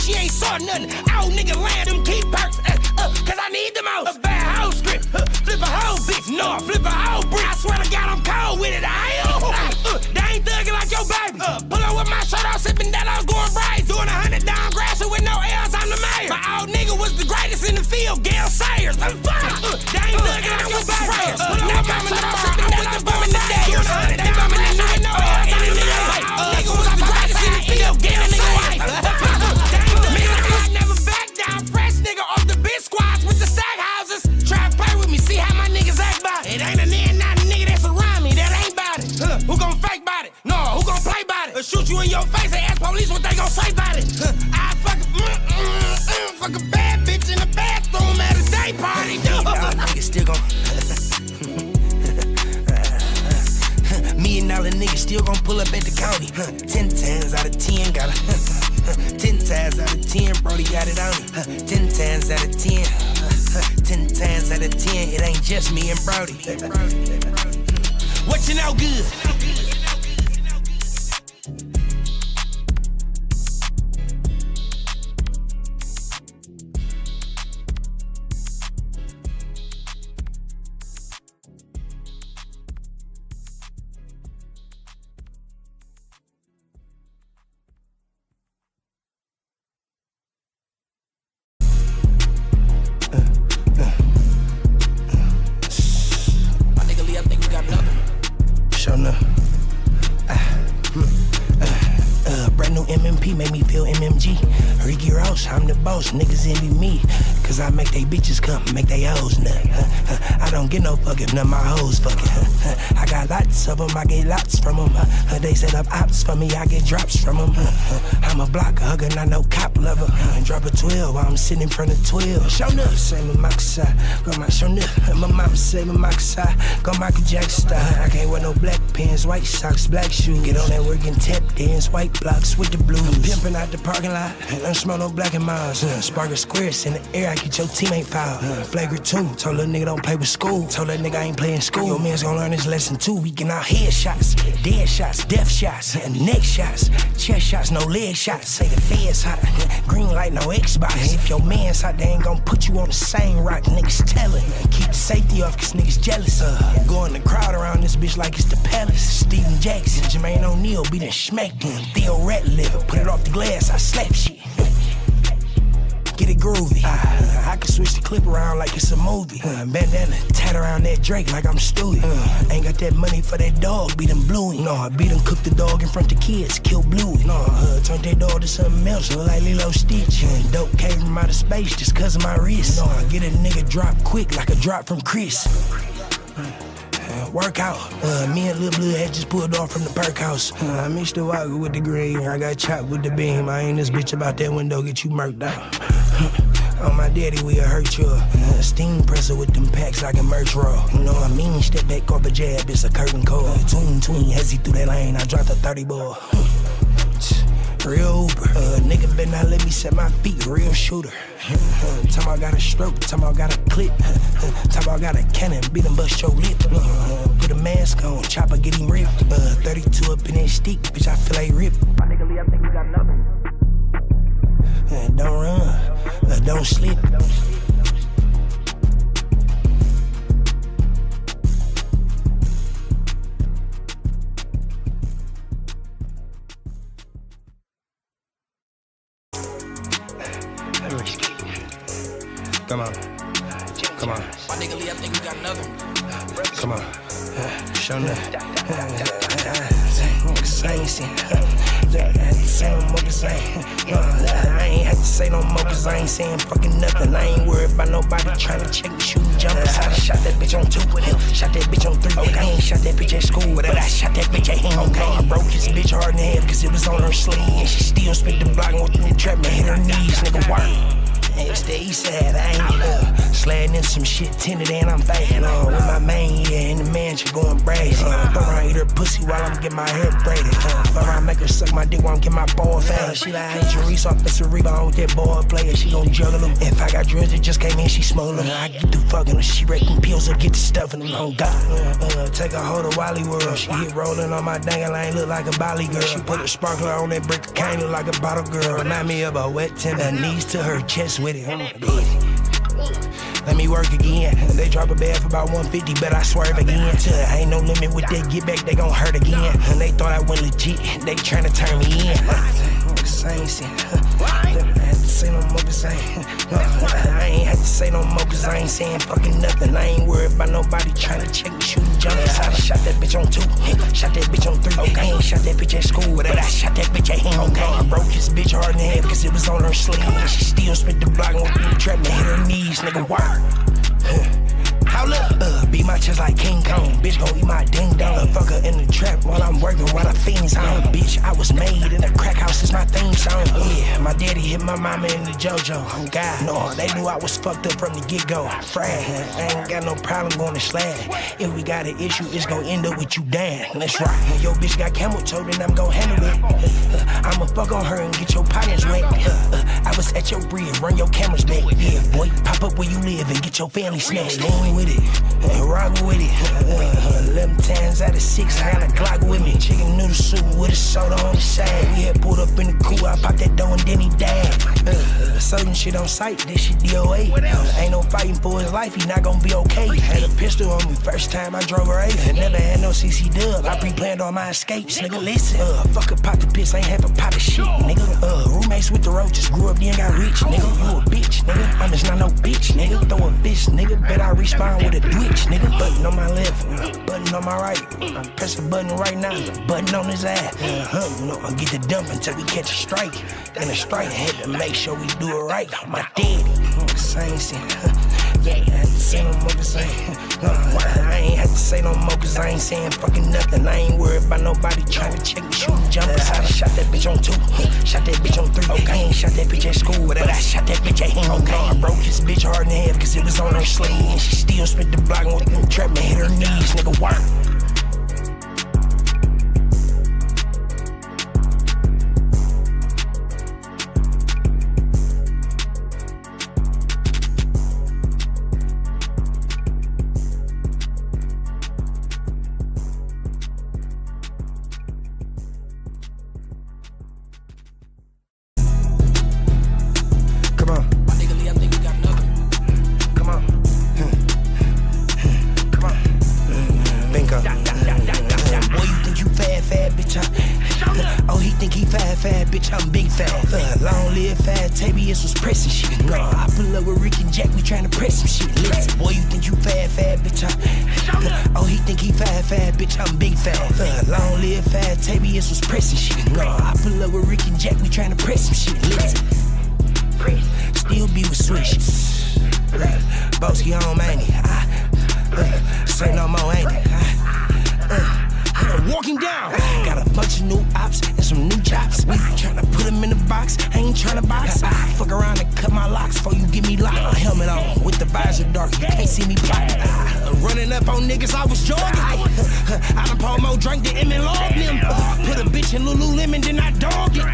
she ain't saw nothing. Old nigga land them key perks, cause I need the most. A bad hoe script, flip a whole bitch, no, flip a whole brick. I swear to God, I'm cold with it, I am. They ain't thuggin' like your baby. Pull up with my shirt off, sippin' that I was going braids. Doing 100 down grass with no L's, I'm the mayor. My old nigga was the greatest in the field, Gail Sayers. I'm fine. They ain't thuggin' like your baby. Pull up with my shirt off, sippin' that I was bumming the day. Doing 100 down grass with no L's, I'm the mayor. Nigga was the greatest in the field, Gail Sayers. I never back down, fresh nigga off the bitch squads with the stack houses. Try to play with me, see how my niggas act about it. It ain't a nigga that's around me, that ain't about it. Who gon' fake about it? No, who gon' play about it? Or shoot you in your face and ask police what they gon' say about it. I fuck a bad bitch in the bathroom at a day party. Y'all niggas still gon' $1 million niggas still gon' pull up at the county. 10 times out of 10 got a 10 times out of 10, Brody got it on me. 10 times out of 10, 10 times out of 10, it ain't just me and Brody. What you know good? Brand new MMP made me feel MMG. Ricky Ross, I'm the boss, niggas envy me. Cause I make they bitches come, make they hoes nut. I don't get no fuck if none of my hoes fucking. I got lots of them, I get lots from them. They set up ops for me, I get drops from them. I'm a block hugger, not no cop lover. Drop a 12 while I'm sitting in front of 12. Show enough, say my Moxie, go my show enough. My mama say my Moxie, go Michael Jackson style. I can't wear no black pants, white socks, black shoes. Get on that work and tap dance, white blocks with the blues. I'm pimping out the parking lot, and I smell no black and miles. Sparkle squares in the air, I get your teammate foul. Flagrant 2, told that nigga don't play with school. Told that nigga I ain't playing school. Your man's gonna learn his lesson too. We getting out headshots, dead shots, death shots, neck shots, chest shots, no leg shots. Say the feds hot, green light, no Xbox. If your man's hot, they ain't gonna put you on the same rock. Niggas tellin', keep the safety off cause niggas jealous. Going the crowd around this bitch like it's the palace. Steven Jackson, Jermaine O'Neal, beat and smacked him. Theo Ratliff, put it off the glass, I slap shit. Get it groovy. I can switch the clip around like it's a movie. Bandana, tat around that Drake like I'm Stewie. Ain't got that money for that dog, beat him Bluey. No, I beat him, cook the dog in front of kids, kill Bluey. No, turn that dog to something else, look like Lilo Stitch. Dope came from outer space just cause of my wrist. No, I get a nigga drop quick like a drop from Chris. Work out. Me and Lil Blue had just pulled off from the Perk House. I mixed the walker with the green. I got chopped with the beam. I ain't this bitch about that window, get you murked out. On my daddy, we'll hurt you. Steam presser with them packs like a merch raw. You know what I mean? Step back off a jab, it's a curtain call. Tween, hezzy through that lane. I dropped a 30 ball. Real Uber, nigga better not let me set my feet, real shooter. Time I got a stroke, time I got a clip. Time I got a cannon, beat him bust your lip. Put a mask on, chopper get him ripped. 32 up in that stick, bitch I feel like rip. My nigga Lee, I think you got nothing. Don't run, don't slip. Come on. Come on. My nigga Lee, I think you got another one. Come on. Show enough. I ain't seen I ain't had to say no more cause I ain't saying fucking nothing. I ain't worried about nobody trying to check me shooting jumpers. I shot that bitch on 2, shot that bitch on 3. I ain't shot that bitch at school, but I shot that bitch at home. I broke his bitch hard in the head cause it was on her sleeve. And she still spit the block and went through the trap and hit her knees, nigga, work. It's the east side, I ain't sliding in some shit tinted and I'm fading with my main, yeah, in the mansion going brazy. Fuck around, eat her pussy while I'm getting my hair braided. Fuck around, make her suck my dick while I'm getting my ball fat. She like, I ain't Jerice off the rebound with that ball player. She gon' juggle them. If I got drugs that just came in, she smoking. I get through fucking her. She wrecking pills or get the stuff in them. Oh God, take a hold of Wally World. She hit rolling on my dang, I ain't look like a Bali girl. She put a sparkler on that brick, can't look like a bottle girl. Remind me of a wet tender, knees to her chest with it. Let me work again. They drop a bag for about 150, but I swerve again. Ain't no limit with that get back, they gon' hurt again. And they thought I went legit, they tryna turn me in. I ain't seen, I had to say no more cause I ain't had to say no more cause I ain't saying fucking nothing. I ain't worried about nobody tryna check me shooting jumpers. I shot that bitch on 2, shot that bitch on 3. I ain't shot that bitch at school, but I shot that bitch at home. I broke his bitch hard in the head cause it was on her sleeve. She still spit the block and went trap me, hit her knees, nigga, why? Hold up, beat my chest like King Kong. Bitch gon' eat my ding dong. Fuck her in the trap while I'm working while the fiends on. Bitch, I was made in a crack house, is my theme song. Yeah, my daddy hit my mama in the JoJo. Oh God, no, they knew I was fucked up from the get-go. Frag, I ain't got no problem going to slag. If we got an issue, it's gon' end up with you dying. That's right. When your bitch got camel toe, then I'm gon' handle it. I'ma fuck on her and get your potties wet. I was at your bridge, run your cameras back. Yeah, boy, pop up where you live and get your family snatched. Lean with it, rock with it. 11 times out of 6, I got a Glock with me. Chicken noodle soup with a soda on the side. We had pulled up in the coupe, I popped that dough and then he died. Certain shit on sight, this shit DOA. Ain't no fighting for his life, he not gonna be okay. Had a pistol on me first time I drove her eight. Never had no CC dub, I pre-planned all my escapes. Nigga, listen, fuck a pot to piss, ain't have a pot of shit. Nigga, roommates with the roaches, grew up then got rich. Nigga, you a bitch, nigga. I'm just not no bitch, nigga. Throw a bitch, nigga. Bet I respond with a twitch, nigga. Button on my left, button on my right. I press the button right now, button on his ass. You know, I get the dump until we catch a strike. And a strike had to make sure we do it right. My daddy, same shit. Yeah, I had to say no more cause I ain't had to say no more cause I ain't saying fucking nothing. I ain't worried about nobody trying to check me shooting jumpers. I shot that bitch on 2, shot that bitch on 3. I ain't shot that bitch at school, but I shot that bitch at home. I broke his bitch hard in the head cause it was on her sleeve. And she still spit the block and went trap me, hit her knees, nigga, why? Was pressing shit. No, I pull up with Rick and Jack, we tryna press some shit. Listen, boy, you think you fat, bitch? Oh, he think he fat, bitch. I'm big fat. Long live fat, Tabius was pressing shit. No, I pull up with Rick and Jack, we tryna press some shit. Listen, still be with Swish. Boski home, ain't he? Say no more, ain't he? Walking down, got a bunch of new ops and some new jobs. We tryna put them in the box, I ain't tryna box. Fuck around and cut my locks before you get me locked. Helmet on with the visor dark, you can't see me plotting. Running up on niggas, I was jogging. I done poured more drink than Emmett Log them. Put a bitch in Lululemon, then I dogged it.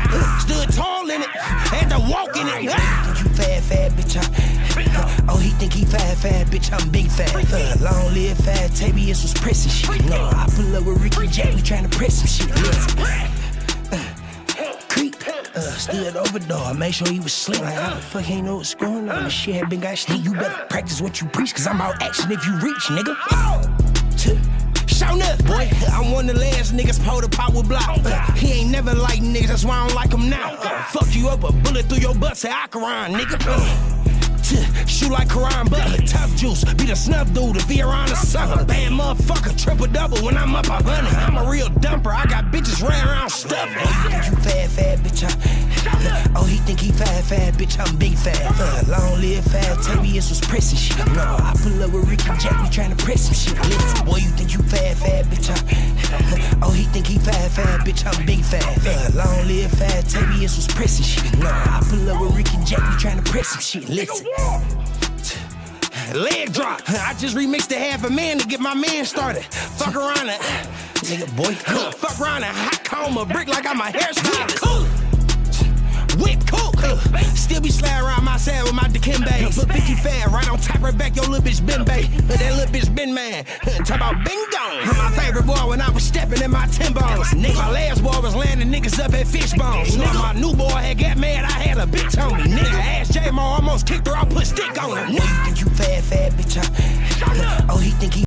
Stood tall in it, had to walk in it. You fat, bitch. Oh, he think he fat, bitch. I'm big fat. Long live fat, Tabius was pressing shit. No, I pull up with Ricky Jack, we tryna press some shit. Creep, stood over door, made sure he was slick. Like, how the fuck he know what's going on? This shit had been got sneak. You better practice what you preach, cause I'm about action if you reach, nigga. Shout up, boy. I'm one of the last niggas pulled a power block. He ain't never liked niggas, that's why I don't like him now. Fuck you up, a bullet through your butt, say Akaran, nigga. Shoot like Karan Butler, tough juice, be the snuff dude if he around the sucker. Bad motherfucker, triple double when I'm up 100. I'm a real dumper, I got bitches ran around stuffing. Oh, you think you fat, bitch? Oh, he think he fat, fat, bitch, I'm big fat. Long live fast, Tavius was pressing shit. No, I pull up with Ricky Jack, we tryna press some shit. Listen, boy, you think you fat, bitch, oh, he think he fat, bitch, I'm big fat. Long live fast, Tavius was pressing shit. No, I pull up with Ricky Jack, we tryna press some shit. Listen. Leg drop. I just remixed the half a man to get my man started. Fuck around it. Nigga, boy. Fuck around and hot comb a brick like I'm a hairstylist. Whip cook. Still be sliding around my side with my Dikembe. Put 50 fat right on top, right back, your little bitch been bae. That little bitch been man. Talk about bing dong. My favorite boy when I was stepping in my Timbos. Nigga, my last boy was landing niggas up at Fishbones. Nigga, my new boy had got mad, I had a bitch on me. Nigga, Ash J Mo almost kicked her, I put stick on her. Nigga, you think you fat, bitch, oh, he think he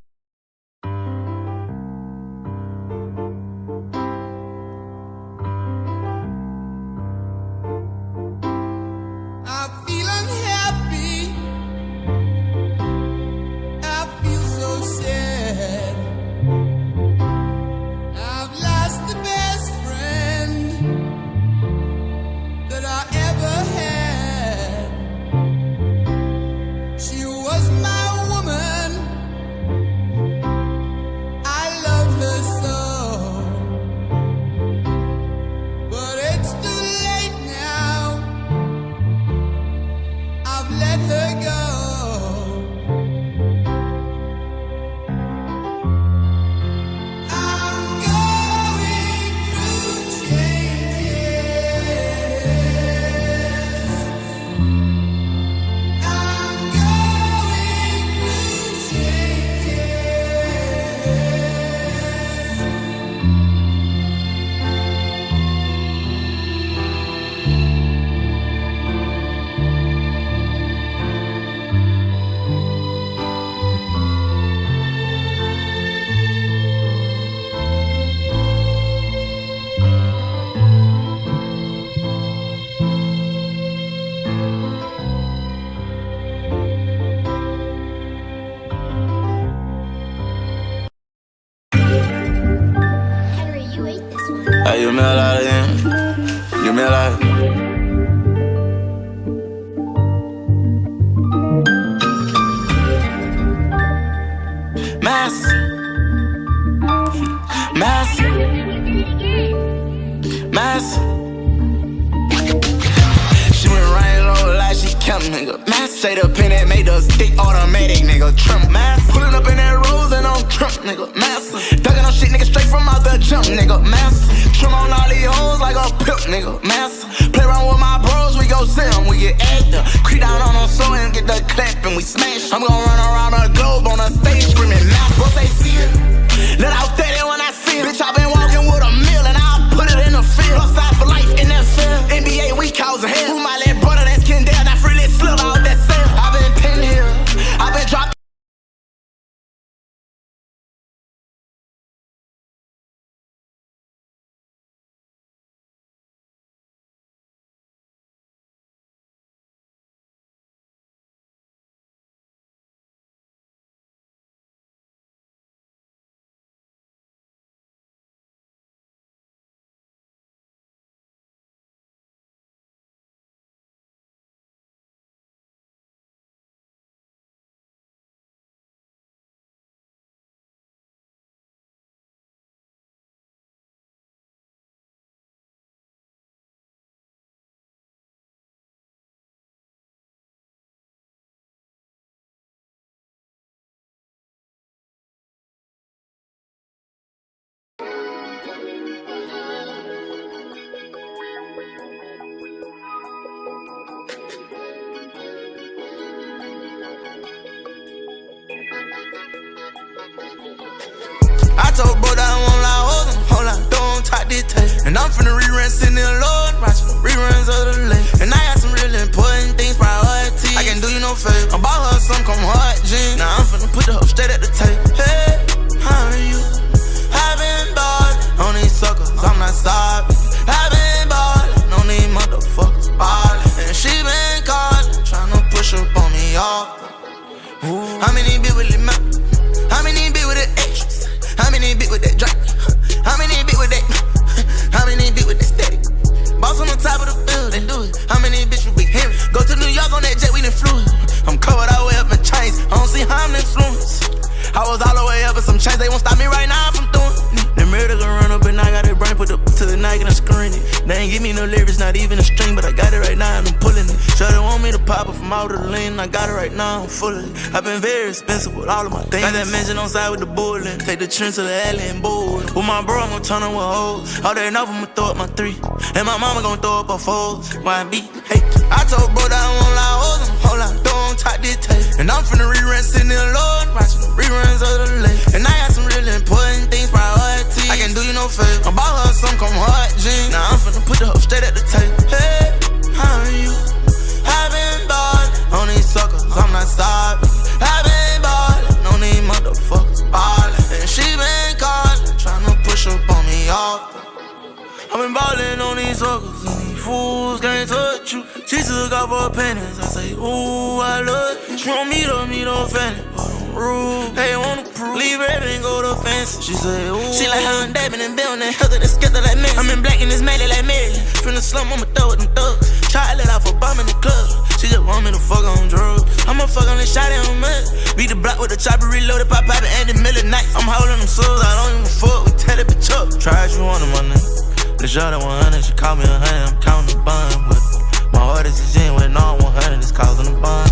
Hey, you me a lot in. You me a lot. Mass. She went right low like she kept nigga. Mass. Say the pin that made the stick automatic, nigga. Trump. Mass. Pulling up in that rose and on Trump, nigga. Mass. Ducking on shit, nigga, straight from out the jump, nigga. Mass. Trim on all these hoes like a pimp, nigga. Mass. Play around with my bros, we go sell 'em, we get active. Creep down on them so and get the clap and we smash. I'm gonna run around the globe on a stage screaming, Mass. What they see it? Let out that when I see it. Bitch, I been walking with a mill and I'll put it in the field. Upside for life in that field. NBA, we causing hell. Who my little brother that's Kendall, not freely slip out that cell. I been pinned here, I been dropped. not even a string, but I got it right now, I've been pulling it. Shawty want me to pop it from out of the lane, I got it right now, I'm full of it. I've been very expensive with all of my things. Got that mansion on side with the bullet. Take the trend to the alley and board. With my bro, I'm gon' turn on with hoes. All day enough, I'ma throw up my 3. And my mama gon' throw up her 4s. Why I be? Hey, I told bro that I won't lie, hoes. I'm hold on, don't top this tape. And I'm finna rerun sitting alone, watching the reruns of the lake. And I got some really important things, priorities. I can't do you no favor. I'm about her some come hard jeans. Now I'm finna put the hoe straight at the table. Hey, how are you? I've been ballin' on these suckers, I'm not sorry. I've been ballin' on these motherfuckers, ballin'. And she been callin', tryna push up on me off. I've been ballin' on these suckers, and these fools can't touch you. She took off her panties, I say, ooh, I love you. She want me to fanny, but I'm rude. Hey, wanna prove, leave red and go to fancy. She say, ooh. She like how I'm dabbing and building that healthy, that skittle like me. I'm in black and it's made like Mary. From the slum, I'ma throw it them thugs. Try to let off a bomb in the club. She just want me to fuck on drugs. I'ma fuck on the shot in a minute. Beat the block with the chopper reloaded, pop out and the middle night. I'm holding them souls, I don't even fuck. We tell it bitch up. Try if you want them, my nigga. The shot at 100, she call me 100. I'm counting the bun with my heart is a gin with all 100. It's causing a bun.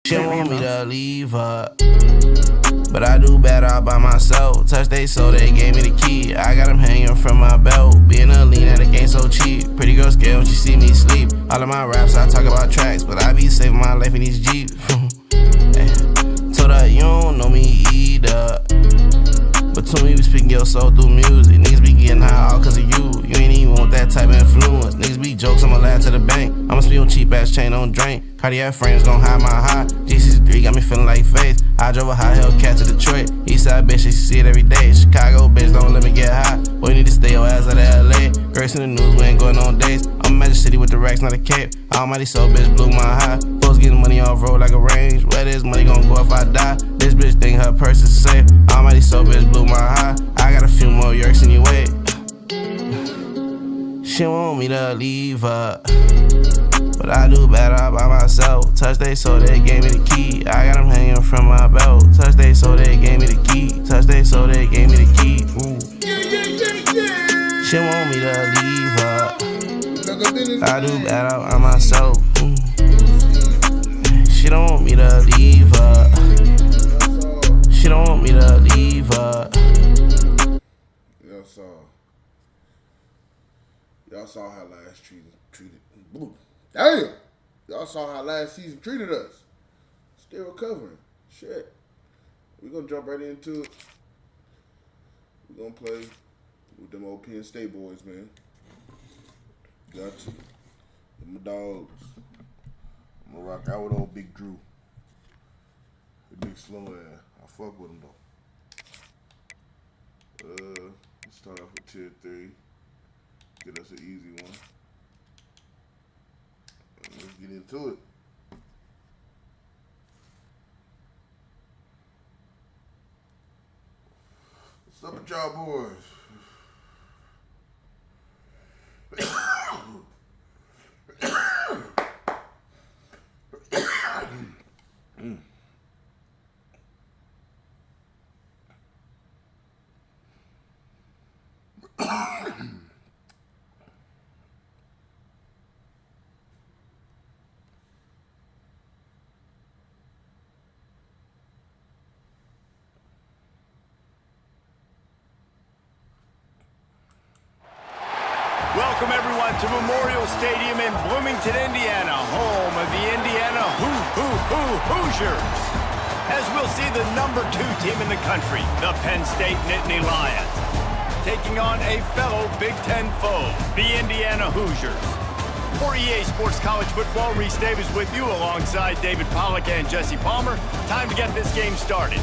She want me to leave her, but I do bad all by myself. Touch they soul, they gave me the key. I got them hanging from my belt. Being a lean at a game so cheap. Pretty girl scared when she see me sleep. All of my raps, I talk about tracks, but I be saving my life in these Jeeps. Told her you don't know me either. But to me, we speaking your soul through music. Niggas be getting high all cause of you. You ain't even want that type of influence. Niggas be jokes, I'ma laugh to the bank. I'ma speak on cheap ass chain on drink. Cardiac frames gon' hide my high. GC3 got me feeling like face. I drove a high Hellcat to Detroit. Eastside bitch, she see it every day. Chicago bitch, don't let me get high. Boy, you need to stay your ass out of LA. Grace in the news, we ain't going on dates. I'm Magic City with the racks, not a cape. Almighty soul bitch blew my high. Folks getting money off road like a range. Where this money gon' go if I die? This bitch think her purse is safe. Almighty soul bitch blew my high. I got a few more yerks anyway. She want me to leave her, but I do bad all by myself. Touch they soul, they gave me the key. I got them hanging from my belt. Touch they soul, they gave me the key. Touch they soul, they gave me the key. Ooh. She want me to leave her, I do bad all by myself. She don't want me to leave her. She don't want me to leave her. Y'all saw how last treated. Damn! Y'all saw how last season treated us. Still recovering. Shit. We're gonna jump right into it. We're gonna play with them old Penn State boys, man. Got to. Them dogs. I'm gonna rock out with old Big Drew. The big slow ass. I fuck with him though. Let's start off with tier 3. Get us an easy one. Let's get into it. What's up with y'all boys? Welcome everyone to Memorial Stadium in Bloomington, Indiana, home of the Indiana Hoosiers. As we'll see the #2 team in the country, the Penn State Nittany Lions, taking on a fellow Big Ten foe, the Indiana Hoosiers. For EA Sports College Football, Reese Davis with you alongside David Pollack and Jesse Palmer. Time to get this game started.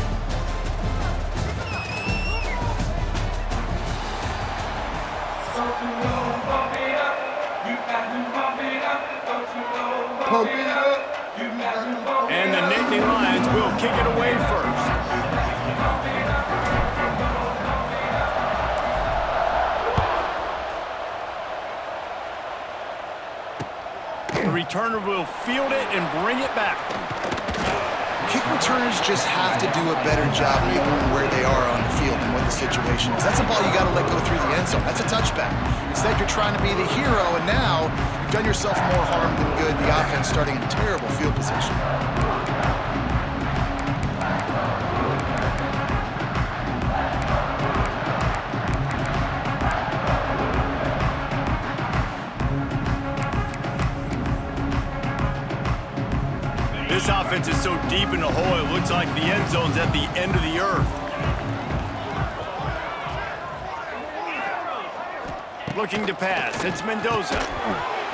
And the Nittany Lions will kick it away first. The returner will field it and bring it back. Kick returners just have to do a better job knowing where they are on the field and what the situation is. That's a ball you got to let go through the end zone. That's a touchback. Instead, you're trying to be the hero, and now you've done yourself more harm than good. The offense starting in terrible field position. This offense is so deep in the hole, it looks like the end zone's at the end of the earth. Looking to pass, it's Mendoza.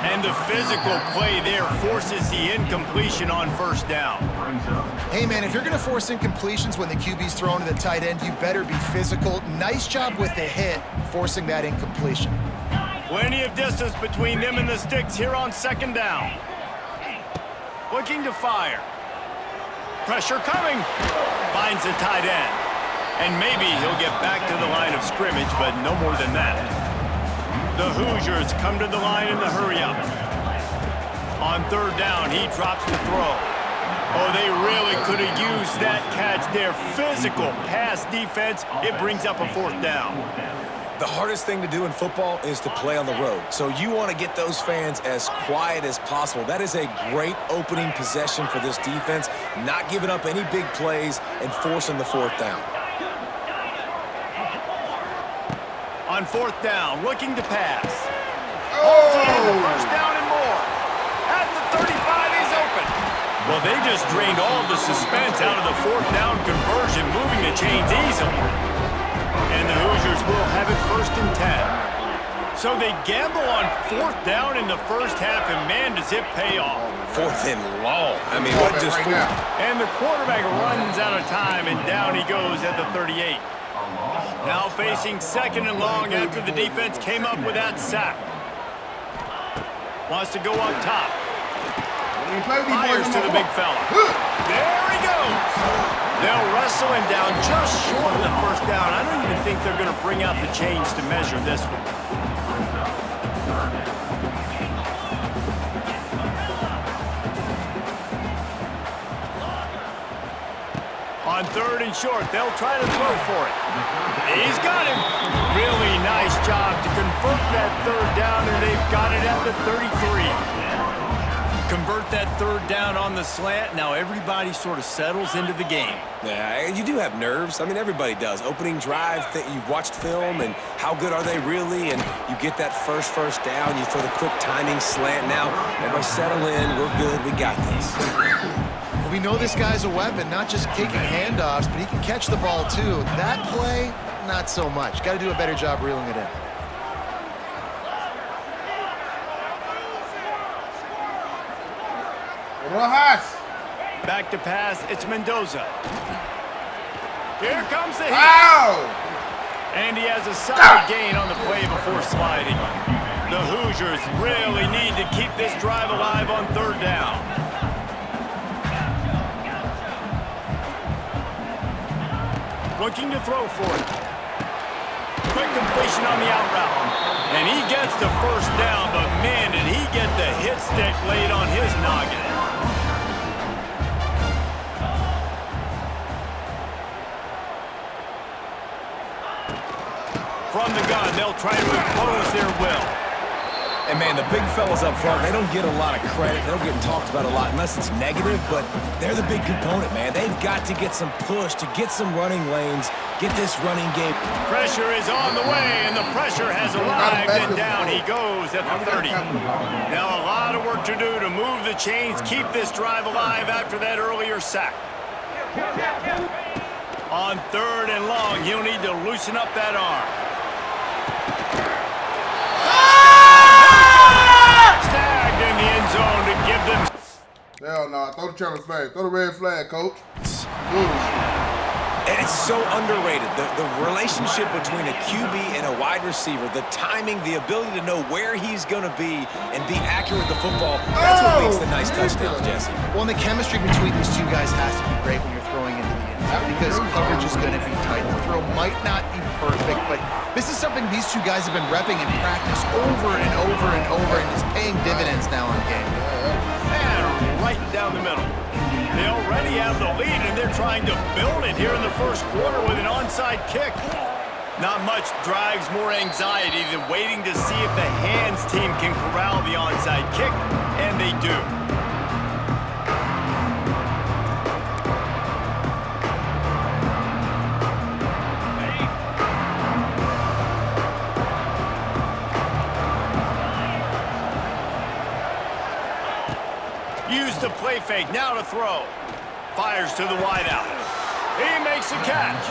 And the physical play there forces the incompletion on first down. Hey, man, if you're going to force incompletions when the QB's thrown to the tight end, you better be physical. Nice job with the hit, forcing that incompletion. Plenty of distance between them and the sticks here on second down. Looking to fire. Pressure coming. Finds the tight end. And maybe he'll get back to the line of scrimmage, but no more than that. The Hoosiers come to the line in the hurry-up. On third down, he drops the throw. Oh, they really could have used that catch there. Physical pass defense. It brings up a fourth down. The hardest thing to do in football is to play on the road. So you want to get those fans as quiet as possible. That is a great opening possession for this defense, not giving up any big plays and forcing the fourth down. On fourth down, looking to pass. Oh! First down and more. At the 35, he's open. Well, they just drained all of the suspense out of the fourth down conversion, moving the chains easily. And the Hoosiers will have it 1st and 10. So they gamble on fourth down in the first half, and man, does it pay off. Fourth and long. I mean, what just right now? And the quarterback runs out of time, and down he goes at the 38. Now facing 2nd and long after the defense came up with that sack. Wants to go up top. Fires to the big fella. There he goes. They'll wrestle him down just short of the first down. I don't even think they're going to bring out the chains to measure this one. On 3rd and short, they'll try to throw for it. He's got him. Really nice job to convert that 3rd down, and they've got it at the 33. Convert that 3rd down on the slant. Now everybody sort of settles into the game. Yeah, you do have nerves. I mean, everybody does. Opening drive, you've watched film, and how good are they really? And you get that first down, you throw the quick timing slant. Now, everybody settle in. We're good. We got this. We know this guy's a weapon, not just kicking handoffs, but he can catch the ball too. That play, not so much. Got to do a better job reeling it in. Rojas. Back to pass, it's Mendoza. Here comes the hit. Ow! And he has a solid gain on the play before sliding. The Hoosiers really need to keep this drive alive on 3rd down. Looking to throw for it. quick completion on the out route. And he gets the first down, but man, did he get the hit stick laid on his noggin. From the gun, they'll try to impose their will. And, man, the big fellas up front, they don't get a lot of credit. They don't get talked about a lot unless it's negative, but they're the big component, man. They've got to get some push, to get some running lanes, get this running game. Pressure is on the way, and the pressure has arrived, and down he goes at the 30. Now a lot of work to do to move the chains, keep this drive alive after that earlier sack. On 3rd and long, he'll need to loosen up that arm. Snagged in the end zone to give them... Hell no. Throw the challenge flag. Throw the red flag, coach. And it's so underrated, the relationship between a QB and a wide receiver, the timing, the ability to know where he's going to be and be accurate with the football, that's what makes the nice touchdowns, Jesse. Well, and the chemistry between these two guys has to be great when you're throwing into the end zone because coverage is going to be tight. The throw might not be perfect, but this is something these two guys have been repping in practice over and over and over, and it's paying dividends now in game. And right down the middle. They already have the lead, and they're trying to build it here in the first quarter with an onside kick. Not much drives more anxiety than waiting to see if the hands team can corral the onside kick, and they do. Use the play fake, now to throw. Fires to the wideout. He makes a catch.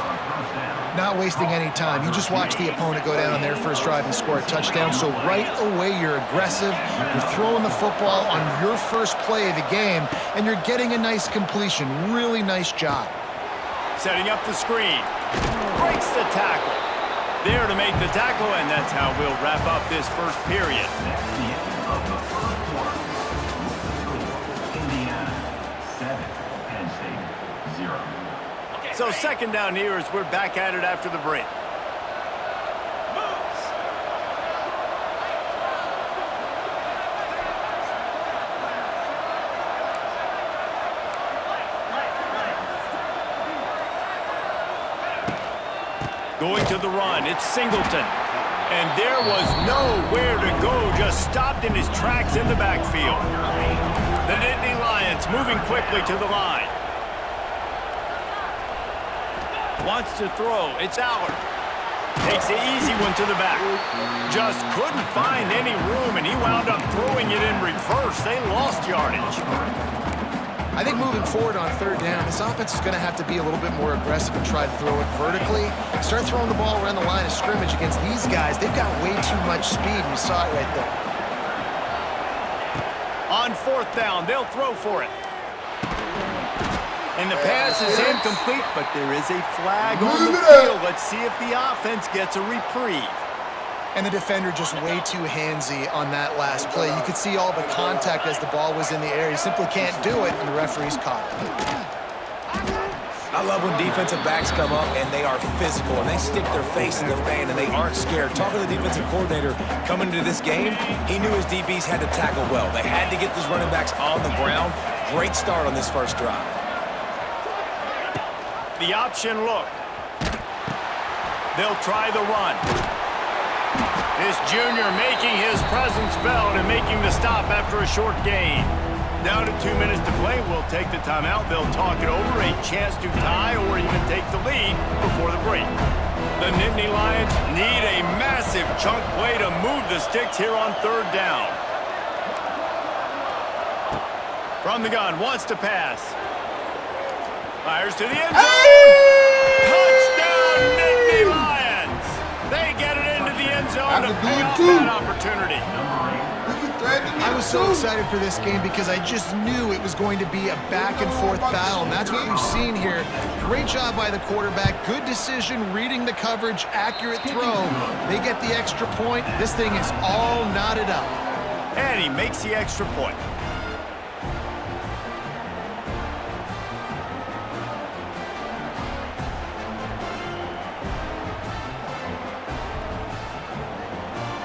Not wasting any time. You just watch the opponent go down on their first drive and score a touchdown. So right away, you're aggressive. You're throwing the football on your first play of the game, and you're getting a nice completion. Really nice job. Setting up the screen. Breaks the tackle. There to make the tackle, and that's how we'll wrap up this first period. So 2nd down here as we're back at it after the break. Going to the run, it's Singleton. And there was nowhere to go, just stopped in his tracks in the backfield. The Nittany Lions moving quickly to the line. Wants to throw, it's Allard. Takes the easy one to the back. Just couldn't find any room, and he wound up throwing it in reverse. They lost yardage. I think moving forward on 3rd down, this offense is going to have to be a little bit more aggressive and try to throw it vertically. Start throwing the ball around the line of scrimmage against these guys. They've got way too much speed, and you saw it right there. On 4th down, they'll throw for it. And the pass is incomplete, but there is a flag on the field. Let's see if the offense gets a reprieve. And the defender just way too handsy on that last play. You could see all the contact as the ball was in the air. He simply can't do it, and the referee's caught it. I love when defensive backs come up and they are physical and they stick their face in the fan and they aren't scared. Talking to the defensive coordinator coming into this game, he knew his DBs had to tackle well. They had to get these running backs on the ground. Great start on this first drive. The option look. They'll try the run. This junior making his presence felt and making the stop after a short gain. Down to 2 minutes to play, we'll take the timeout. They'll talk it over, a chance to tie or even take the lead before the break. The Nittany Lions need a massive chunk play to move the sticks here on 3rd down. From the gun, wants to pass. Fires to the end zone. Touchdown, Nittany Lions. They get it into the end zone to pay off that opportunity. I was so excited for this game because I just knew it was going to be a back-and-forth battle, and that's what we've seen here. Great job by the quarterback. Good decision, reading the coverage, accurate throw. They get the extra point. This thing is all knotted up. And he makes the extra point.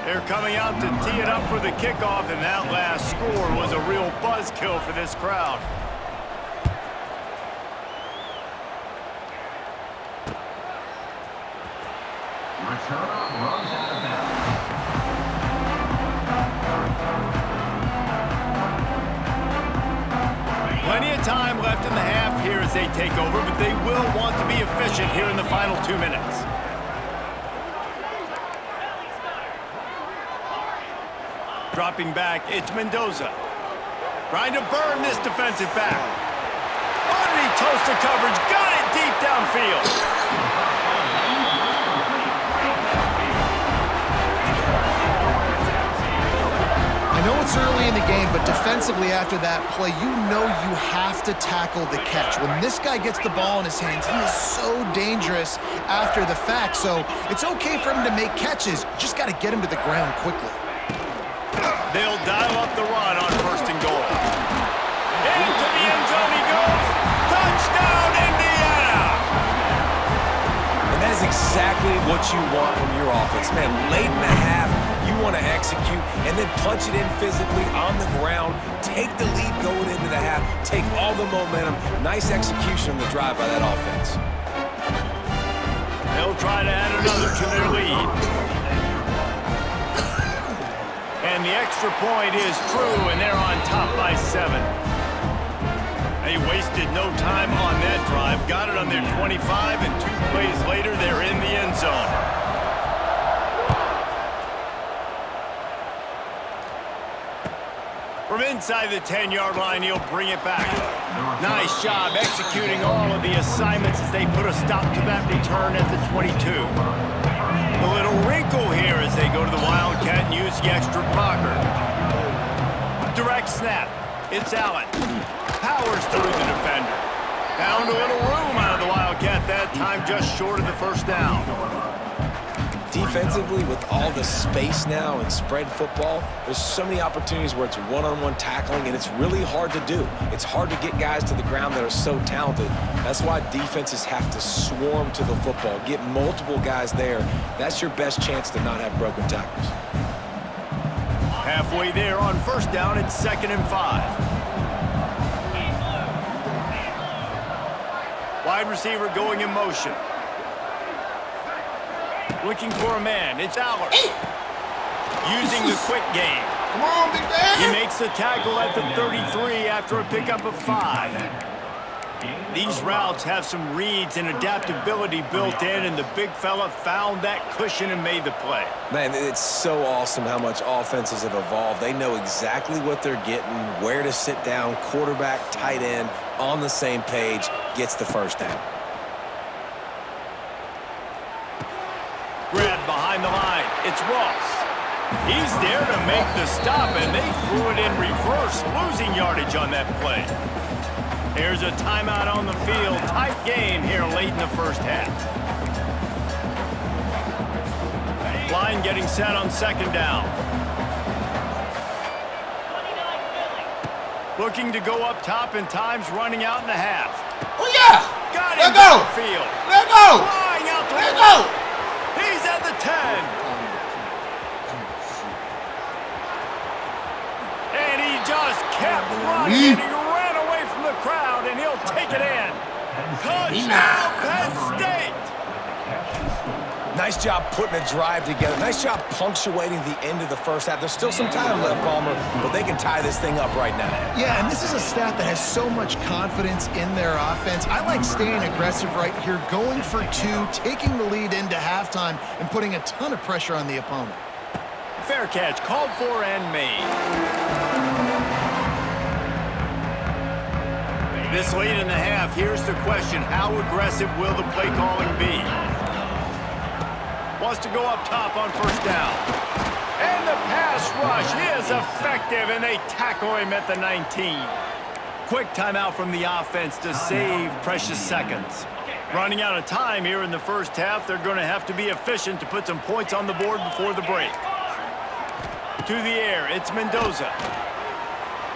They're coming out to tee it up for the kickoff, and that last score was a real buzzkill for this crowd. Plenty of time left in the half here as they take over, but they will want to be efficient here in the final 2 minutes. Dropping back, it's Mendoza. Trying to burn this defensive back. Underneath toasted coverage, got it deep downfield. I know it's early in the game, but defensively after that play, you know you have to tackle the catch. When this guy gets the ball in his hands, he is so dangerous after the fact. So it's okay for him to make catches. You just got to get him to the ground quickly. They'll dial up the run on 1st and goal. Into the end zone he goes. Touchdown, Indiana! And that is exactly what you want from your offense. Man, late in the half, you want to execute and then punch it in physically on the ground. Take the lead going into the half. Take all the momentum. Nice execution on the drive by that offense. They'll try to add another to their lead. And the extra point is true, and they're on top by 7. They wasted no time on that drive. Got it on their 25, and 2 plays later, they're in the end zone. From inside the 10-yard line, he'll bring it back. Nice job executing all of the assignments as they put a stop to that return at the 22. A little wrinkle here as they go to the Wildcat and use the extra blocker. Direct snap. It's Allen. Powers through the defender. Found a little room out of the Wildcat that time, just short of the first down. Defensively, with all the space now and spread football, there's so many opportunities where it's one-on-one tackling, and it's really hard to do. It's hard to get guys to the ground that are so talented. That's why defenses have to swarm to the football, get multiple guys there. That's your best chance to not have broken tackles. Halfway there on 1st down, it's 2nd and 5. Wide receiver going in motion. Looking for a man. It's Allard. Using the quick game. Come on, big man. He makes the tackle at the 33 after a pickup of 5. These routes have some reads and adaptability built in, and the big fella found that cushion and made the play. Man, it's so awesome how much offenses have evolved. They know exactly what they're getting, where to sit down, quarterback, tight end, on the same page, gets the first down. Grab behind the line. It's Ross. He's there to make the stop, and they threw it in reverse, losing yardage on that play. There's a timeout on the field. Tight game here late in the first half. Line getting set on 2nd down. Looking to go up top, and time's running out in the half. Oh, yeah. Got Let him go. downfield. Let go. Flying out the Let way. go. He's at the 10. And he just kept running, and he ran away from the crowd, and he'll take it in. Touchdown, Penn State. Nice job putting a drive together. Nice job punctuating the end of the first half. There's still some time left, Palmer, but they can tie this thing up right now. Yeah, and this is a staff that has so much confidence in their offense. I like staying aggressive right here, going for 2, taking the lead into halftime, and putting a ton of pressure on the opponent. Fair catch, called for and made. This late in the half, here's the question. How aggressive will the play calling be? Wants to go up top on 1st down. And the pass rush is effective, and they tackle him at the 19. Quick timeout from the offense to save precious seconds. Running out of time here in the first half, they're going to have to be efficient to put some points on the board before the break. To the air, it's Mendoza.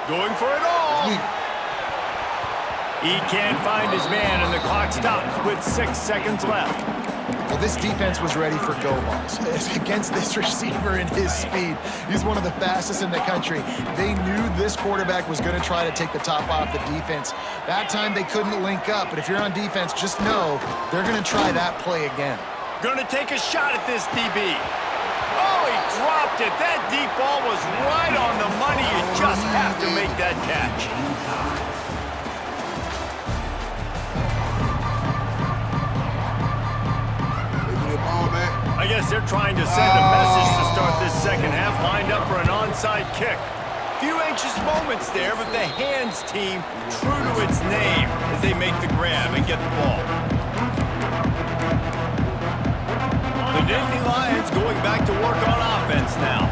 Going for it all. He can't find his man, and the clock stops with 6 seconds left. Well, this defense was ready for go balls. Against this receiver and his speed, he's one of the fastest in the country. They knew this quarterback was going to try to take the top off the defense. That time they couldn't link up, but if you're on defense, just know they're going to try that play again. Going to take a shot at this DB. Oh, he dropped it. That deep ball was right on the money. You just have to make that catch. I guess they're trying to send a message to start this second half, lined up for an onside kick. Few anxious moments there, but the hands team true to its name as they make the grab and get the ball. The Nittany Lions going back to work on offense now.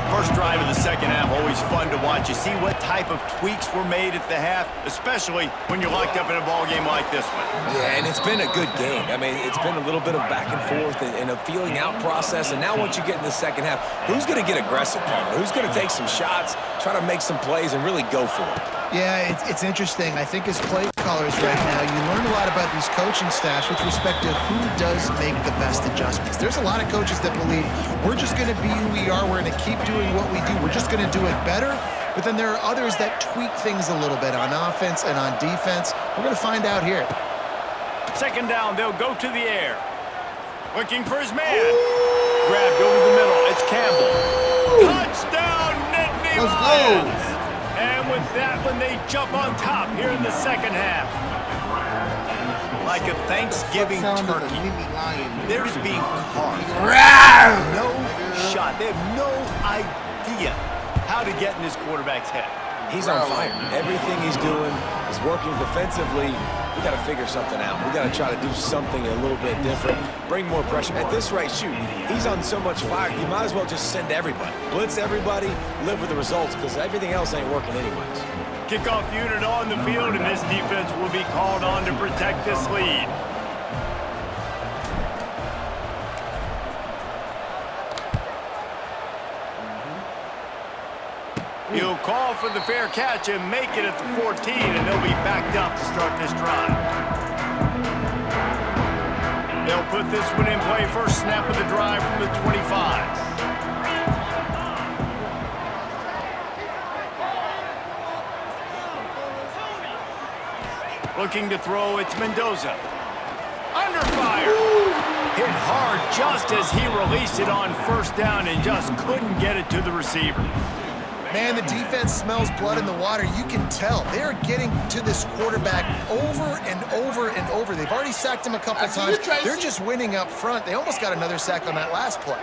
First drive of the second half, always fun to watch. You see what type of tweaks were made at the half, especially when you're locked up in a ball game like this one. Yeah, and it's been a good game. I mean, it's been a little bit of back and forth and a feeling out process. And now once you get in the second half, who's going to get aggressive, Palmer? Who's going to take some shots, try to make some plays, and really go for it? Yeah, it's interesting. I think as play callers right now, you learn a lot about these coaching staffs with respect to who does make the best adjustments. There's a lot of coaches that believe we're just going to be who we are. We're going to keep doing what we do. We're just going to do it better. But then there are others that tweak things a little bit on offense and on defense. We're going to find out here. Second down, they'll go to the air. Looking for his man. Grabbed over the middle. It's Campbell. Touchdown, Nittany Lions. And with that one, they jump on top here in the second half. Like a Thanksgiving turkey. They're just being carved. No shot. They have no idea how to get in this quarterback's head. He's on fire. Everything he's doing is working defensively. We got to figure something out. We got to try to do something a little bit different. Bring more pressure. At this rate, shoot, he's on so much fire, you might as well just send everybody. Blitz everybody, live with the results, because everything else ain't working anyways. Kickoff unit on the field, and this defense will be called on to protect this lead. He'll call for the fair catch and make it at the 14, and they'll be backed up to start this drive. They'll put this one in play first snap of the drive from the 25. Looking to throw, it's Mendoza. Under fire. Hit hard just as he released it on first down and just couldn't get it to the receiver. Man, the defense smells blood in the water. You can tell. They're getting to this quarterback over and over and over. They've already sacked him a couple times. They're just winning up front. They almost got another sack on that last play.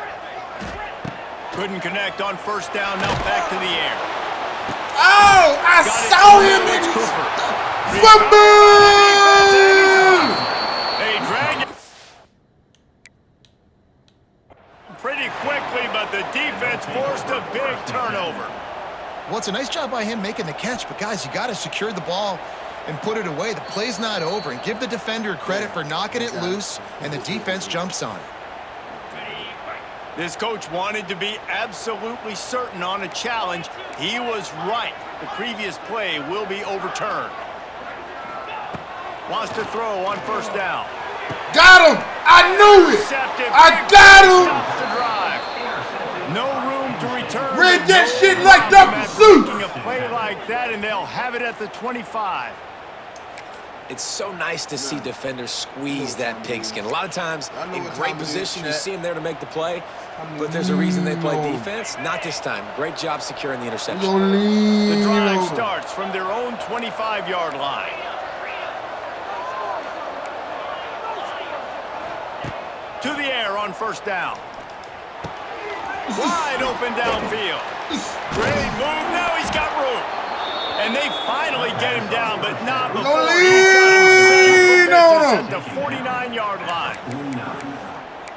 Couldn't connect on first down. Now back to the air. Oh, I saw him in fumble! They drag it pretty quickly, but the defense forced a big turnover. Well, it's a nice job by him making the catch, but guys, you got to secure the ball and put it away. The play's not over, and give the defender credit for knocking it loose, and the defense jumps on it. This coach wanted to be absolutely certain on a challenge. He was right. The previous play will be overturned. Wants to throw on first down. Got him! I knew it! I got him! Stops the drive. No room to return. Read that shit like Dr. Seuss! Making a play like that, and they'll have it at the 25. It's so nice to see defenders squeeze that pigskin. A lot of times, in great position, you see them there to make the play, but there's a reason they play defense. Not this time. Great job securing the interception. The drive starts from their own 25-yard line. To the air on first down. Wide open downfield. Great move. Now he's got room. And they finally get him down, but not before he's got him safe at the 49-yard line.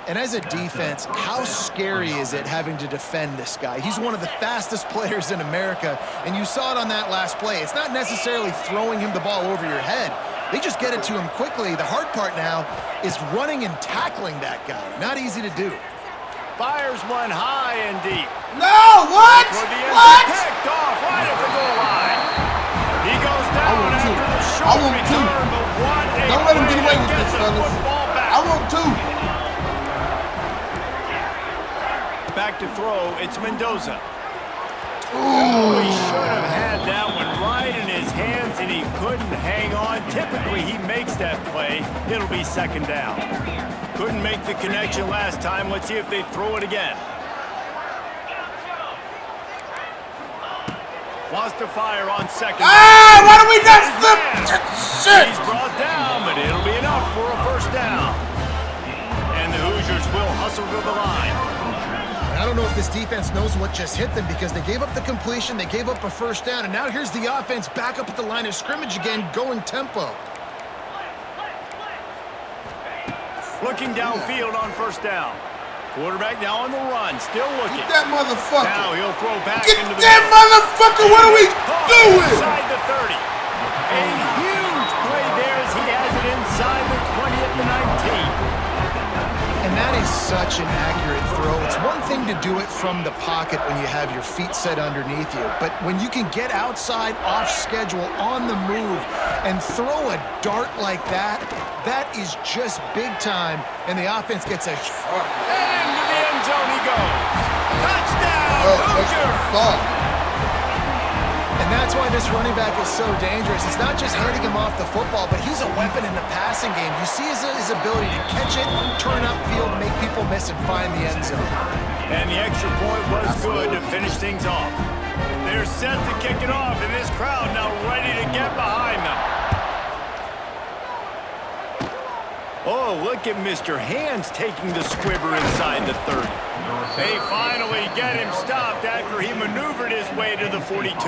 And as a defense, how scary is it having to defend this guy? He's one of the fastest players in America, and you saw it on that last play. It's not necessarily throwing him the ball over your head. They just get it to him quickly. The hard part now is running and tackling that guy. Not easy to do. Fires one high and deep. No, what? What? Picked off right at the goal line. He goes down after the short return, but what a Don't let him get away way to with get this, the fellas. football back. I want two. back to throw. It's Mendoza. Oh, he should have had that one right in his hands, and he couldn't hang on. Typically, he makes that play. It'll be second down. Couldn't make the connection last time. Let's see if they throw it again. Wants to fire on second. Ah, why do we not flip? Shit! He's brought down, but it'll be enough for a first down. And the Hoosiers will hustle to the line. I don't know if this defense knows what just hit them because they gave up the completion, they gave up a first down, and now here's the offense back up at the line of scrimmage again, going tempo. Looking downfield on first down. Quarterback now on the run, still looking. Get that motherfucker. Now he'll throw back Get into the that motherfucker. What are we doing? Inside the 30. A huge play there as he has it inside the 20 at the 19. And that is such an accurate throw. It's one thing to do it from the pocket when you have your feet set underneath you, but when you can get outside, off schedule, on the move, and throw a dart like that, that is just big time, and the offense gets a... And into the end zone he goes. Touchdown, Hoosier! And that's why this running back is so dangerous. It's not just handing him off the football, but he's a weapon in the passing game. You see his ability to catch it, turn upfield, make people miss, and find the end zone. And the extra point was good to finish things off. They're set to kick it off, and this crowd now ready to get behind them. Oh, look at Mr. Hands taking the squibber inside the 30. They finally get him stopped after he maneuvered his way to the 42.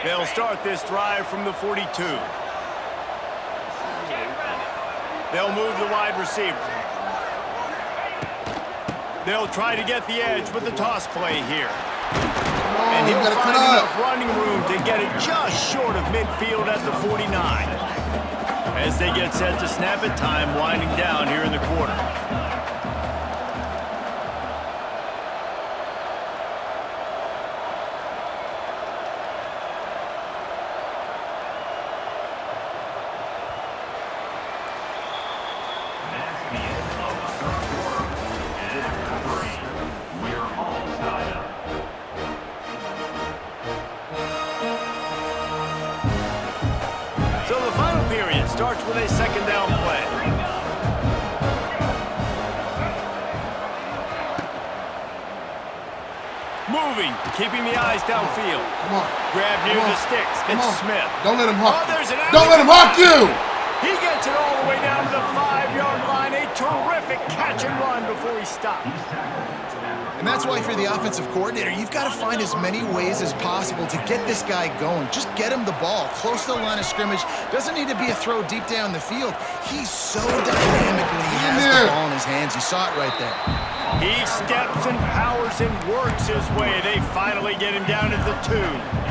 They'll start this drive from the 42. They'll move the wide receiver. They'll try to get the edge with the toss play here. And he'll find enough running room to get it just short of midfield at the 49. As they get set to snap it, time winding down here in the quarter. Starts with a second down play. Moving, keeping the eyes downfield. Come on. Grab near the sticks. It's Smith. Don't let him hawk. Oh, there's an Don't let him hawk you. He gets it all the way down to the 5-yard line. A terrific catch and run before he stops. And that's why, if you're the offensive coordinator, you've got to find as many ways as possible to get this guy going. Just get him the ball close to the line of scrimmage. Doesn't need to be a throw deep down the field. He's so dynamic when he has the ball in his hands. You saw it right there. He steps and powers and works his way. They finally get him down at the 2.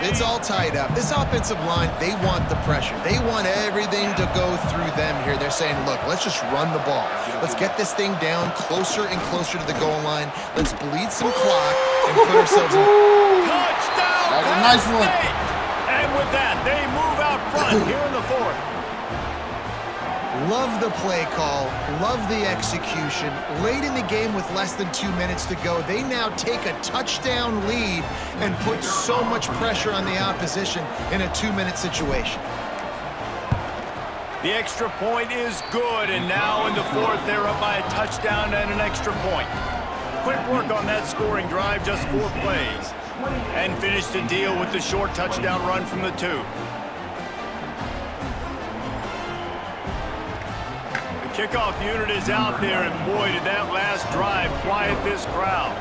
It's all tied up. This offensive line, they want the pressure. They want everything to go through them here. They're saying, look, let's just run the ball. Let's get this thing down closer and closer to the goal line. Let's bleed some clock and put ourselves in. Touchdown! That was a nice one. And with that, they move out front here in the 4th. Love the play call, love the execution. Late in the game with less than 2 minutes to go, they now take a touchdown lead and put so much pressure on the opposition in a 2-minute situation. The extra point is good, and now in the 4th, they're up by a touchdown and an extra point. Quick work on that scoring drive, just 4 plays. And finish the deal with the short touchdown run from the 2. Kickoff unit is out there, and boy, did that last drive quiet this crowd.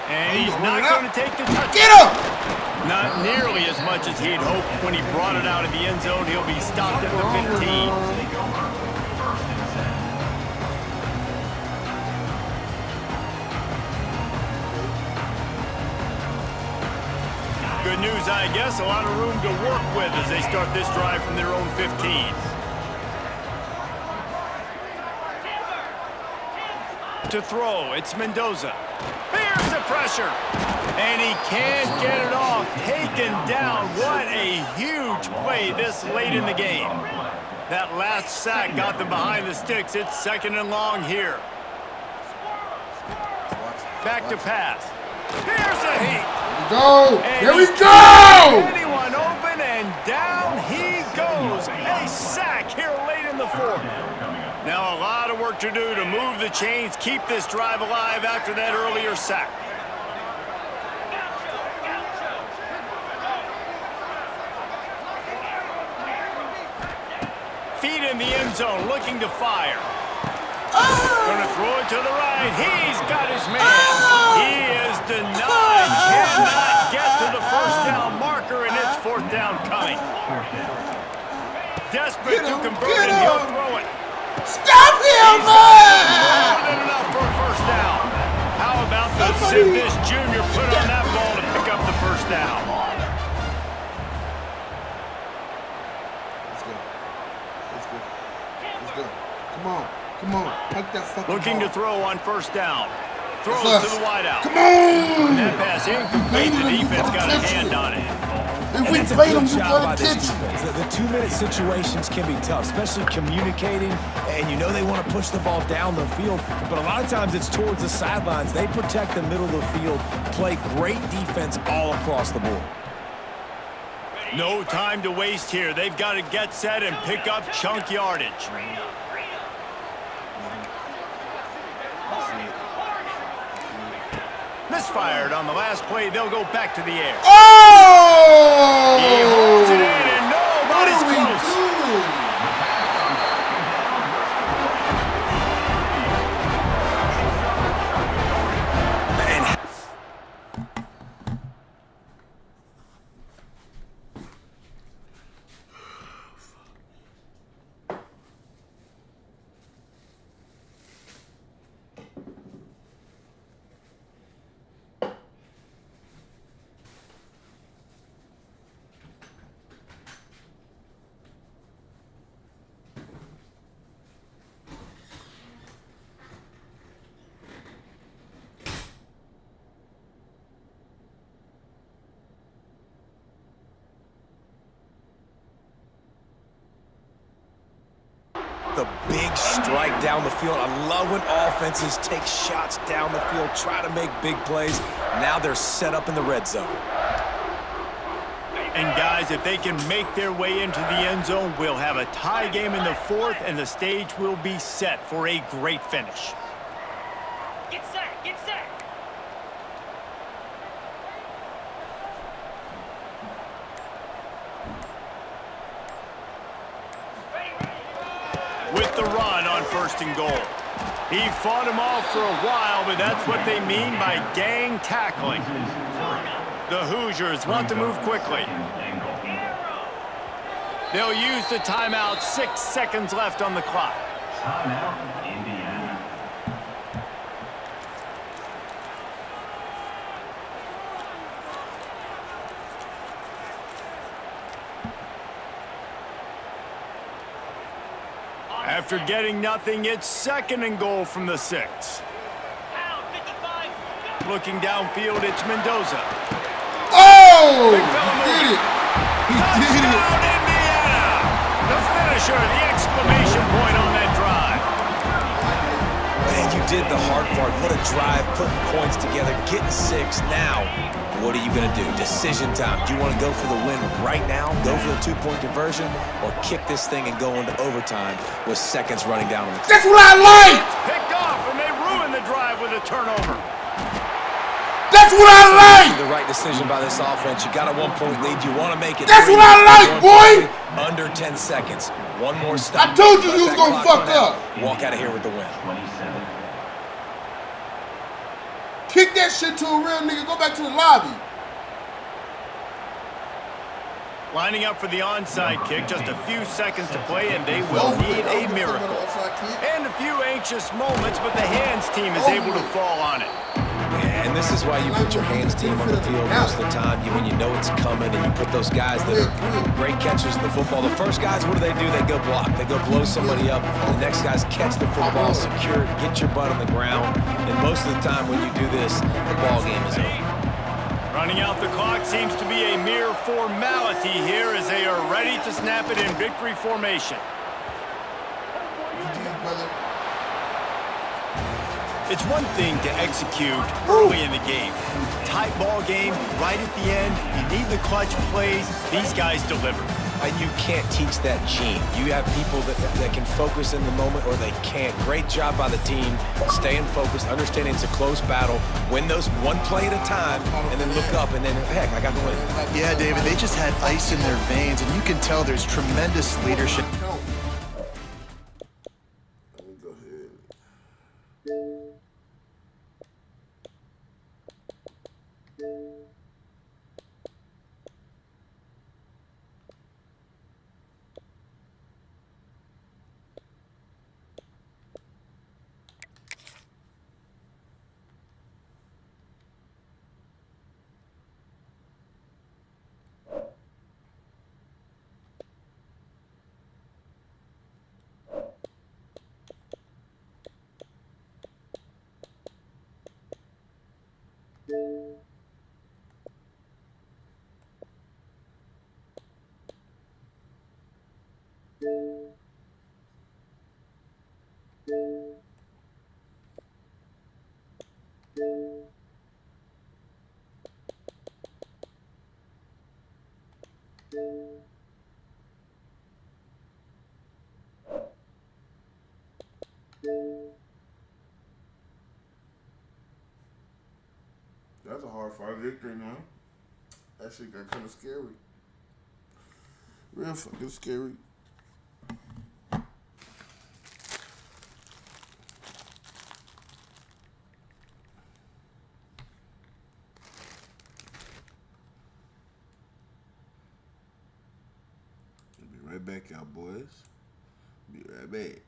And he's not going to take the touchdown. Get him! Not nearly as much as he'd hoped when he brought it out of the end zone. He'll be stopped at the 15. Good news, I guess. A lot of room to work with as they start this drive from their own 15. To throw, it's Mendoza. Here's the pressure. And he can't get it off. Taken down. What a huge play this late in the game. That last sack got them behind the sticks. It's 2nd and long here. Back to pass. Here's a heat. Here we go! Anyone open, and down he goes. A sack here late in the 4th. Now a lot of work to do to move the chains, keep this drive alive after that earlier sack. Feet in the end zone, looking to fire. Gonna throw it to the right. He's got his man. He is denied. Cannot get to the 1st down marker, and it's 4th down coming. Desperate to convert, and he'll throw it. Stop him, man! More than enough for a 1st down. How about the zip this junior put on that ball to pick up the 1st down? Let's go. Come on. Take that fucking Looking ball. to throw on 1st down. Throws to the wideout. Come on! That pass incomplete. The defense got a hand on it. If we It's a played good him, we job got by a this catch. defense. The 2-minute situations can be tough, especially communicating, and you know they want to push the ball down the field, but a lot of times it's towards the sidelines. They protect the middle of the field, play great defense all across the board. No time to waste here. They've got to get set and pick up chunk yardage. Misfired on the last play. They'll go back to the air. Oh! He holds it in, and nobody's close. The big strike down the field. I love when offenses take shots down the field, try to make big plays. Now they're set up in the red zone. And guys, if they can make their way into the end zone, we'll have a tie game in the 4th, and the stage will be set for a great finish. Get set, get set. With the run on 1st and goal. He fought him off for a while, but that's what they mean by gang tackling. The Hoosiers want to move quickly. They'll use the timeout. 6 seconds left on the clock. Timeout, Indiana. After getting nothing, it's 2nd and goal from the 6. Looking downfield, it's Mendoza. Oh! Big fella He did moving. it. He did it. Touchdown, Indiana! The finisher, the exclamation point on that drive. Man, you did the hard part. What a drive, putting points together, getting 6. Now, what are you going to do? Decision time. Do you want to go for the win right now, go for the 2-point conversion, or kick this thing and go into overtime with seconds running down on the clock? That's what I like! Picked off, and they ruin the drive with a turnover. That's what I like! The right decision by this offense. You got a 1-point lead. You want to make it. That's 3. what I like, boy! Under 10 seconds. One more stop. I told you Let you was that gonna clock fuck run out. up. Walk out of here with the win. 27. Kick that shit to a real nigga. Go back to the lobby. Lining up for the onside kick, just a few seconds to play, and they will need a miracle. And a few anxious moments, but the hands team is able to fall on it. And this is why you put your hands team on the field most of the time when you know it's coming, and you put those guys that are great catchers of the football. The first guys, what do? They go block. They go blow somebody up. The next guys catch the football, secure it, get your butt on the ground. And most of the time when you do this, the ball game is over. Running out the clock seems to be a mere formality here as they are ready to snap it in victory formation. It's one thing to execute early in the game. Tight ball game, right at the end, you need the clutch plays. These guys deliver. You can't teach that gene. You have people that can focus in the moment or they can't. Great job by the team, staying focused, understanding it's a close battle, win those one play at a time, and then look up, and then, heck, I got the win. Yeah, David, they just had ice in their veins, and you can tell there's tremendous leadership. Let me go ahead. That's a hard fight victory now. That shit got kind of scary. Real fucking scary. Be right back, y'all boys. Be right back.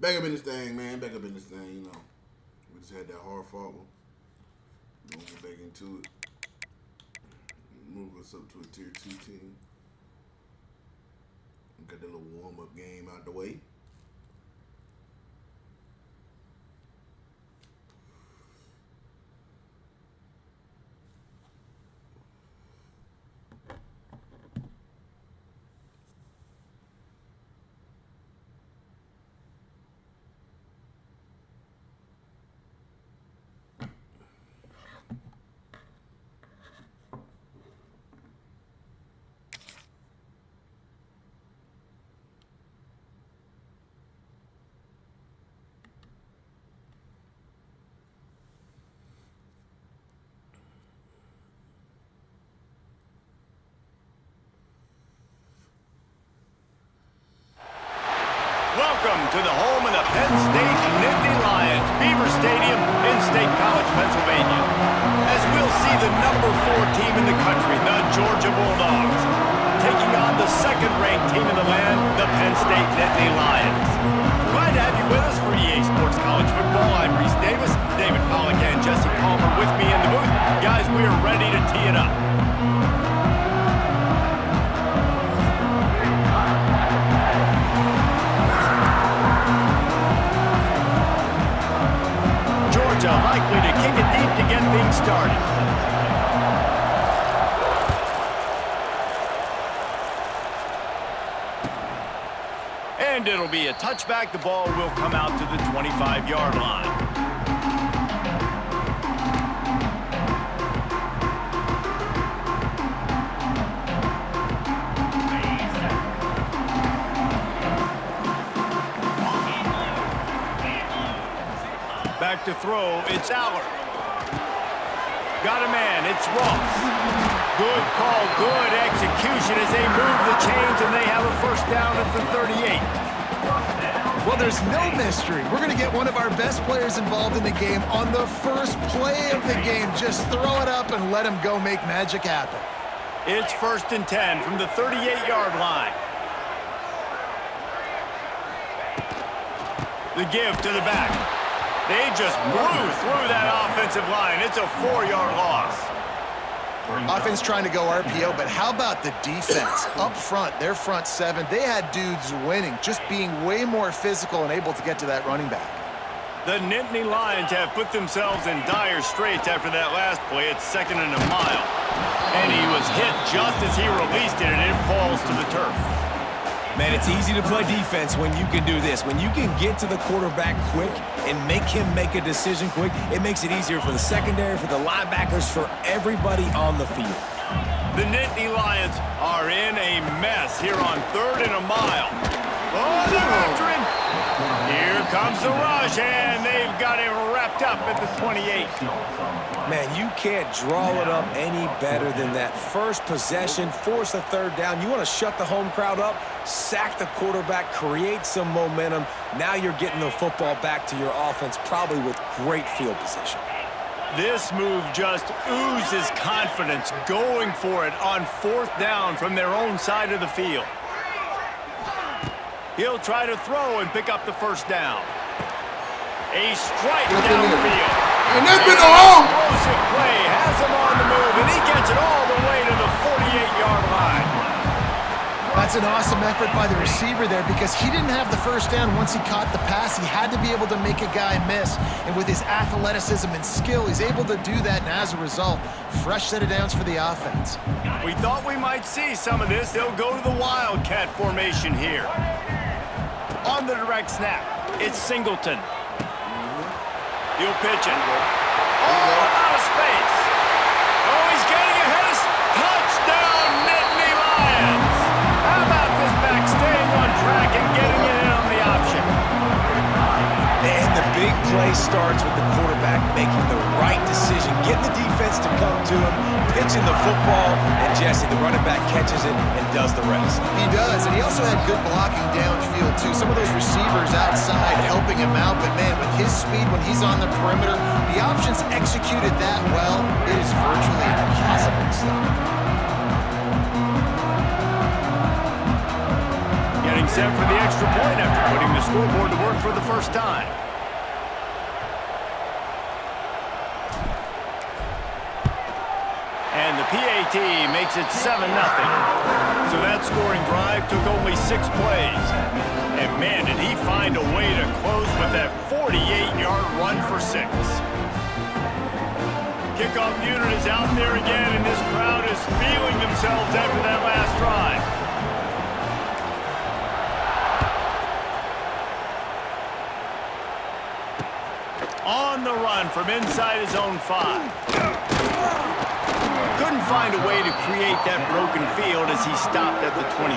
Back up in this thing, man. Back up in this thing, you know. We just had that hard fought one. We're going to get back into it. Move us up to a tier 2 team. Got that little warm-up game out the way. Welcome to the home of the Penn State Nittany Lions, Beaver Stadium in State College, Pennsylvania. As we'll see the number 4 team in the country, the Georgia Bulldogs, taking on the second-ranked team in the land, the Penn State Nittany Lions. Glad to have you with us for EA Sports College Football. I'm Reese Davis, David Pollack and Jesse Palmer with me in the booth. Guys, we are ready to tee it up. Likely to kick it deep to get things started. And it'll be a touchback. The ball will come out to the 25-yard line. Back to throw, it's Allard. Got a man, it's Ross. Good call, good execution as they move the chains and they have a first down at the 38. Well, there's no mystery. We're going to get one of our best players involved in the game on the first play of the game. Just throw it up and let him go make magic happen. It's 1st and 10 from the 38-yard line. The give to the back. They just blew through that offensive line. It's a 4-yard loss. Offense trying to go RPO, but how about the defense? Up front, their front 7, they had dudes winning, just being way more physical and able to get to that running back. The Nittany Lions have put themselves in dire straits after that last play. It's 2nd and a mile. And he was hit just as he released it, and it falls to the turf. Man, it's easy to play defense when you can do this. When you can get to the quarterback quick and make him make a decision quick, it makes it easier for the secondary, for the linebackers, for everybody on the field. The Nittany Lions are in a mess here on 3rd and a mile. Oh, they're after him. Here comes the rush, and they've got him wrapped up at the 28. Man, you can't draw it up any better than that. First possession, force a 3rd down. You want to shut the home crowd up, sack the quarterback, create some momentum. Now you're getting the football back to your offense, probably with great field position. This move just oozes confidence, going for it on 4th down from their own side of the field. He'll try to throw and pick up the first down. A strike downfield. And that's been the home. Explosive play has him on the move, and he gets it all the way to the 48-yard line. That's an awesome effort by the receiver there because he didn't have the first down once he caught the pass. He had to be able to make a guy miss. And with his athleticism and skill, he's able to do that. And as a result, fresh set of downs for the offense. We thought we might see some of this. They'll go to the Wildcat formation here. On the direct snap, it's Singleton. He'll pitch it. Oh, out of space. Oh, he's getting ahead. Touchdown, Nittany Lions. How about this back staying on track and getting it in on the option? And the big play starts with the quarterback making the right decision, getting the defense to come to him, pitching the football, and Jesse, the running back, catches it and does the rest. He does, and he also had good blocking downfield, too. Some of those receivers outside helping him out, but, man, with his speed when he's on the perimeter, the options executed that well, it is virtually impossible to stop. Getting set for the extra point after putting the scoreboard to work for the first time. And the PAT makes it 7-0. So that scoring drive took only 6 plays. And man, did he find a way to close with that 48-yard run for 6. Kickoff unit is out there again, and this crowd is feeling themselves after that last drive. On the run from inside his own 5. Couldn't find a way to create that broken field as he stopped at the 25.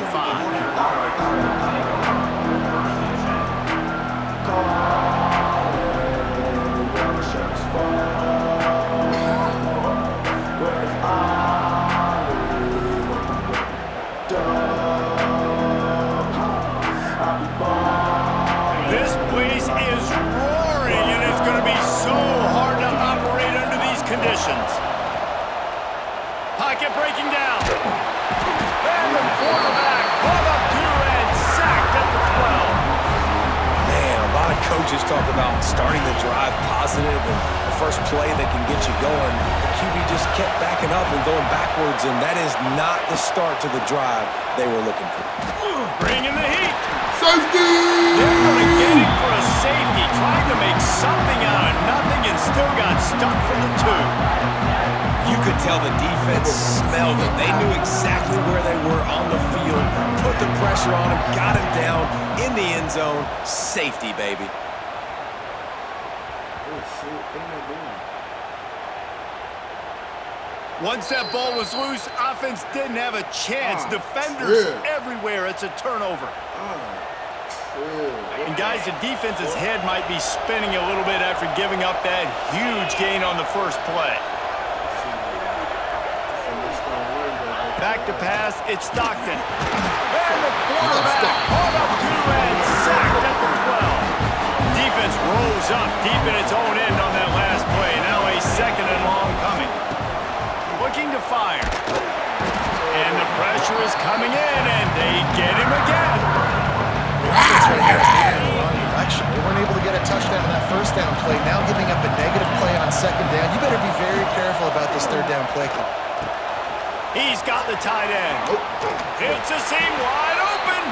This place is roaring, and it's going to be so hard to operate under these conditions. Pocket breaking down. And the quarterback caught up to and sacked at the 12. Man, a lot of coaches talk about starting the drive positive and the first play that can get you going. The QB just kept backing up and going backwards, and that is not the start to the drive they were looking for. Bringing the heat. Safety! They're going to get it for a safety, trying to make something out of nothing and still got stuck for the 2. You could tell the defense smelled it. They knew exactly where they were on the field, put the pressure on him, got him down in the end zone. Safety, baby. Oh, shit. What am I doing? Once that ball was loose, offense didn't have a chance. Defenders everywhere. It's a turnover. And guys, the defense's head might be spinning a little bit after giving up that huge gain on the first play. Back to pass, it's Stockton. And the quarterback caught up to and sacked at the 12. Defense rose up deep in its own end on that last play. Now a 2nd and long coming. Looking to fire. And the pressure is coming in, and they get him again. Offense right here is moving in the wrong direction. They weren't able to get a touchdown on that first down play. Now giving up a negative play on 2nd down. You better be very careful about this 3rd down play. He's got the tight end. It's a seam wide open.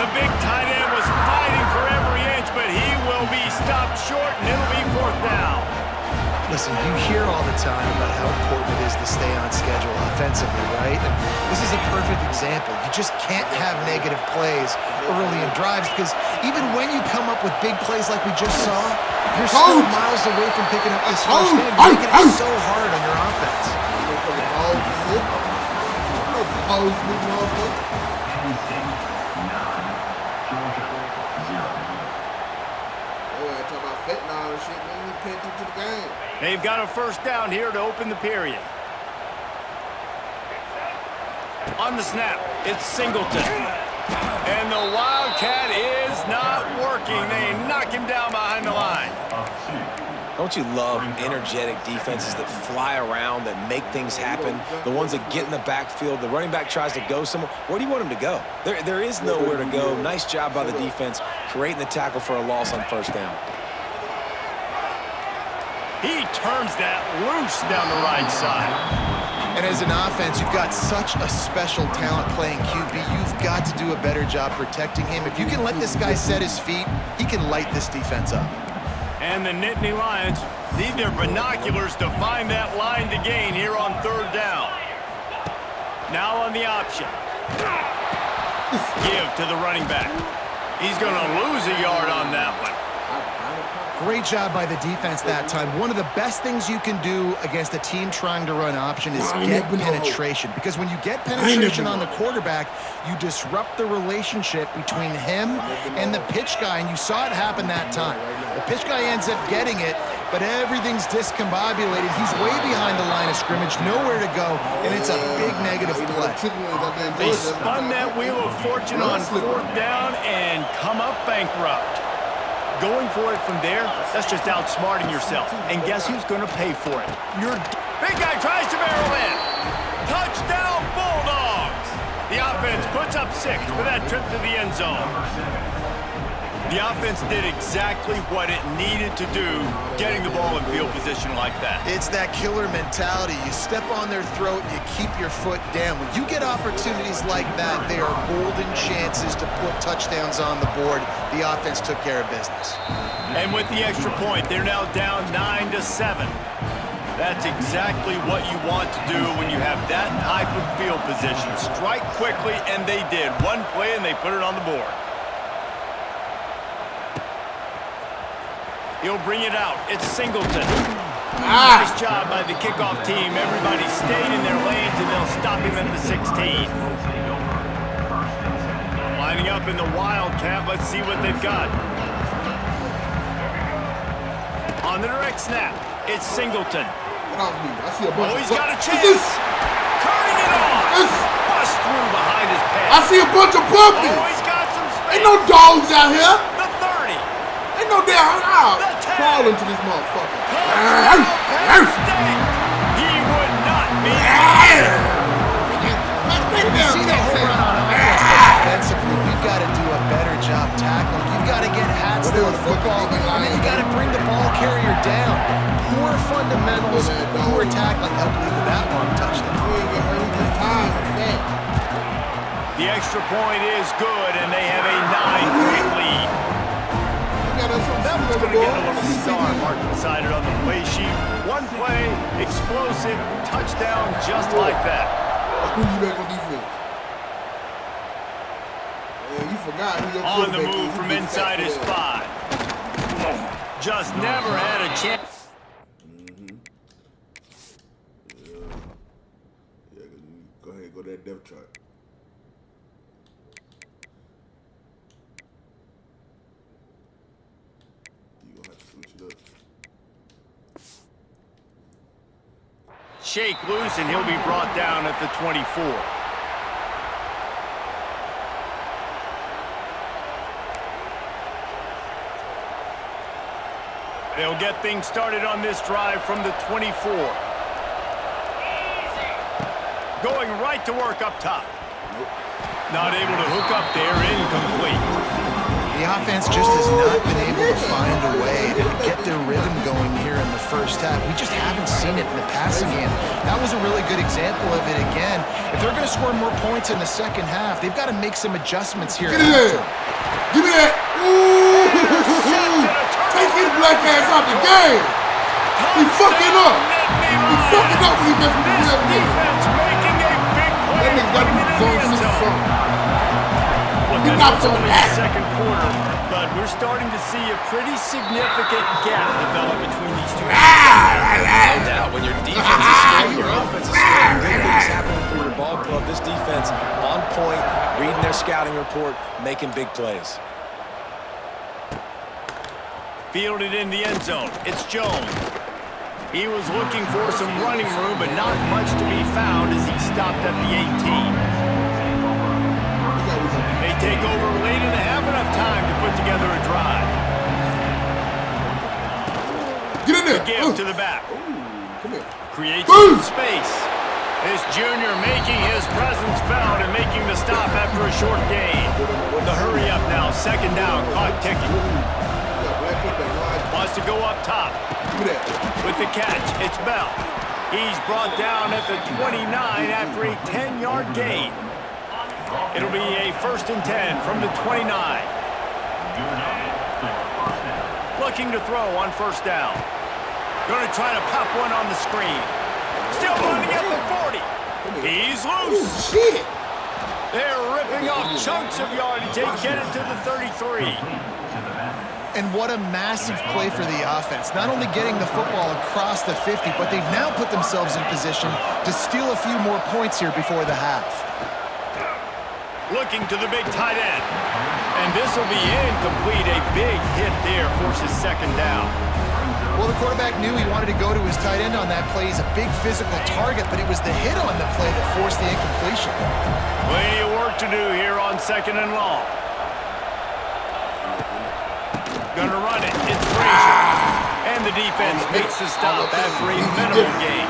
The big tight end was fighting for every inch, but he will be stopped short, and it'll be 4th down. Listen, you hear all the time about how important it is to stay on schedule offensively, right? And this is a perfect example. You just can't have negative plays early in drives because even when you come up with big plays like we just saw, you're still miles away from picking up this first down. You're making it so hard on your offense. They've got a first down here to open the period. On the snap, it's Singleton. And the Wildcat is not working. They knock him down behind the line. Don't you love energetic defenses that fly around, that make things happen? The ones that get in the backfield, the running back tries to go somewhere. Where do you want him to go? There is nowhere to go. Nice job by the defense, creating the tackle for a loss on first down. He turns that loose down the right side. And as an offense, you've got such a special talent playing QB. You've got to do a better job protecting him. If you can let this guy set his feet, he can light this defense up. And the Nittany Lions need their binoculars to find that line to gain here on 3rd down. Now on the option. Give to the running back. He's going to lose a yard on that one. Great job by the defense that time. One of the best things you can do against a team trying to run option is get penetration. Because when you get penetration on the quarterback, you disrupt the relationship between him and the pitch guy, and you saw it happen that time. The pitch guy ends up getting it, but everything's discombobulated. He's way behind the line of scrimmage, nowhere to go, and it's a big negative play. They spun that wheel of fortune on 4th down and come up bankrupt. Going for it from there, that's just outsmarting yourself. And guess who's going to pay for it? Your big guy tries to barrel in. Touchdown, Bulldogs! The offense puts up 6 for that trip to the end zone. The offense did exactly what it needed to do, getting the ball in field position like that. It's that killer mentality. You step on their throat, you keep your foot down. When you get opportunities like that, they are golden chances to put touchdowns on the board. The offense took care of business. And with the extra point, they're now down 9-7. That's exactly what you want to do when you have that type of field position. Strike quickly, and they did. One play, and they put it on the board. He'll bring it out. It's Singleton. Nice job by the kickoff team. Everybody stayed in their lanes, and they'll stop him at the 16. Lining up in the Wildcat. Let's see what they've got. On the direct snap, it's Singleton. I see a bunch Oh, he's of got a chance. Turning it on. Bust through behind his pad. I see a bunch of puppies. Oh, he's got some space. Ain't no dogs out here. The 30. Ain't no damn out. The 10. Crawl into this motherfucker. He would not be. You see the whole run on offense, but defensively, we've got to do a better job tackling. You've got to get hats to the football, and then you got to bring the ball carrier down. Poor fundamentals, poor tackling helped lead to that long touchdown. The extra point is good, and they have a 9-point lead. That one's going to get a little star mark decided on the play sheet. One play, explosive, touchdown just like that. Who you back on defense? Yeah, you forgot who your On the quarterback move is. from inside his 5. Just never had a chance. Yeah, go ahead, go to that depth chart. You gonna have to switch it up. Shake loose, and he'll be brought down at the 24. They'll get things started on this drive from the 24. Going right to work up top. Not able to hook up there, incomplete. The offense just has not been able to find a way to get their rhythm going here in the first half. We just haven't seen it in the passing game. That was a really good example of it again. If they're going to score more points in the second half, they've got to make some adjustments here. Get it in. Give me that. Ooh. Take his black ass out the game. He fucking up. He fucking up when he messes with the left knee. Defense making a big play. That nigga got to be zone 6 or something. Look, He I know knocked it's on only that. the second quarter, but we're starting to see a pretty significant gap develop between these two. No doubt. When your defense is scoring, your offense is scoring. Good things happening for your ball club. This defense on point, reading their scouting report, making big plays. Fielded in the end zone. It's Jones. He was looking for some running room, but not much to be found as he stopped at the 18. They take over late and have enough time to put together a drive. Get in there. The give to the back. Come here. Creates Boom. some space. This junior making his presence felt and making the stop after a short gain. The hurry up now, second down, clock ticking. Wants to go up top. With the catch, it's Bell. He's brought down at the 29 after a 10-yard gain. It'll be a 1st and 10 from the 29. Looking to throw on 1st down. Going to try to pop one on the screen. Still running at the 40. He's loose. Oh, shit. They're ripping off chunks of yardage. They get it to the 33. And what a massive play for the offense. Not only getting the football across the 50, but they've now put themselves in position to steal a few more points here before the half. Looking to the big tight end. And this will be incomplete. A big hit there forces 2nd down. Well, the quarterback knew he wanted to go to his tight end on that play. He's a big physical target, but it was the hit on the play that forced the incompletion. Plenty of work to do here on 2nd and long. Gonna run it. It's Frazier. And the defense makes the stop after a minimal gain.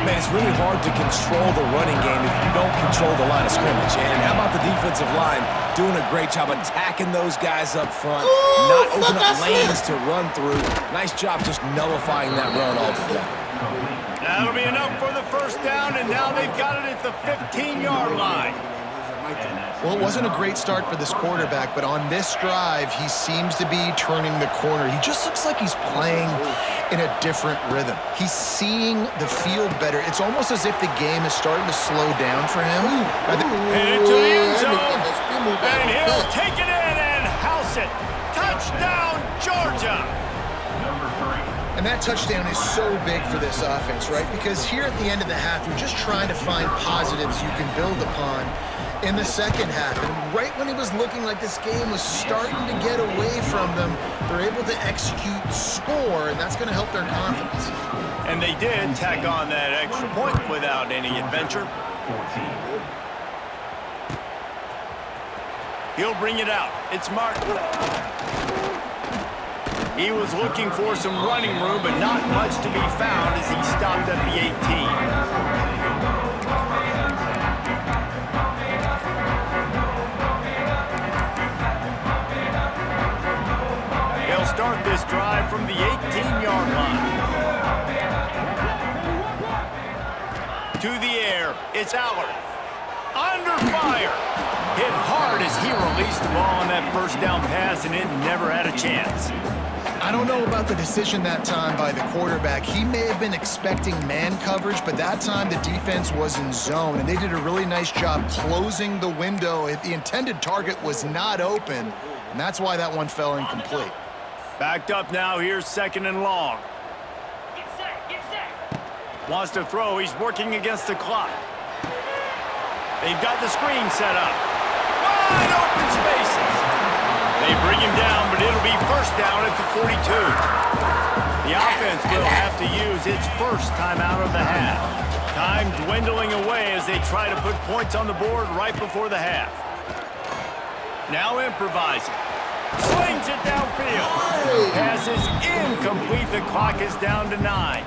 man, it's really hard to control the running game if you don't control the line of scrimmage. And how about the defensive line doing a great job attacking those guys up front, not opening up lanes to run through. Nice job just nullifying that run altogether. That'll be enough for the first down, and now they've got it at the 15-yard line. Well, it wasn't a great start for this quarterback, but on this drive, he seems to be turning the corner. He just looks like he's playing in a different rhythm. He's seeing the field better. It's almost as if the game is starting to slow down for him. And into the end zone, and he'll take it in and house it. Touchdown, Georgia! And that touchdown is so big for this offense, right? Because here at the end of the half, you're just trying to find positives you can build upon in the second half. And right when it was looking like this game was starting to get away from them, they're able to execute, score, and that's going to help their confidence. And they did tack on that extra point without any adventure. He'll bring it out. It's Martin. He was looking for some running room, but not much to be found as he stopped at the 18. They'll start this drive from the 18-yard line. To the air, it's Allard. Under fire. Hit hard as he released the ball on that first down pass, and it never had a chance. I don't know about the decision that time by the quarterback. He may have been expecting man coverage, but that time the defense was in zone, and they did a really nice job closing the window. The intended target was not open, and that's why that one fell incomplete. Backed up now, here's second and long. Get set, get set. Wants to throw, he's working against the clock. They've got the screen set up. Wide open spaces. They bring him down, but it'll be first down at the 42. The offense will have to use its first timeout of the half. Time dwindling away as they try to put points on the board right before the half. Now improvising. Slings it downfield. Pass is incomplete. The clock is down to 9.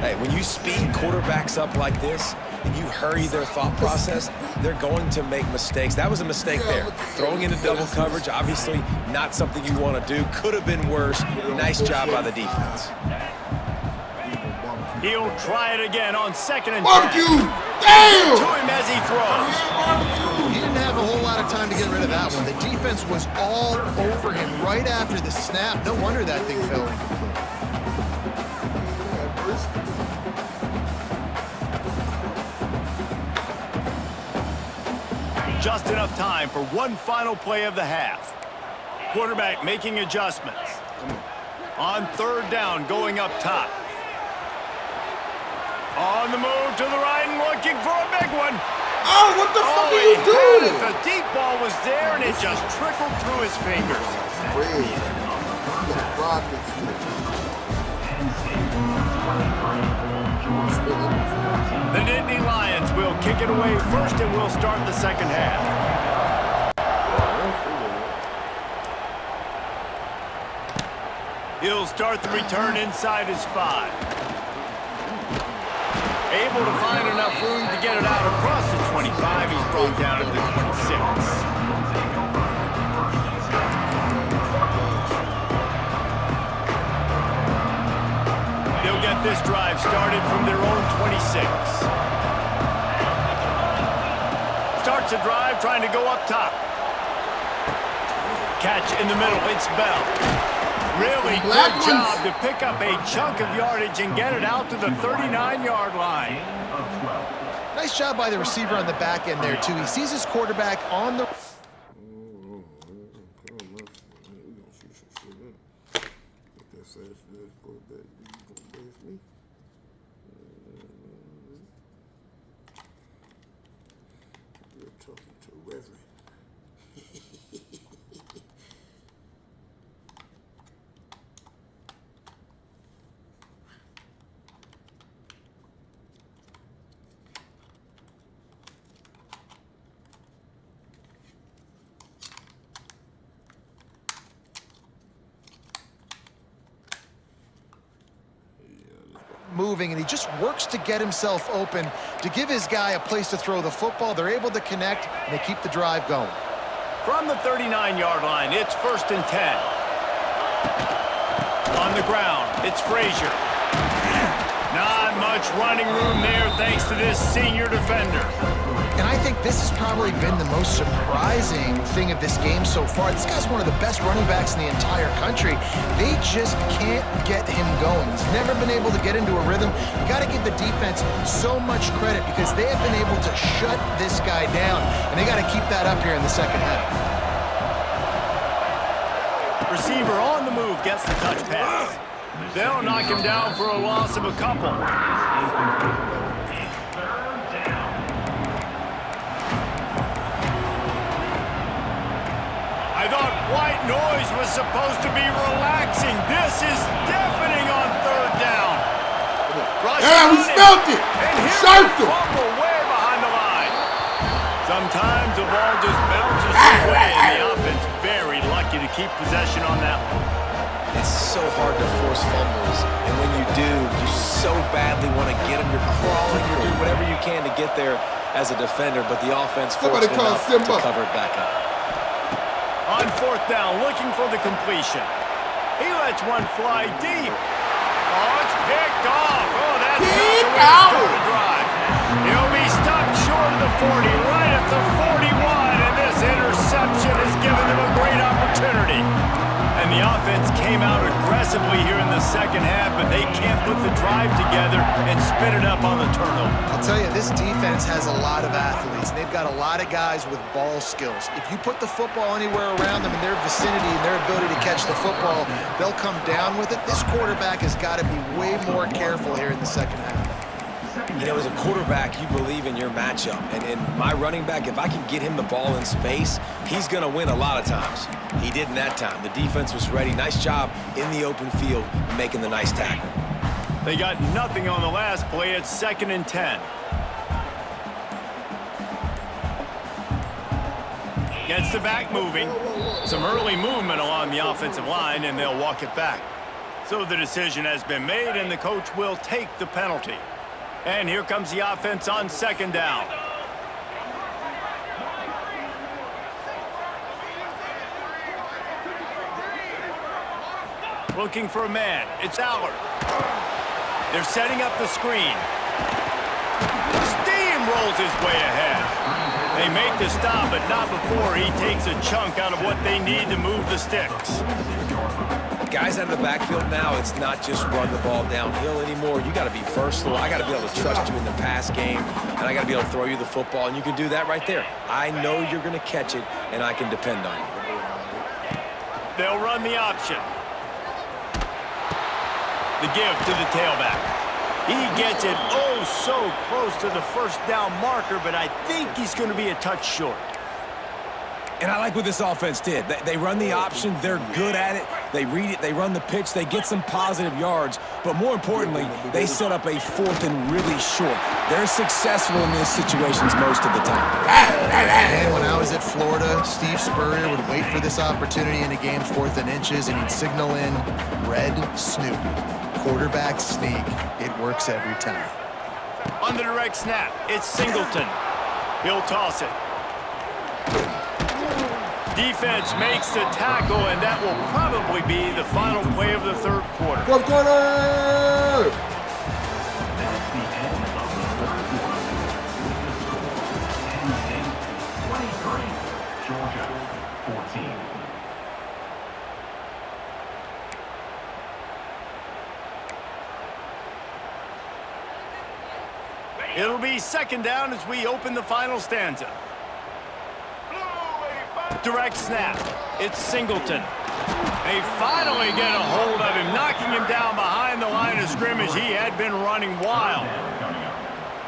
Hey, when you speed quarterbacks up like this and you hurry their thought process, they're going to make mistakes. That was a mistake there. Throwing into double coverage, obviously not something you want to do. Could have been worse. Nice job by the defense. He'll try it again on second and 10. Barbecue! Damn! To him as he throws. He didn't have a whole lot of time to get rid of that one. The defense was all over him right after the snap. No wonder that thing fell incomplete. Just enough time for one final play of the half. Quarterback making adjustments. On third down, going up top. On the move to the right and looking for a big one. Oh, what the fuck are he you had doing? it. The deep ball was there, and it just trickled through his fingers. The Nittany Lions will kick it away first, and we'll start the second half. He'll start the return inside his 5. Able to find enough room to get it out across the 25. He's brought down at the 26. They'll get this drive started from their own 26. Starts a drive trying to go up top. Catch in the middle. It's Bell. Really good job to pick up a chunk of yardage and get it out to the 39-yard line. Nice job by the receiver on the back end there, too. He sees his quarterback on the... moving, and he just works to get himself open, to give his guy a place to throw the football. They're able to connect, and they keep the drive going. From the 39-yard line, it's 1st and 10. On the ground, it's Frazier. Not much running room there thanks to this senior defender. And I think this has probably been the most surprising thing of this game so far. This guy's one of the best running backs in the entire country. They just can't get him going. He's never been able to get into a rhythm. You got to give the defense so much credit because they have been able to shut this guy down, and they got to keep that up here in the second half. Receiver on the move gets the touch pass. They'll knock him down for a loss of a couple. I thought white noise was supposed to be relaxing. This is deafening on 3rd down. Yeah, we smelt it. And here's Shirked the him. fumble way behind the line. Sometimes the ball just bounces away, and the offense very lucky to keep possession on that one. It's so hard to force fumbles, and when you do, you so badly want to get them. You're crawling, you're doing whatever you can to get there as a defender, but the offense Somebody forced call enough Simba. to cover it back up. On 4th down, looking for the completion. He lets one fly deep. Oh, it's picked off. Oh, that's not the way to start a drive. He'll be stopped short of the 40, right at the 41, and this interception has given them a great opportunity. And the offense came out aggressively here in the second half, but they can't put the drive together and spit it up on the turnover. I'll tell you, this defense has a lot of athletes, and they've got a lot of guys with ball skills. If you put the football anywhere around them in their vicinity and their ability to catch the football, they'll come down with it. This quarterback has got to be way more careful here in the second half. You know, as a quarterback, you believe in your matchup. And my running back, if I can get him the ball in space, he's going to win a lot of times. He didn't that time. The defense was ready. Nice job in the open field making the nice tackle. They got nothing on the last play. It's 2nd and 10. Gets the back moving. Some early movement along the offensive line, and they'll walk it back. So the decision has been made, and the coach will take the penalty. And here comes the offense on 2nd down. Looking for a man. It's Allard. They're setting up the screen. Steamrolls his way ahead. They make the stop, but not before he takes a chunk out of what they need to move the sticks. Guys out of the backfield now, it's not just run the ball downhill anymore. You got to be versatile. I got to be able to trust you in the pass game, and I got to be able to throw you the football, and you can do that right there. I know you're going to catch it, and I can depend on you. They'll run the option. The give to the tailback. He gets it oh so close to the 1st down marker, but I think he's going to be a touch short. And I like what this offense did. They run the option. They're good at it. They read it. They run the pitch. They get some positive yards. But more importantly, they set up a 4th and really short. They're successful in these situations most of the time. And when I was at Florida, Steve Spurrier would wait for this opportunity in a game 4th and inches, and he'd signal in red Snoopy. Quarterback sneak. It works every time. On the direct snap, it's Singleton. He'll toss it. Defense makes the tackle, and that will probably be the final play of the 3rd quarter. 4th quarter! That's the end of the fourth quarter. Penn State 23, Georgia 14. It'll be 2nd down as we open the final stanza. Direct snap. It's Singleton. They finally get a hold of him, knocking him down behind the line of scrimmage. He had been running wild.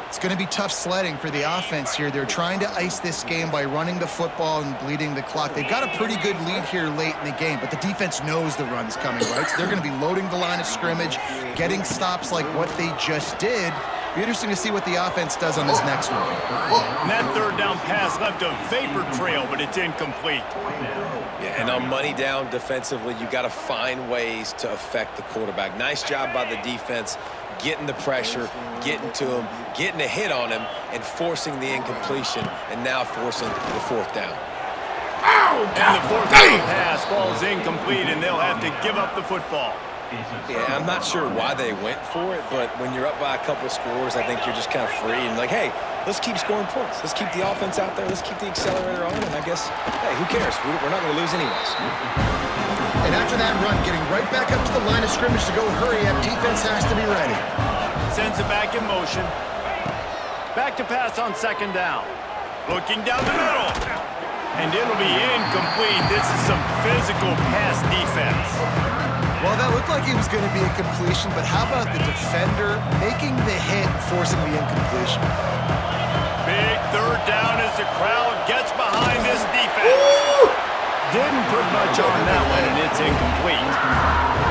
It's going to be tough sledding for the offense here. They're trying to ice this game by running the football and bleeding the clock. They've got a pretty good lead here late in the game, but the defense knows the run's coming, right? So they're going to be loading the line of scrimmage, getting stops like what they just did. Be interesting to see what the offense does on this next one. And that 3rd down pass left a vapor trail, but it's incomplete. Yeah, and on money down defensively, you got to find ways to affect the quarterback. Nice job by the defense getting the pressure, getting to him, getting a hit on him, and forcing the incompletion, and now forcing the fourth down. And the fourth down pass falls incomplete, and they'll have to give up the football. Yeah, I'm not sure why they went for it, but when you're up by a couple scores, I think you're just kind of free and like, hey, let's keep scoring points. Let's keep the offense out there. Let's keep the accelerator on, and I guess, hey, who cares? We're not going to lose anyways. And after that run, getting right back up to the line of scrimmage to go hurry up, defense has to be ready. Sends it back in motion. Back to pass on second down. Looking down the middle. And it'll be incomplete. This is some physical pass defense. Well, that looked like it was going to be a completion, but how about the defender making the hit and forcing the incompletion? Big third down as the crowd gets behind this defense. Didn't put much on that one, and it's incomplete.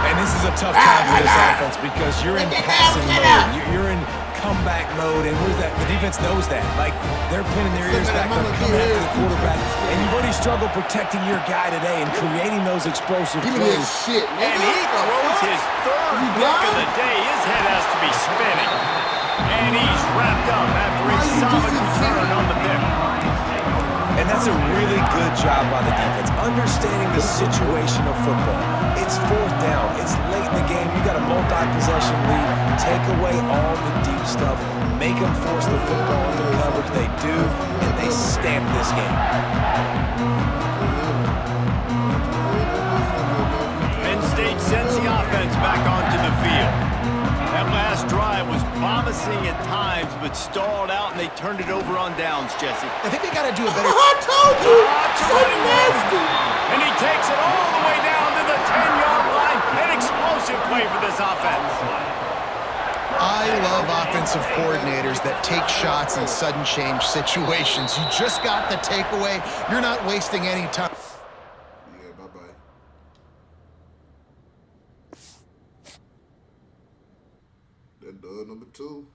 And this is a tough time for this offense because you're in passing mode. You're in comeback mode, and the defense knows that. Like, they're pinning their ears back. They're coming after the quarterback. And you've already struggled protecting your guy today and creating those explosive plays. And he throws his third pick of the day. His head has to be spinning. And he's wrapped up after a solid return on the pick. And that's a really good job by the defense, understanding the situation of football. It's fourth down. It's late in the game. You got a multi-possession lead. Take away all the deep stuff. Make them force the football into coverage. They do, and they stamp this game. Penn State sends the offense back onto the field. That last drive was promising at times, but stalled out, and they turned it over on downs, Jesse. I think they got to do a better... I told you! So nasty! And he takes it all the way down to the 10-yard line. An explosive play for this offense. I love offensive coordinators that take shots in sudden change situations. You just got the takeaway. You're not wasting any time. Yeah, bye-bye. That done number 2.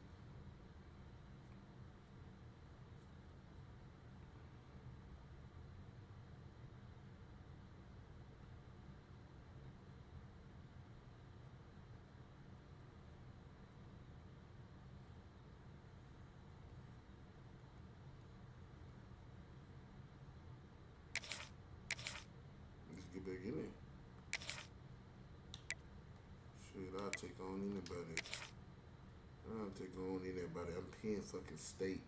Get back in there. Shit, I'll take on anybody. I'll take on anybody. I'm Penn fucking State.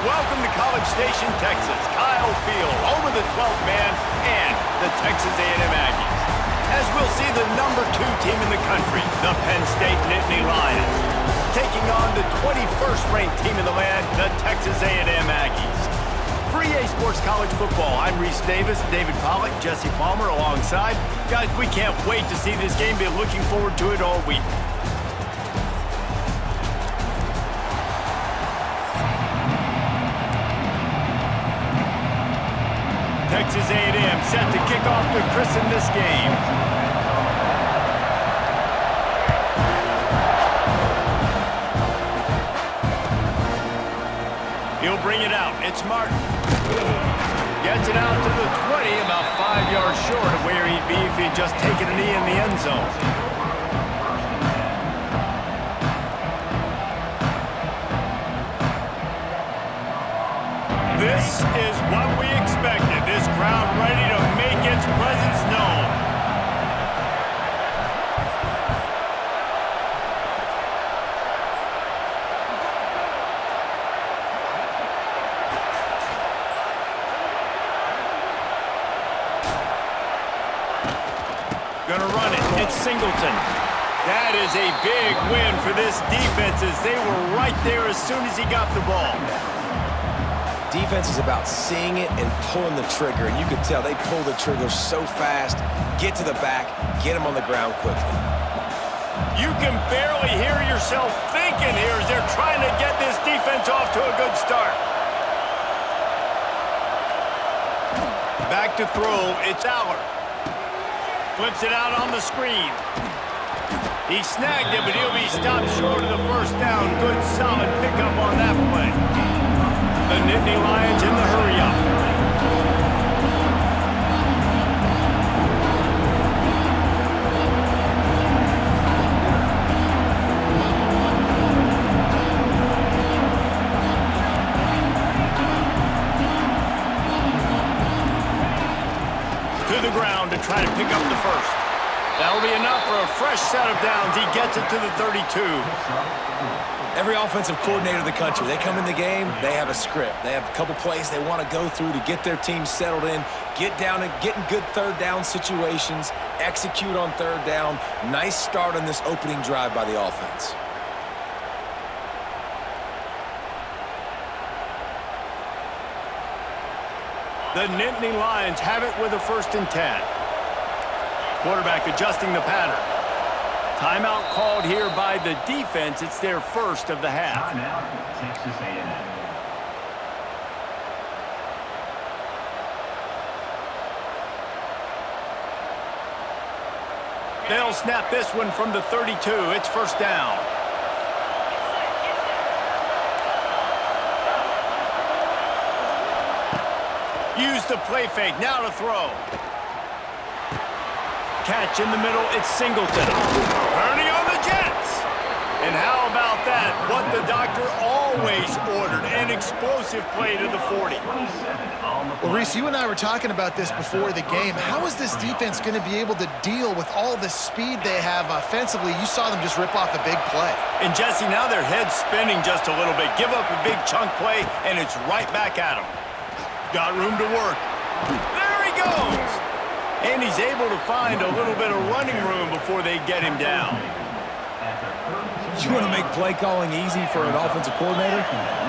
Welcome to College Station, Texas. Kyle Field, home of the 12th man and the Texas A&M Aggies. As we'll see the number 2 team in the country, the Penn State Nittany Lions, taking on the 21st ranked team in the land, the Texas A&M Aggies. For EA Sports College Football, I'm Reese Davis, David Pollack, Jesse Palmer alongside. Guys, we can't wait to see this game. Been looking forward to it all week. Texas A&M set to kick off to christen this game. He'll bring it out. It's Martin. Gets it out to the 20, about 5 yards short of where he'd be if he'd just taken a knee in the end zone. This is what we expected. This crowd ready to make its presence known. Gonna run it. It's Singleton. That is a big win for this defense as they were right there as soon as he got the ball. Defense is about seeing it and pulling the trigger, and you can tell they pull the trigger so fast, get to the back, get him on the ground quickly. You can barely hear yourself thinking here as they're trying to get this defense off to a good start. Back to throw, it's Aller. Flips it out on the screen. He snagged it, but he'll be stopped short of the first down. Good, solid pickup on that play. The Nittany Lions in the hurry-up. To the ground to try to pick up the first. That'll be enough for a fresh set of downs. He gets it to the 32. Every offensive coordinator in the country, they come in the game, they have a script. They have a couple plays they want to go through to get their team settled in, get down and get in good third down situations, execute on third down. Nice start on this opening drive by the offense. The Nittany Lions have it with a 1st and 10. Quarterback adjusting the pattern. Timeout called here by the defense. It's their first of the half. Timeout, Texas A&M. They'll snap this one from the 32. It's 1st down. Use the play fake. Now to throw. Catch in the middle. It's Singleton. Turning on the Jets. And how about that? What the doctor always ordered. An explosive play to the 40. Well, Reese, you and I were talking about this before the game. How is this defense going to be able to deal with all the speed they have offensively? You saw them just rip off a big play. And Jesse, now their head's spinning just a little bit. Give up a big chunk play, and it's right back at them. Got room to work. There he goes. And he's able to find a little bit of running room before they get him down. You want to make play calling easy for an offensive coordinator?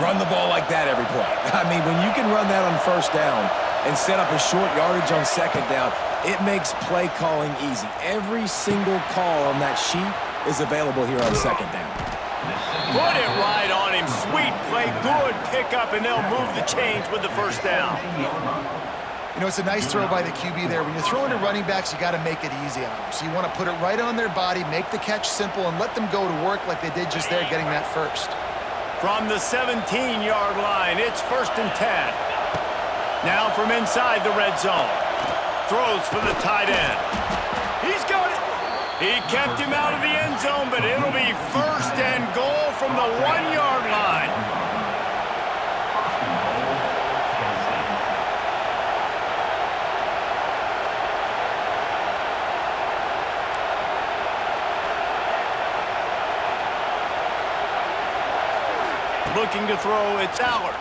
Run the ball like that every play. I mean, when you can run that on 1st down and set up a short yardage on 2nd down, it makes play calling easy. Every single call on that sheet is available here on 2nd down. Put it right on him. Sweet play. Good pickup, and they'll move the chains with the 1st down. You know, it's a nice throw by the QB there. When you're throwing to running backs, you got to make it easy on them. So you want to put it right on their body, make the catch simple, and let them go to work like they did just there, getting that first. From the 17-yard line, it's 1st and 10. Now from inside the red zone. Throws for the tight end. He's got it. He kept him out of the end zone, but it'll be 1st and goal from the 1-yard line. Looking to throw, it's Allard.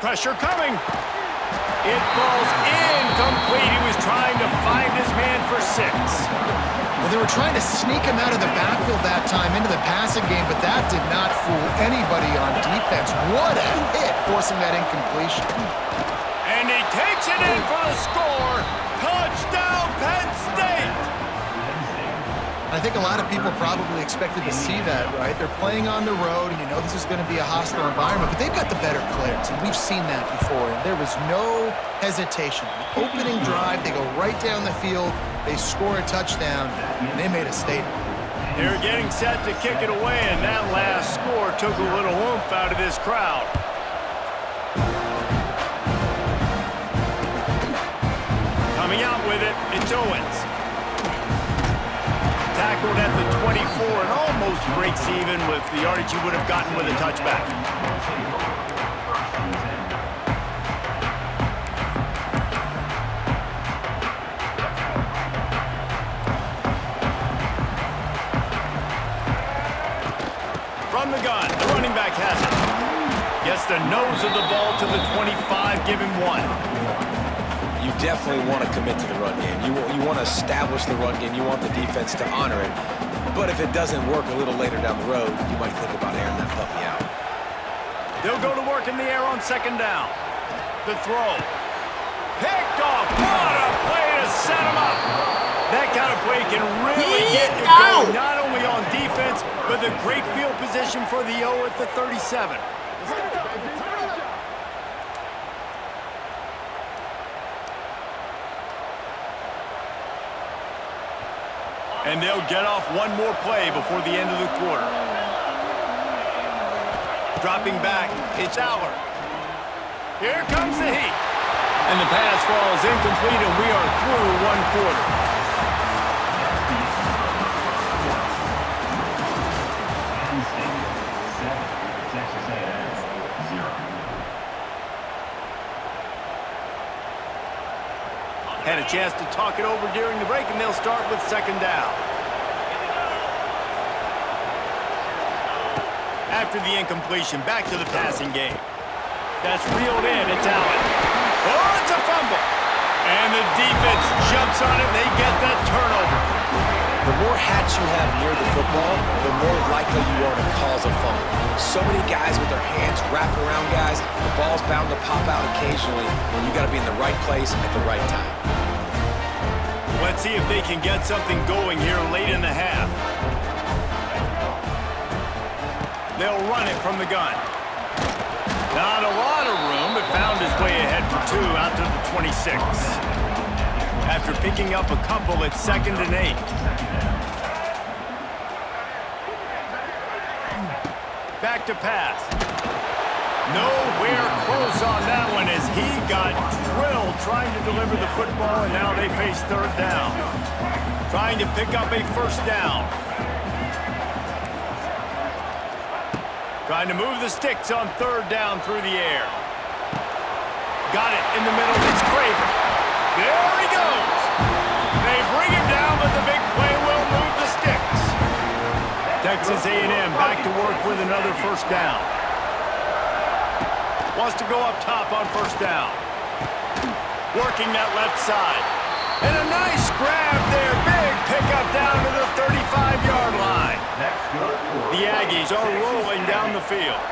Pressure coming. It falls incomplete. He was trying to find his man for 6. Well, they were trying to sneak him out of the backfield that time into the passing game, but that did not fool anybody on defense. What a hit, forcing that incompletion. And he takes it in for the score. Touchdown, Penn State. I think a lot of people probably expected to see that, right? They're playing on the road, and you know this is going to be a hostile environment, but they've got the better players, and we've seen that before. And there was no hesitation. The opening drive, they go right down the field, they score a touchdown, and they made a statement. They're getting set to kick it away, and that last score took a little oomph out of this crowd. Coming out with it, it's Owens. Tackled at the 24 and almost breaks even with the yardage he would have gotten with a touchback. From the gun, the running back has it. Gets the nose of the ball to the 25, give him 1. You definitely want to commit to the run game. You want to establish the run game. You want the defense to honor it. But if it doesn't work a little later down the road, you might think about airing that puppy out. They'll go to work in the air on 2nd down. The throw. Picked off. What a play to set him up. That kind of play can really get you going, not only on defense, but the great field position for the O at the 37. And they'll get off one more play before the end of the quarter. Dropping back, it's Aller. Here comes the heat. And the pass falls incomplete, and we are through one quarter. Penn State 7, Texas A&M 0. Had a chance to talk it over during the break, and they'll start with second down. After the incompletion, back to the passing game. That's reeled in. It's Allen. Oh, it's a fumble. And the defense jumps on it. They get that turnover. The more hats you have near the football, the more likely you are to cause a fumble. So many guys with their hands wrapped around guys, the ball's bound to pop out occasionally when you got to be in the right place at the right time. Let's see if they can get something going here late in the half. They'll run it from the gun. Not a lot of room, but found his way ahead for 2 out to the 26. After picking up a couple, it's 2nd and 8. Back to pass. Nowhere close on that one as he got drilled trying to deliver the football, and now they face 3rd down. Trying to pick up a 1st down. Trying to move the sticks on 3rd down through the air. Got it in the middle. It's Craven. There he goes. They bring him down, but the big play will move the sticks. Texas A&M back to work with another 1st down. Wants to go up top on 1st down. Working that left side. And a nice grab there. Big pickup down to the 35-yard line. The Aggies are rolling down the field.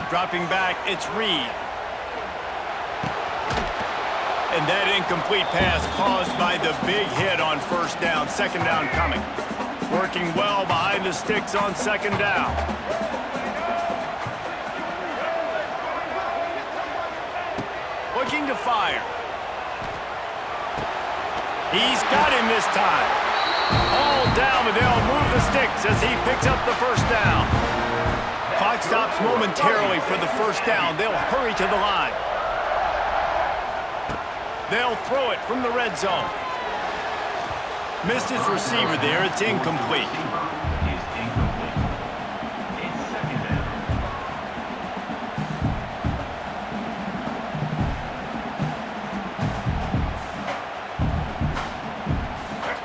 Dropping back, it's Reed. And that incomplete pass caused by the big hit on 1st down. 2nd down coming. Working well behind the sticks on 2nd down. Looking to fire. He's got him this time. All down, but they'll move the sticks as he picks up the 1st down. Clock stops momentarily for the 1st down. They'll hurry to the line. They'll throw it from the red zone. Missed his receiver there. It's incomplete.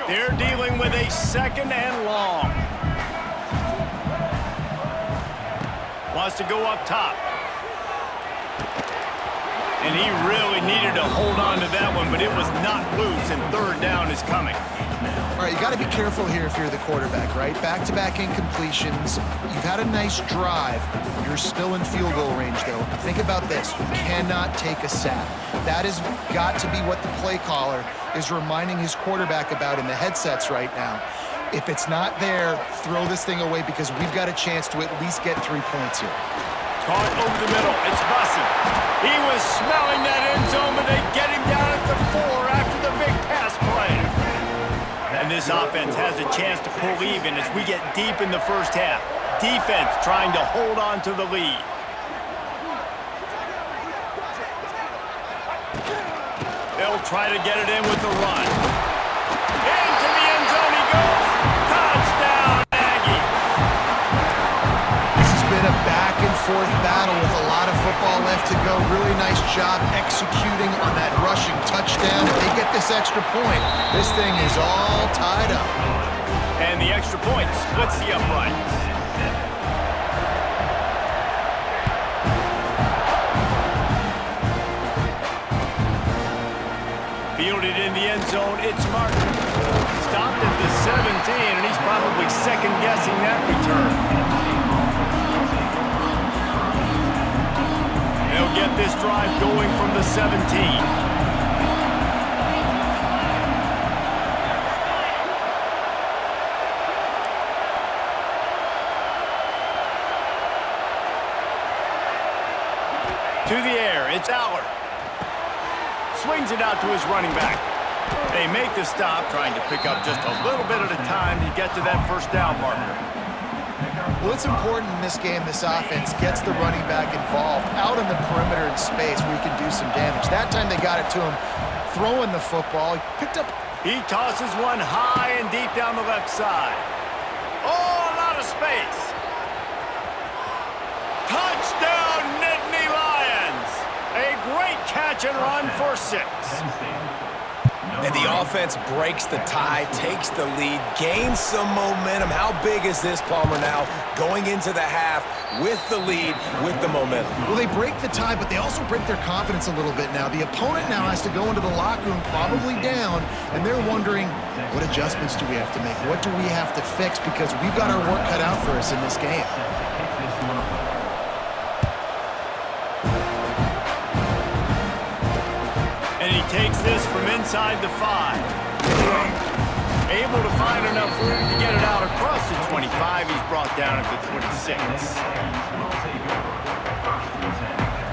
They're dealing with a 2nd and long. Wants to go up top. And he really needed to hold on to that one, but it was not loose, and 3rd down is coming. All right, you got to be careful here if you're the quarterback, right? Back-to-back incompletions. You've had a nice drive. You're still in field goal range, though. Think about this. You cannot take a sack. That has got to be what the play caller is reminding his quarterback about in the headsets right now. If it's not there, throw this thing away because we've got a chance to at least get 3 points here. Caught over the middle. It's Bussey. He was smelling that end zone, but they get him down at the 4 after the big pass play. And this offense has a chance to pull even as we get deep in the 1st half. Defense trying to hold on to the lead. They'll try to get it in with the run. Into the end zone he goes. Touchdown, Aggie. This has been a back-and-forth battle with a lot of football left to go. Really nice job executing on that rushing touchdown. If they get this extra point, this thing is all tied up. And the extra point splits the uprights. Fielded in the end zone, it's Martin. Stopped at the 17, and he's probably second-guessing that return. They'll get this drive going from the 17. To the air, it's Aller. Swings it out to his running back. They make the stop, trying to pick up just a little bit at a time to get to that first down marker. Well, it's important in this game, this offense gets the running back involved out on the perimeter in space where he can do some damage. That time they got it to him throwing the football. He picked up. He tosses one high and deep down the left side. Oh, a lot of space. Touchdown, Nittany Lions. A great catch and run for 6. And the offense breaks the tie, takes the lead, gains some momentum. How big is this, Palmer, now going into the half with the lead, with the momentum? Well, they break the tie, but they also break their confidence a little bit now. The opponent now has to go into the locker room probably down, and they're wondering, what adjustments do we have to make? What do we have to fix? Because we've got our work cut out for us in this game. And he takes this from inside the 5. Able to find enough room to get it out across the 25. He's brought down at the 26.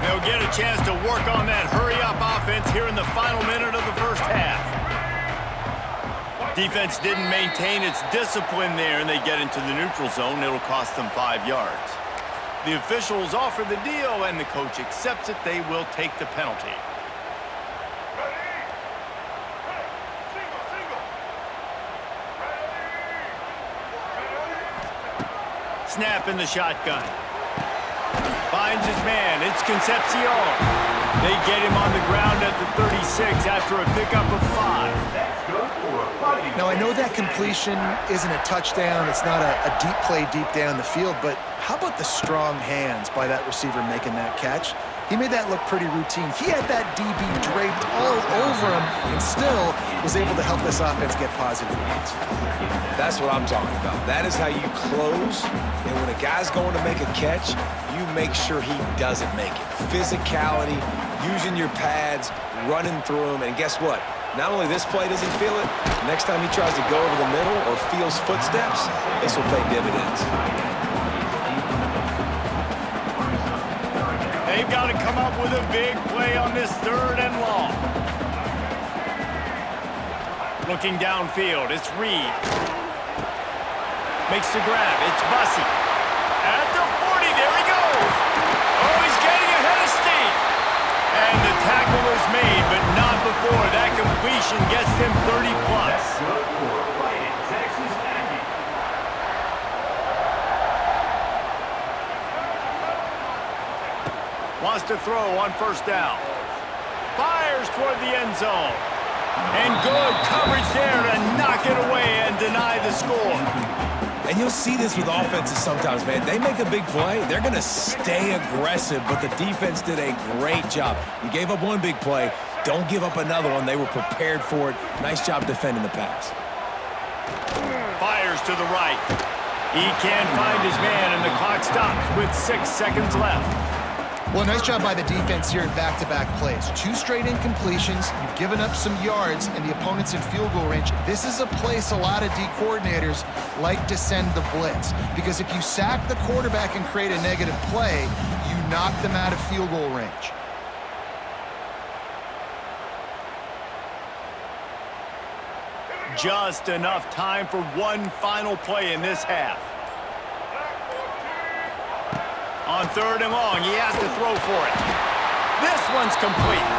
They'll get a chance to work on that hurry-up offense here in the final minute of the first half. Defense didn't maintain its discipline there, and they get into the neutral zone. It'll cost them 5 yards. The officials offer the deal, and the coach accepts it. They will take the penalty. Snap in the shotgun. Finds his man. It's Concepcion. They get him on the ground at the 36 after a pickup of 5. Now, I know that completion isn't a touchdown. It's not a deep play deep down the field, but how about the strong hands by that receiver making that catch? He made that look pretty routine. He had that DB draped all over him and still was able to help this offense get positive points. That's what I'm talking about. That is how you close. And when a guy's going to make a catch, you make sure he doesn't make it. Physicality, using your pads, running through them. And guess what? Not only this play does he feel it, next time he tries to go over the middle or feels footsteps, this will pay dividends. They've got to come up with a big play on this 3rd and long. Looking downfield, it's Reed. Makes the grab, it's Bussey. At the 40, there he goes. Oh, he's getting ahead of steam. And the tackle is made, but not before that completion gets them 30 plus. Wants to throw on 1st down. Fires toward the end zone. And good coverage there to knock it away and deny the score. And you'll see this with offenses sometimes, man. They make a big play, they're going to stay aggressive, but the defense did a great job. You gave up one big play, don't give up another one. They were prepared for it. Nice job defending the pass. Fires to the right. He can't find his man, and the clock stops with 6 seconds left. Well, nice job by the defense here in back-to-back plays. 2 straight incompletions. You've given up some yards, and the opponent's in field goal range. This is a place a lot of D coordinators like to send the blitz, because if you sack the quarterback and create a negative play, you knock them out of field goal range. Just enough time for one final play in this half. On 3rd and long, he has to throw for it. This one's complete.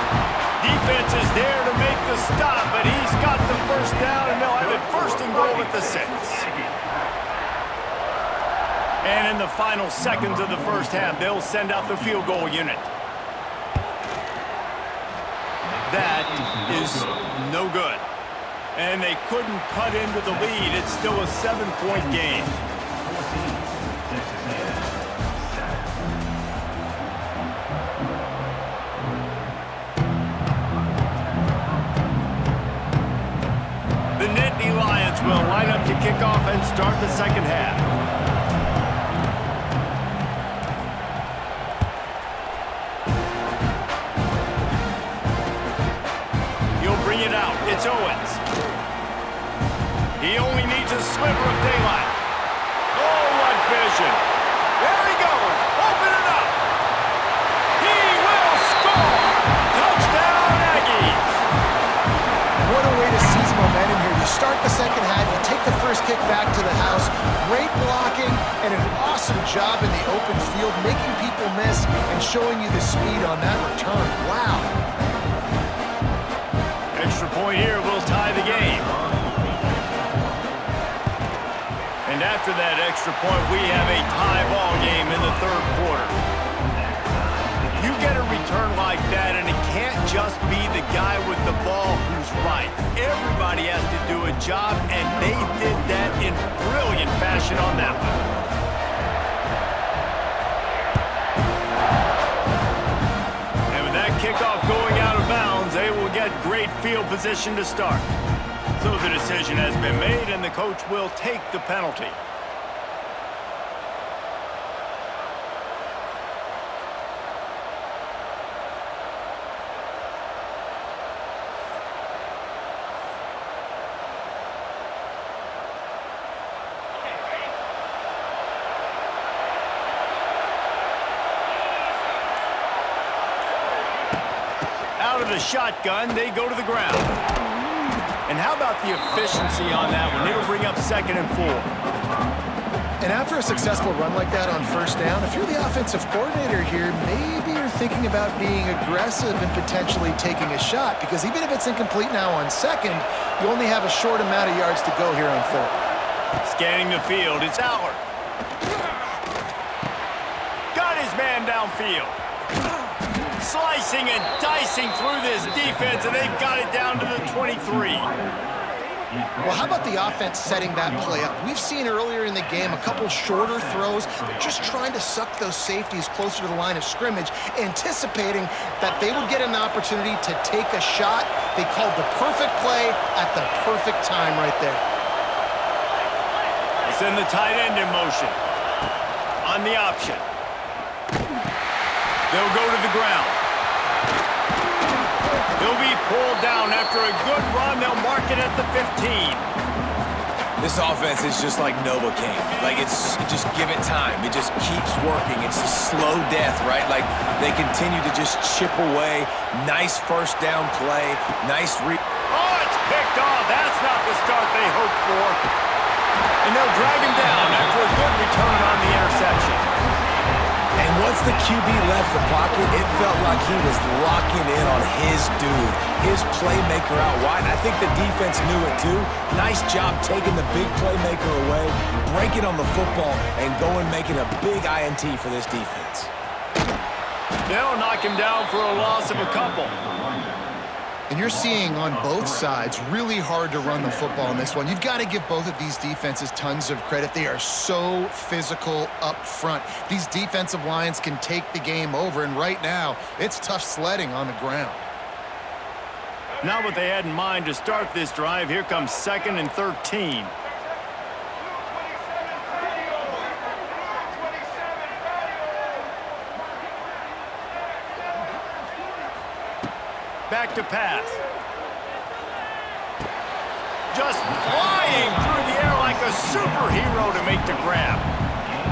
Defense is there to make the stop, but he's got the 1st down, and they'll have it 1st and goal at the 6. And in the final seconds of the first half, they'll send out the field goal unit. That is no good. And they couldn't cut into the lead. It's still a 7-point game. The Nittany Lions will line up to kick off and start the second half. He'll bring it out. It's Owens. He only needs a sliver of daylight. Oh, what vision. There he goes. Open it up. He will score. Touchdown, Aggies. What a way great blocking and an awesome job in the open field, making people miss and showing you the speed on that return. Wow. Extra point here will tie the game. And after that extra point, we have a tie ball game in the third quarter. You get a return like that, and it can't just be the guy with the ball who's right. Everybody has to do a job, and they did that in brilliant fashion on that one. And with that kickoff going out of bounds, they will get great field position to start. So the decision has been made, and the coach will take the penalty. Out of the shotgun, they go to the ground. And how about the efficiency on that one? It'll bring up 2nd and 4. And after a successful run like that on first down, if you're the offensive coordinator here, maybe you're thinking about being aggressive and potentially taking a shot, because even if it's incomplete now on 2nd, you only have a short amount of yards to go here on 3rd. Scanning the field, it's Howard. Got his man downfield. Slicing and dicing through this defense, and they've got it down to the 23. Well, how about the offense setting that play up? We've seen earlier in the game a couple shorter throws. They're just trying to suck those safeties closer to the line of scrimmage, anticipating that they would get an opportunity to take a shot. They called the perfect play at the perfect time right there. They send the tight end in motion. On the option. They'll go to the ground. They'll be pulled down after a good run. They'll mark it at the 15. This offense is just like Novocaine. Like, it's just give it time. It just keeps working. It's a slow death, right? Like, they continue to just chip away. Nice first down play. Nice Oh, it's picked off. That's not the start they hoped for. And they'll drag him down after a good return on the interception. And once the QB left the pocket, it felt like he was locking in on his dude, his playmaker out wide. I think the defense knew it too. Nice job taking the big playmaker away, breaking on the football, and going making a big INT for this defense. They'll knock him down for a loss of a couple. And you're seeing on both sides really hard to run the football in this one. You've got to give both of these defenses tons of credit. They are so physical up front. These defensive lines can take the game over, and right now, it's tough sledding on the ground. Not what they had in mind to start this drive. Here comes 2nd and 13. Back to pass. Just flying through the air like a superhero to make the grab.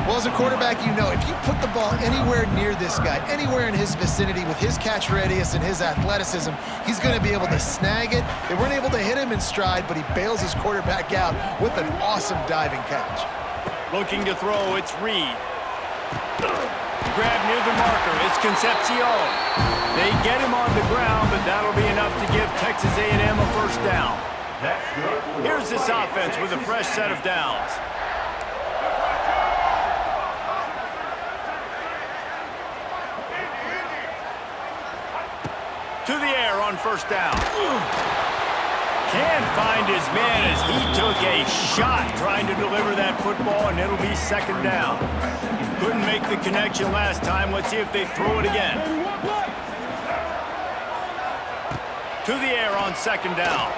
Well, as a quarterback, you know, if you put the ball anywhere near this guy, anywhere in his vicinity with his catch radius and his athleticism, he's going to be able to snag it. They weren't able to hit him in stride, but he bails his quarterback out with an awesome diving catch. Looking to throw, it's Reed. Grab near the marker, it's Concepcion. They get him on the ground, but that'll be enough to give Texas A&M a first down. Here's this offense with a fresh set of downs. To the air on first down. Can't find his man as he took a shot trying to deliver that football, and it'll be 2nd down. Couldn't make the connection last time. Let's see if they throw it again. To the air on 2nd down.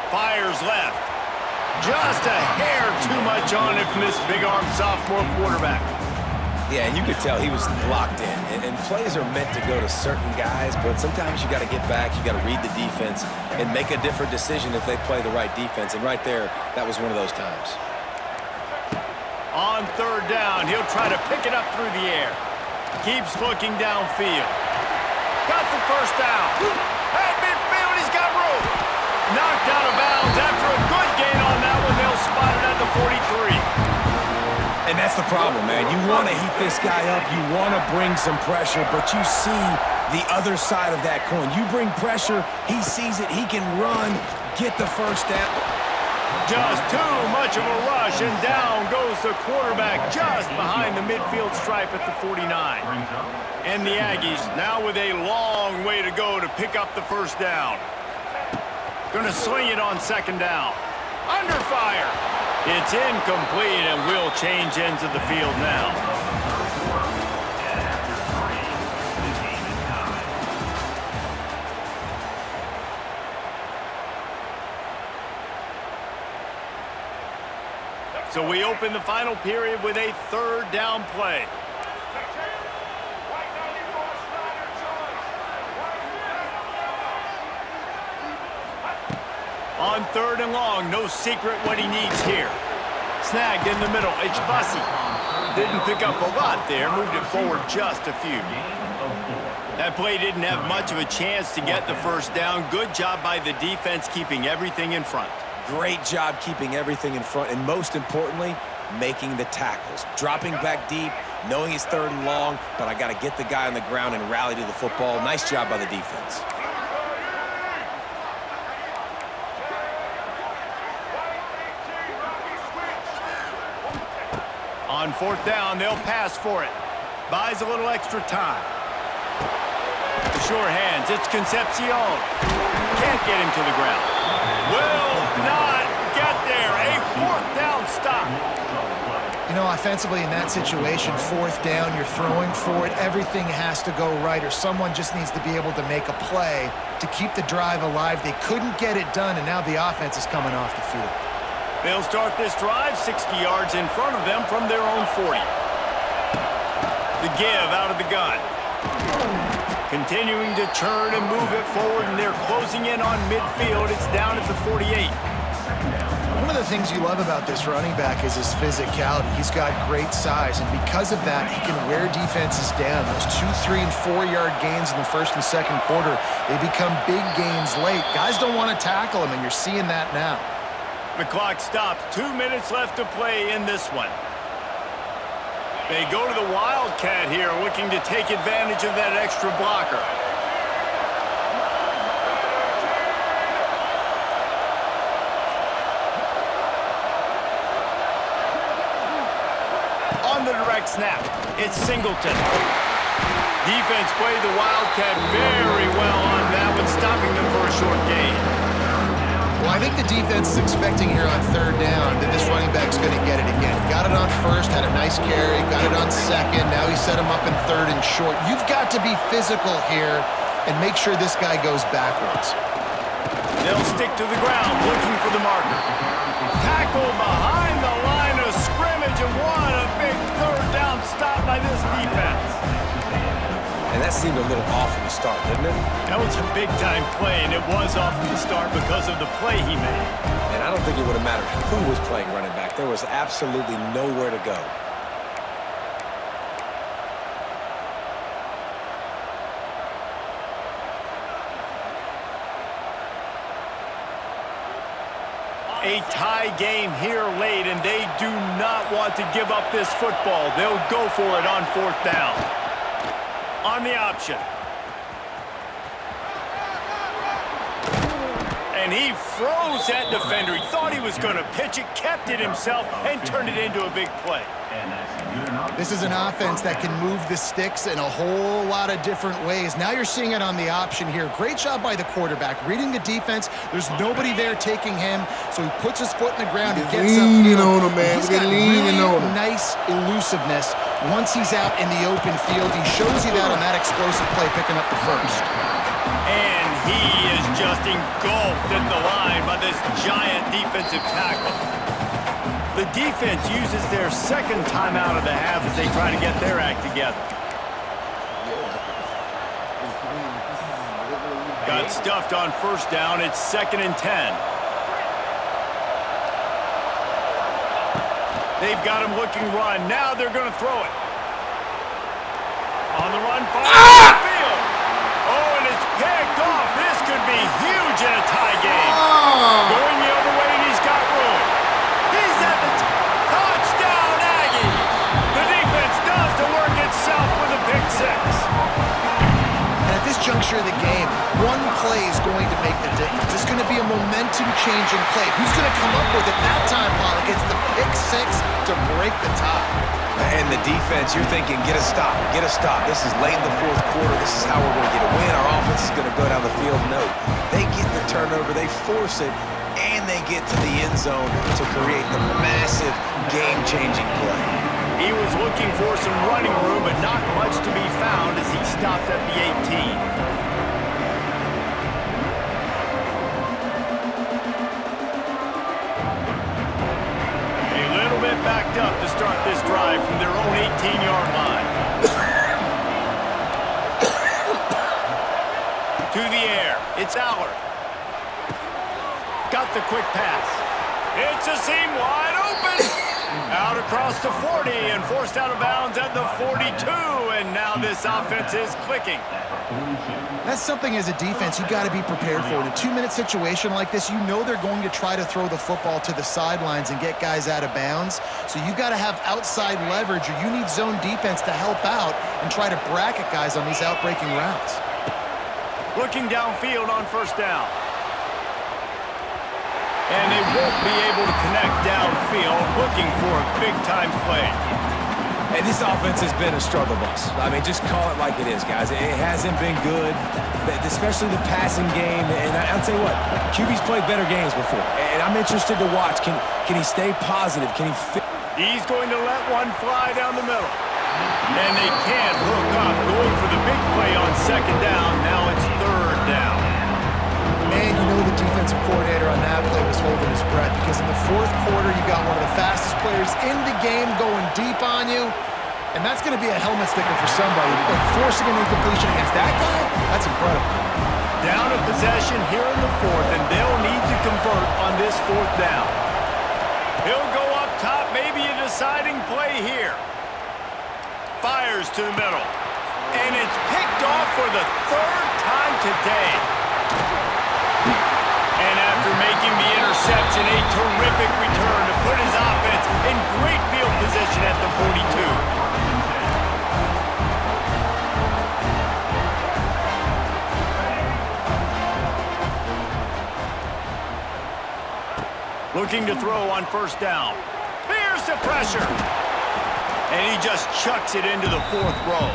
Fires left. Just a hair too much on it from this big-arm sophomore quarterback. Yeah, and you could tell he was locked in. And plays are meant to go to certain guys, but sometimes you got to get back, you got to read the defense, and make a different decision if they play the right defense. And right there, that was one of those times. On 3rd down, he'll try to pick it up through the air. Keeps looking downfield. Got the first down. At midfield, he's got room. Knocked out of bounds after a good gain on that one. They'll spot it at the 43. that's the problem, man. You want to heat this guy up. You want to bring some pressure, but you see the other side of that coin. You bring pressure, he sees it, he can run, get the first down. Just too much of a rush, and down goes the quarterback just behind the midfield stripe at the 49. And the Aggies now with a long way to go to pick up the first down. Gonna swing it on second down. Under fire. It's incomplete, and we'll change ends of the field now. So we open the final period with a third down play. On third and long, no secret what he needs here. Snagged in the middle, it's Bussy. Didn't pick up a lot there, moved it forward just a few. That play didn't have much of a chance to get the first down. Good job by the defense keeping everything in front. Great job keeping everything in front, and most importantly, making the tackles. Dropping back deep, knowing he's third and long, but I got to get the guy on the ground and rally to the football. Nice job by the defense. On fourth down, they'll pass for it. Buys a little extra time. The sure hands, it's Concepcion. Can't get him to the ground. Will not get there. A fourth down stop. You know, offensively in that situation, fourth down, you're throwing for it. Everything has to go right, or someone just needs to be able to make a play to keep the drive alive. They couldn't get it done, and now the offense is coming off the field. They'll start this drive 60 yards in front of them from their own 40. The give out of the gun. Continuing to turn and move it forward, and they're closing in on midfield. It's down at the 48. One of the things you love about this running back is his physicality. He's got great size, and because of that, he can wear defenses down. Those 2, 3, and 4-yard gains in the first and second quarter, they become big gains late. Guys don't want to tackle him, and you're seeing that now. The clock stops. 2 minutes left to play in this one. They go to the Wildcat here, looking to take advantage of that extra blocker. On the direct snap, it's Singleton. Defense played the Wildcat very well on that one, stopping them for a short gain. Well, I think the defense is expecting here on third down that this running back's going to get it again. Got it on first, had a nice carry, got it on second. Now he set him up in third and short. You've got to be physical here and make sure this guy goes backwards. They'll stick to the ground, looking for the marker. Tackle behind the line of scrimmage, and what a big third down stop by this defense. And that seemed a little off from the start, didn't it? That was a big-time play, and it was off from the start because of the play he made. And I don't think it would have mattered who was playing running back. There was absolutely nowhere to go. A tie game here late, and they do not want to give up this football. They'll go for it on fourth down. On the option. And he froze that defender. He thought he was going to pitch it, kept it himself, and turned it into a big play. This is an offense that can move the sticks in a whole lot of different ways. Now you're seeing it on the option here. Great job by the quarterback. Reading the defense, there's nobody there taking him, so he puts his foot in the ground and gets up. Leaning on him, man. He's got Leaning really on him. nice elusiveness. Once he's out in the open field, he shows you that on that explosive play, picking up the first. And he is just engulfed at the line by this giant defensive tackle. The defense uses their second timeout of the half as they try to get their act together. Got stuffed on first down. It's 2nd and 10. They've got him looking run. Now they're going to throw it. On the run, far down the field. Oh, and it's picked off. This could be huge in a tie game. Going the other way, and he's got room. He's at the touchdown, Aggies. play is going to make the difference. It's going to be a momentum-changing play. Who's going to come up with it that time, Pollock? It's the pick six to break the tie. And the defense, you're thinking, get a stop, get a stop. This is late in the fourth quarter. This is how we're going to get a win. Our offense is going to go down the field. No, they get the turnover, they force it, and they get to the end zone to create the massive game-changing play. He was looking for some running room, but not much to be found as he stopped at the 18. Backed up to start this drive from their own 18-yard line. To the air, it's Aller. Got the quick pass. It's a seam wide open. Out across the 40 and forced out of bounds at the 42. And now this offense is clicking. That's something as a defense you got to be prepared for. In a 2-minute situation like this, you know they're going to try to throw the football to the sidelines and get guys out of bounds. So you got to have outside leverage, or you need zone defense to help out and try to bracket guys on these outbreaking routes. Looking downfield on first down. And they won't be able to connect downfield, looking for a big-time play. And this offense has been a struggle bus. I mean, just call it like it is, guys. It hasn't been good, especially the passing game. And I'll tell you what, QB's played better games before. And I'm interested to watch. Can he stay positive? Can he fit? He's going to let one fly down the middle. And they can't hook up, going for the big play on second down. Now it's third down. Man, you know the defensive coordinator on that play was holding his breath, because in the fourth quarter, you got one of the fastest players in the game going deep on you, and that's going to be a helmet sticker for somebody. But forcing an incompletion against that guy, that's incredible. Down a possession here in the fourth, and they'll need to convert on this fourth down. He'll go up top, maybe a deciding play here. Fires to the middle, and it's picked off for the third time today. And after making the interception, a terrific return to put his offense in great field position at the 42. Looking to throw on first down. Here's the pressure. And he just chucks it into the fourth row.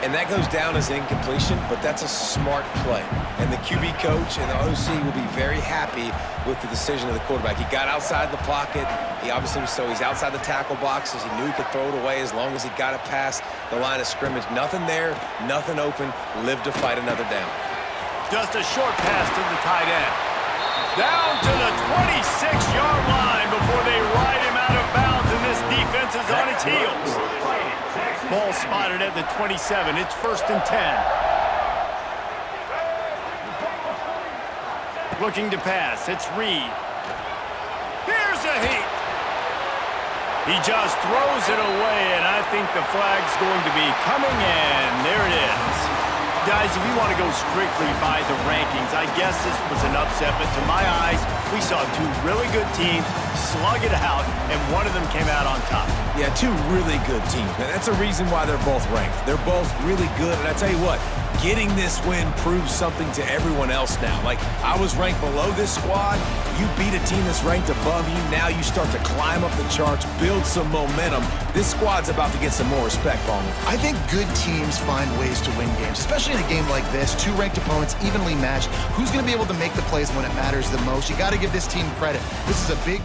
And that goes down as incompletion, but that's a smart play. And the QB coach and the OC will be very happy with the decision of the quarterback. He got outside the pocket. He obviously he's outside the tackle boxes. He knew he could throw it away as long as he got it past the line of scrimmage. Nothing there, nothing open. Live to fight another down. Just a short pass to the tight end. Down to the 26-yard line before they ride him out of bounds, and this defense is on its heels. Ball spotted at the 27. It's 1st and 10. Looking to pass. It's Reed. Here's a heat. He just throws it away, and I think the flag's going to be coming, and there it is. Guys, if you want to go strictly by the rankings, I guess this was an upset, but to my eyes, we saw two really good teams slug it out, and one of them came out on top. Yeah, two really good teams, man. That's a reason why they're both ranked. They're both really good, and I tell you what, getting this win proves something to everyone else now. Like, I was ranked below this squad. You beat a team that's ranked above you. Now you start to climb up the charts, build some momentum. This squad's about to get some more respect on them. I think good teams find ways to win games, especially in a game like this. Two ranked opponents, evenly matched. Who's going to be able to make the plays when it matters the most? You got to give this team credit. This is a big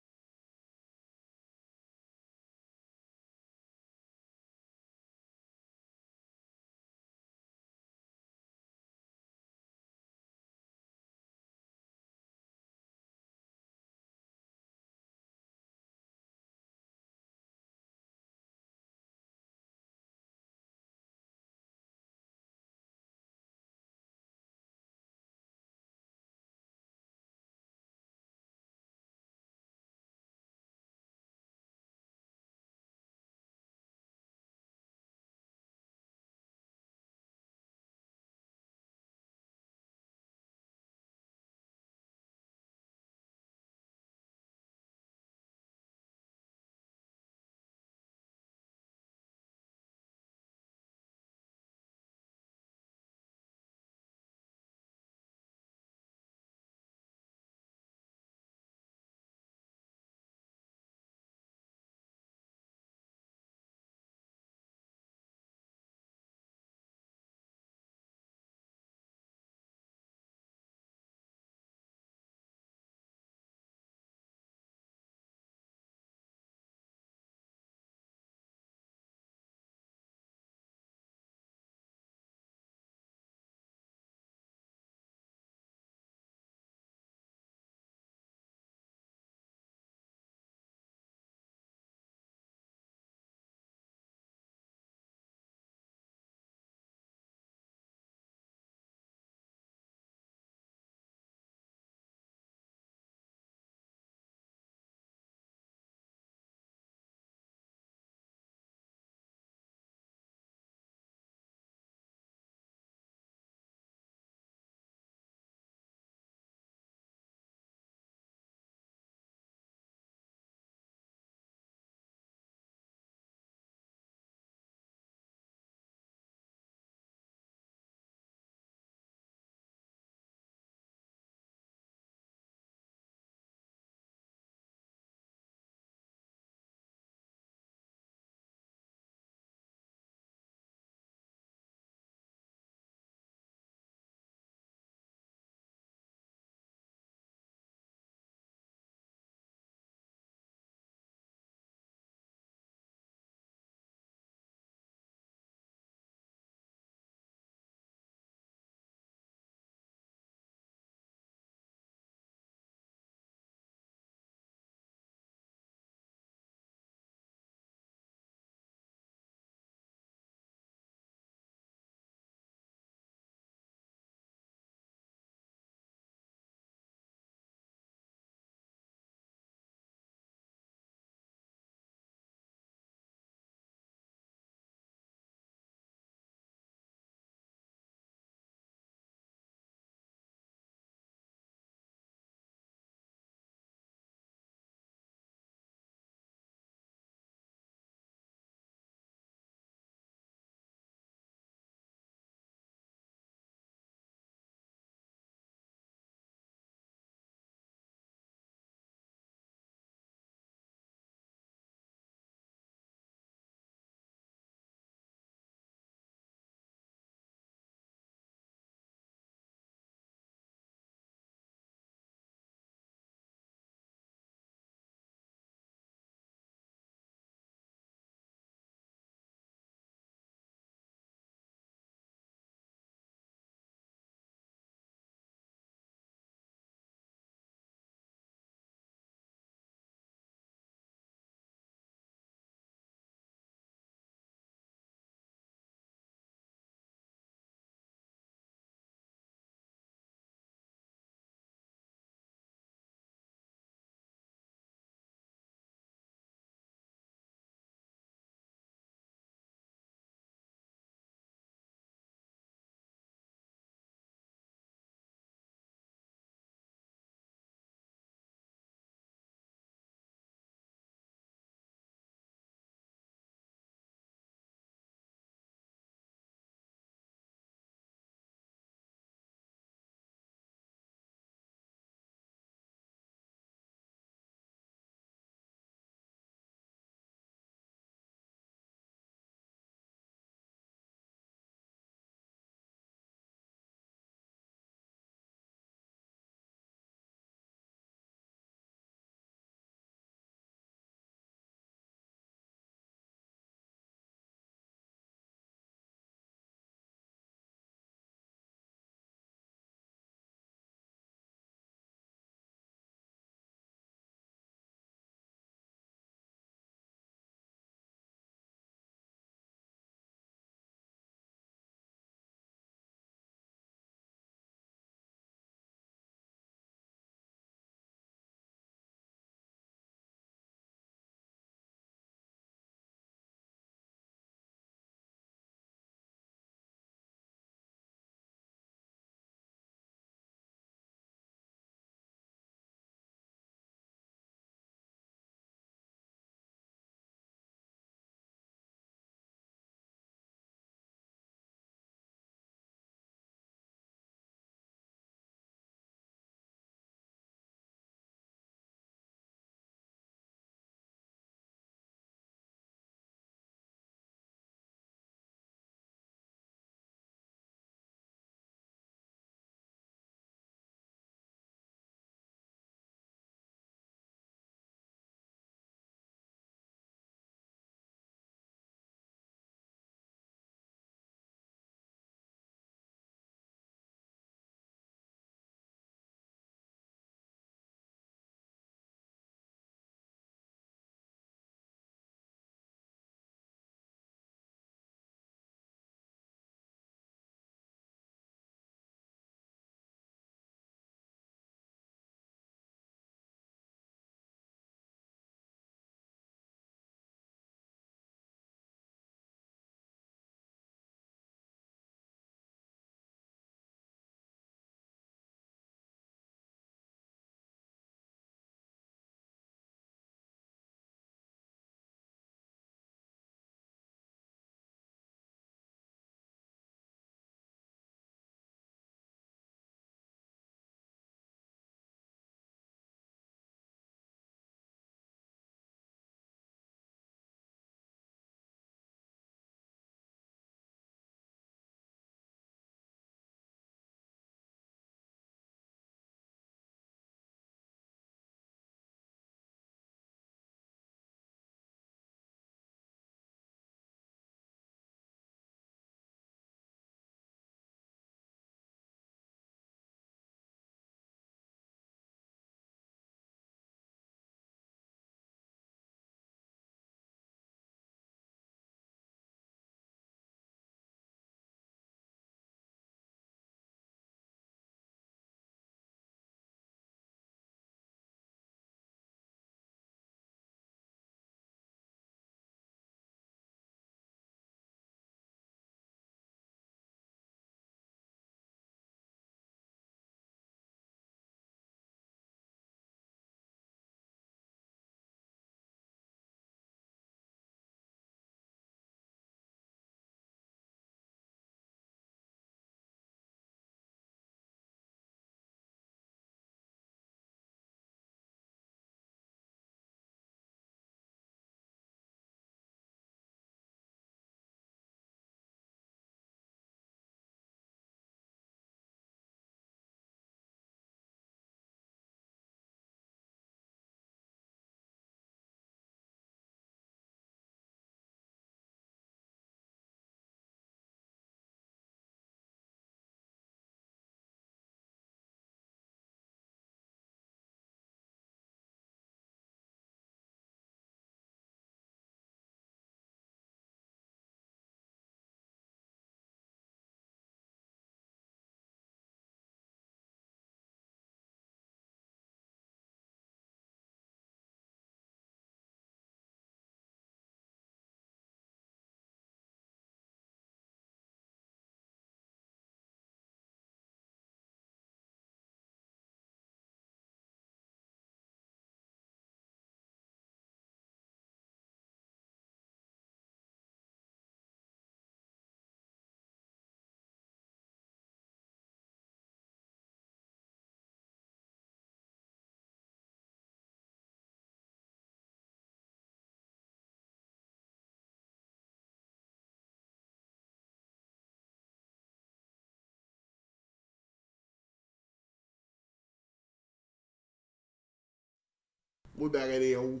We back at it, ho.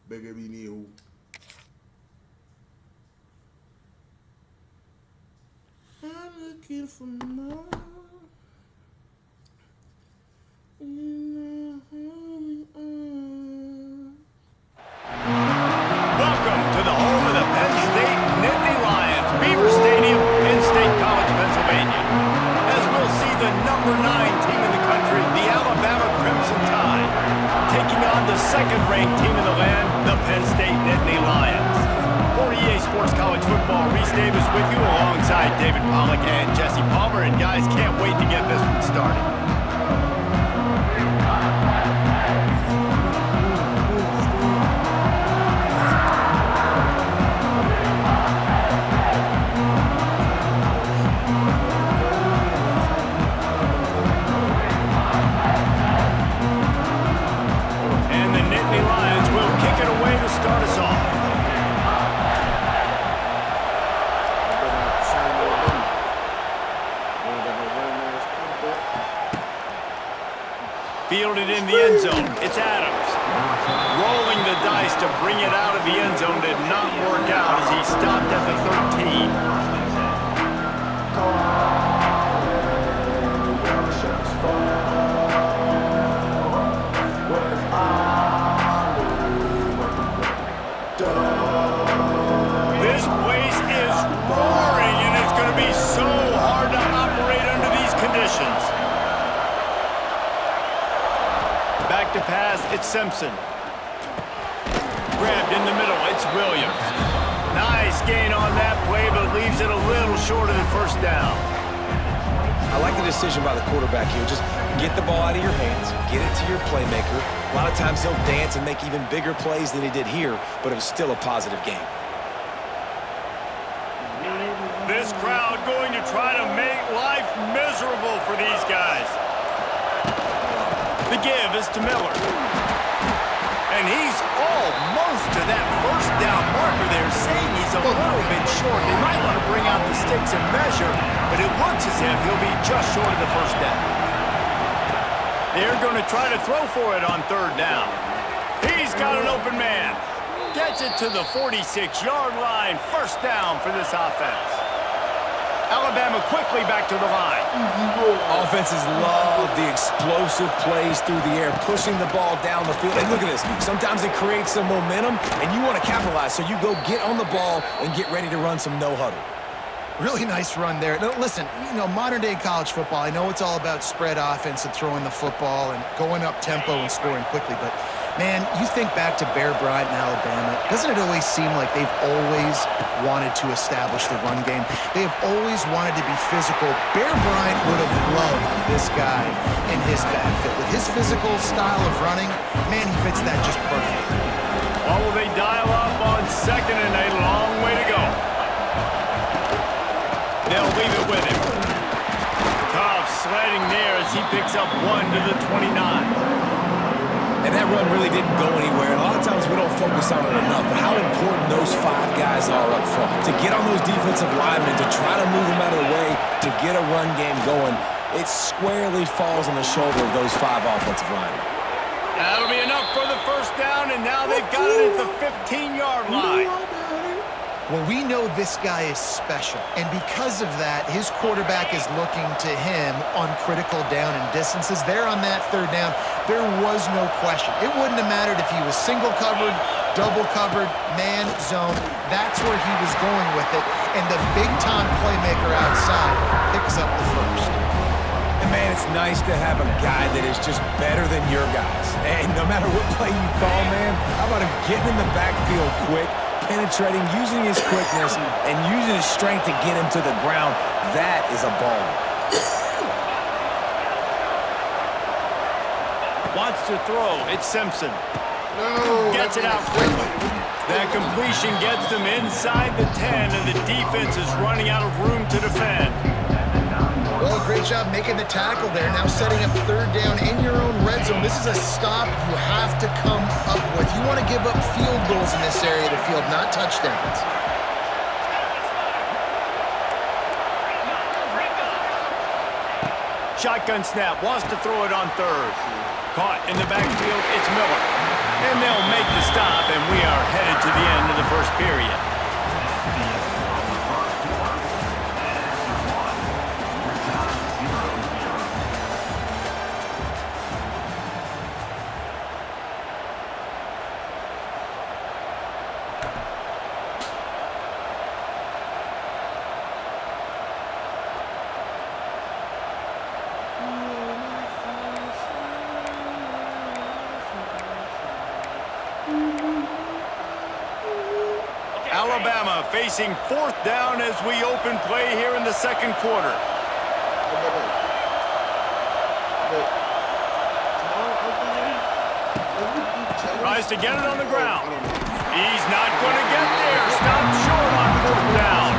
Back at me, ho. I'm looking for more. Welcome to the home of the Penn State Nittany Lions, Beaver Stadium in State College, Pennsylvania. As we'll see the number 9 team in the country, the Alabama Crimson Tide, taking on the second-ranked team in the land, the Penn State Nittany Lions. For EA Sports College Football, Reese Davis with you alongside David Pollack and Jesse Palmer. And guys, can't wait to get this one started. And the Nittany Lions will kick it away to start us off. Fielded in the end zone. It's Adams. Rolling the dice to bring it out of the end zone did not work out as he stopped at the 13. This place is roaring, and it's going to be so hard to operate under these conditions. Back to pass, it's Simpson. Grabbed in the middle, it's Williams. Nice gain on that play, but leaves it a little short of the first down. I like the decision by the quarterback here. Just get the ball out of your hands, get it to your playmaker. A lot of times he'll dance and make even bigger plays than he did here, but it was still a positive game. This crowd going to try to make life miserable for these guys. The give is to Miller. And he's almost to that first down marker there, saying he's a little bit short. They might want to bring out the sticks and measure, but it looks as if he'll be just short of the first down. They're going to try to throw for it on third down. He's got an open man. Gets it to the 46-yard line. First down for this offense. Alabama quickly back to the line. Offenses love the explosive plays through the air, pushing the ball down the field. And look at this. Sometimes it creates some momentum, and you want to capitalize, so you go get on the ball and get ready to run some no-huddle. Really nice run there. Now, listen, you know, modern-day college football, I know it's all about spread offense and throwing the football and going up tempo and scoring quickly, but, man, you think back to Bear Bryant in Alabama, doesn't it always seem like they've always wanted to establish the run game? They have always wanted to be physical. Bear Bryant would have loved this guy in his back fit. With his physical style of running, man, he fits that just perfect. Or will they dial up on second and a long way to go? They'll leave it with him. Tough sledding there as he picks up 1 to the 29. And that run really didn't go anywhere. And a lot of times we don't focus on it enough, but how important those 5 guys are up front. To get on those defensive linemen, to try to move them out of the way, to get a run game going, it squarely falls on the shoulder of those 5 offensive linemen. That'll be enough for the first down, and now they've got it at the 15-yard line. Well, we know this guy is special, and because of that, his quarterback is looking to him on critical down and distances. There on that third down, there was no question. It wouldn't have mattered if he was single covered, double covered, man, zone. That's where he was going with it, and the big-time playmaker outside picks up the first. And, man, it's nice to have a guy that is just better than your guys. And no matter what play you call, man, how about him getting in the backfield quick, penetrating, using his quickness, and using his strength to get him to the ground. That is a ball. Wants to throw. It's Simpson. No. Gets it out quickly. That completion gets them inside the 10, and the defense is running out of room to defend. Well, great job making the tackle there. Now setting up third down in your own red zone. This is a stop you have to come up with. You want to give up field goals in this area of the field, not touchdowns. Shotgun snap. Wants to throw it on third. Caught in the backfield, it's Miller. And they'll make the stop, and we are headed to the end of the first period. Alabama facing 4th down as we open play here in the second quarter. Tries to get it on the ground. He's not going to get there. Stopped short on 4th down.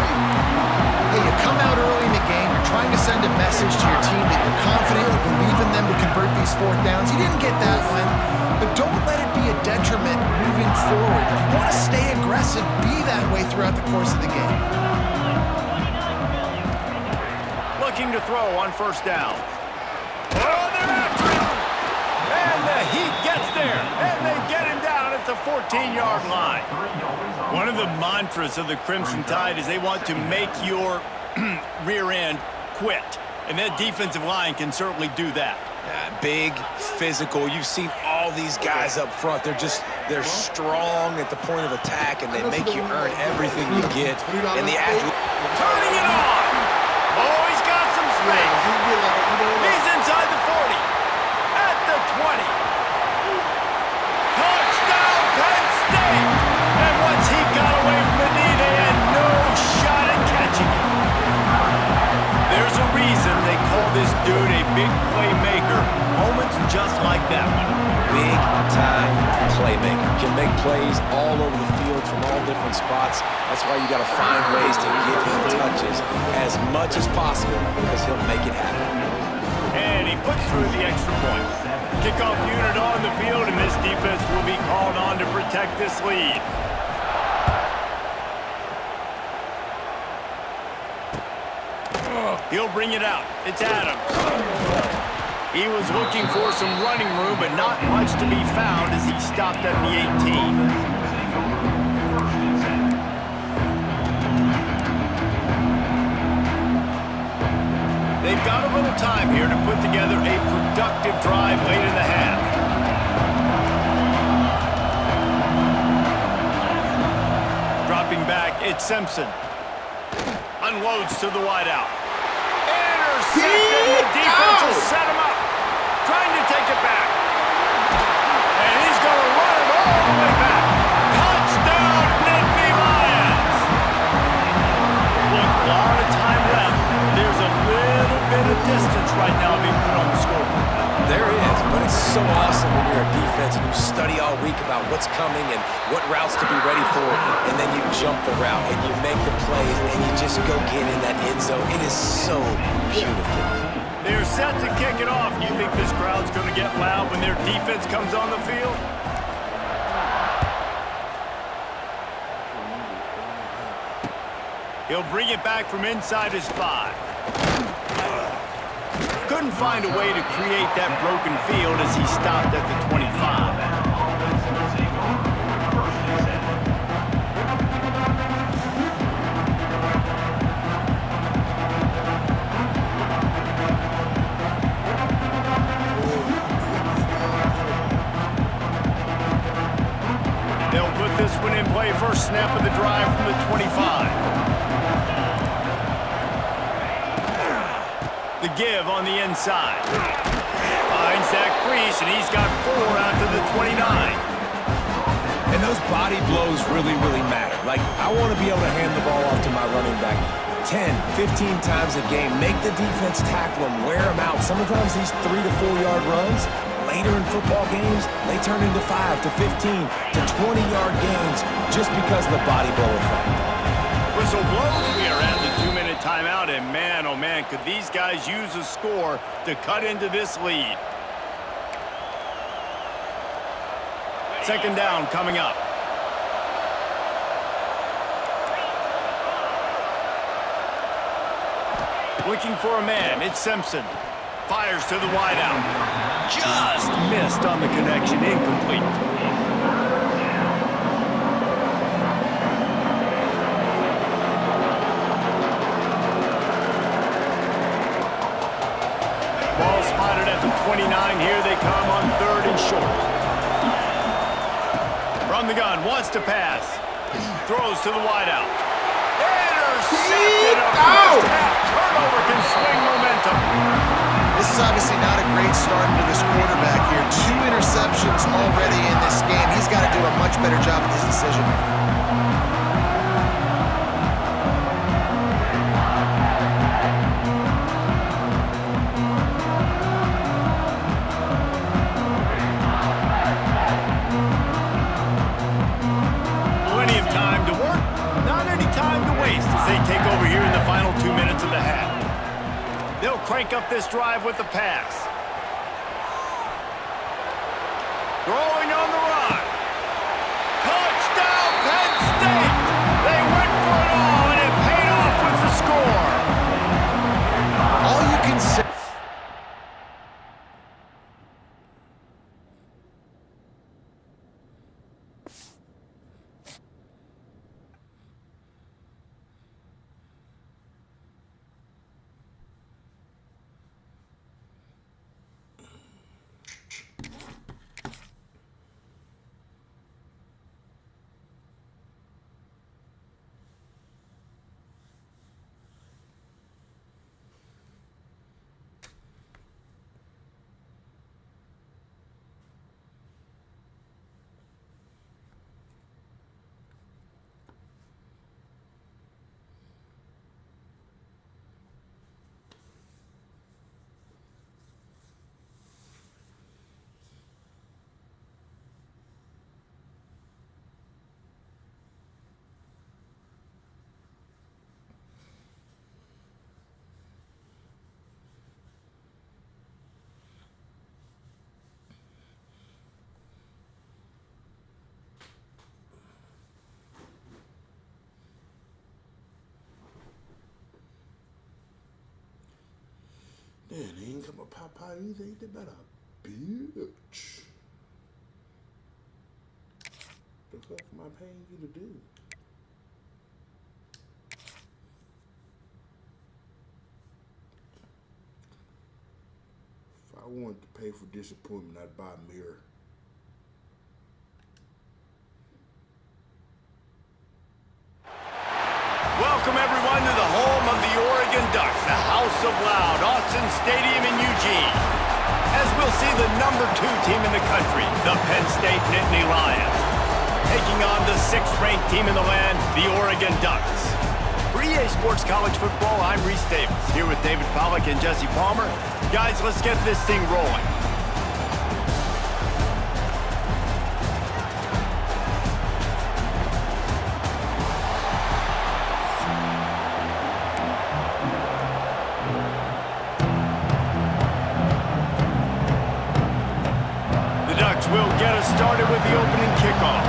Hey, you come out early in the game, you're trying to send a message to your team that you're confident, you believe in them to convert these 4th downs. You didn't get that one, but don't let it be a detriment moving forward. If you want to stay aggressive, be that way throughout the course of the game. Looking to throw on 1st down. Oh, they're after him! And the Heat gets there, and they get him down at the 14-yard line. One of the mantras of the Crimson Tide is they want to make your rear end quit. And that defensive line can certainly do that. Big, physical. You've seen all these guys up front. They're strong at the point of attack, and they make you earn everything you get. And the athlete turning it on. Oh, he's got some space. He's inside the 40. At the 20. Touchdown, Penn State. And once he got away from the knee, they had no shot at catching him. There's a reason they call this dude a big playmaker. Moments just like that one. big-time playmaker. Can make plays all over the field from all different spots. That's why you got to find ways to give him touches as much as possible because he'll make it happen. And he puts through the extra point. Kickoff unit on the field, and this defense will be called on to protect this lead. He'll bring it out. It's Adams. He was looking for some running room, but not much to be found as he stopped at the 18. They've got a little time here to put together a productive drive late in the half. Dropping back, it's Simpson. Unloads to the wideout. Intercepted. The defense has set him up. Trying to take it back. And he's going to run it all the way back. Touchdown, Nittany Lions. Look, a lot of time left. There's a little bit of distance right now being put on the scoreboard. There is, but it's so awesome when you're a defense and you study all week about what's coming and what routes to be ready for, and then you jump the route and you make the plays and you just go get in that end zone. It is so beautiful. They're set to kick it off. You think this crowd's going to get loud when their defense comes on the field? He'll bring it back from inside his 5. Couldn't find a way to create that broken field as he stopped at the 25. They'll put this one in play. First snap of the drive from the 25. The give on the inside. Finds that crease, and he's got 4 out to the 29. And those body blows really, really matter. Like, I want to be able to hand the ball off to my running back 10, 15 times a game. Make the defense tackle him, wear him out. Sometimes these 3 to 4 yard runs, later in football games, they turn into 5 to 15 to 20-yard gains just because of the body blow effect. Whistle blows. We are at the 2-minute timeout, and man, oh man, could these guys use a score to cut into this lead. Second down coming up. Looking for a man, it's Simpson. Fires to the wideout. just missed on the connection, incomplete. Ball spotted at the 29. Here they come on 3rd and short. From the gun, wants to pass. Throws to the wideout. Intercepted. Turnover can swing momentum. This is obviously not a great start for this quarterback here. 2 interceptions already in this game. He's got to do a much better job with his decision. Plenty of time to work, not any time to waste as they take over here in the final 2 minutes of the half. They'll crank up this drive with the pass. Throwing on the run. Touchdown, Penn State! They went for it all, and it paid off with the score. All you can say... Man, they ain't come a Popeye either. Ain't they about a bitch? The fuck am I paying you to do? If I wanted to pay for disappointment, I'd buy a mirror. Welcome, everyone, to the home of the Oregon Ducks, the House of Loud, Autzen Stadium in Eugene. As we'll see the number 2 team in the country, the Penn State Nittany Lions, taking on the 6th-ranked team in the land, the Oregon Ducks. For EA Sports College Football, I'm Reese Davis, here with David Pollack and Jesse Palmer. Guys, let's get this thing rolling. Will get us started with the opening kickoff.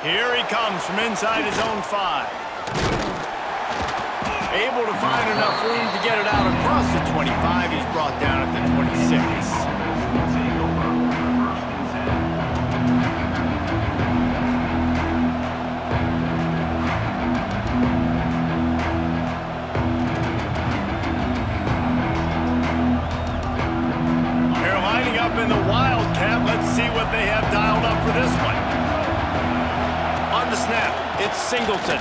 Here he comes from inside his own 5. Able to find enough room to get it out across the 25. He's brought down at the 26. In the Wildcat, let's see what they have dialed up for this one. On the snap, it's Singleton.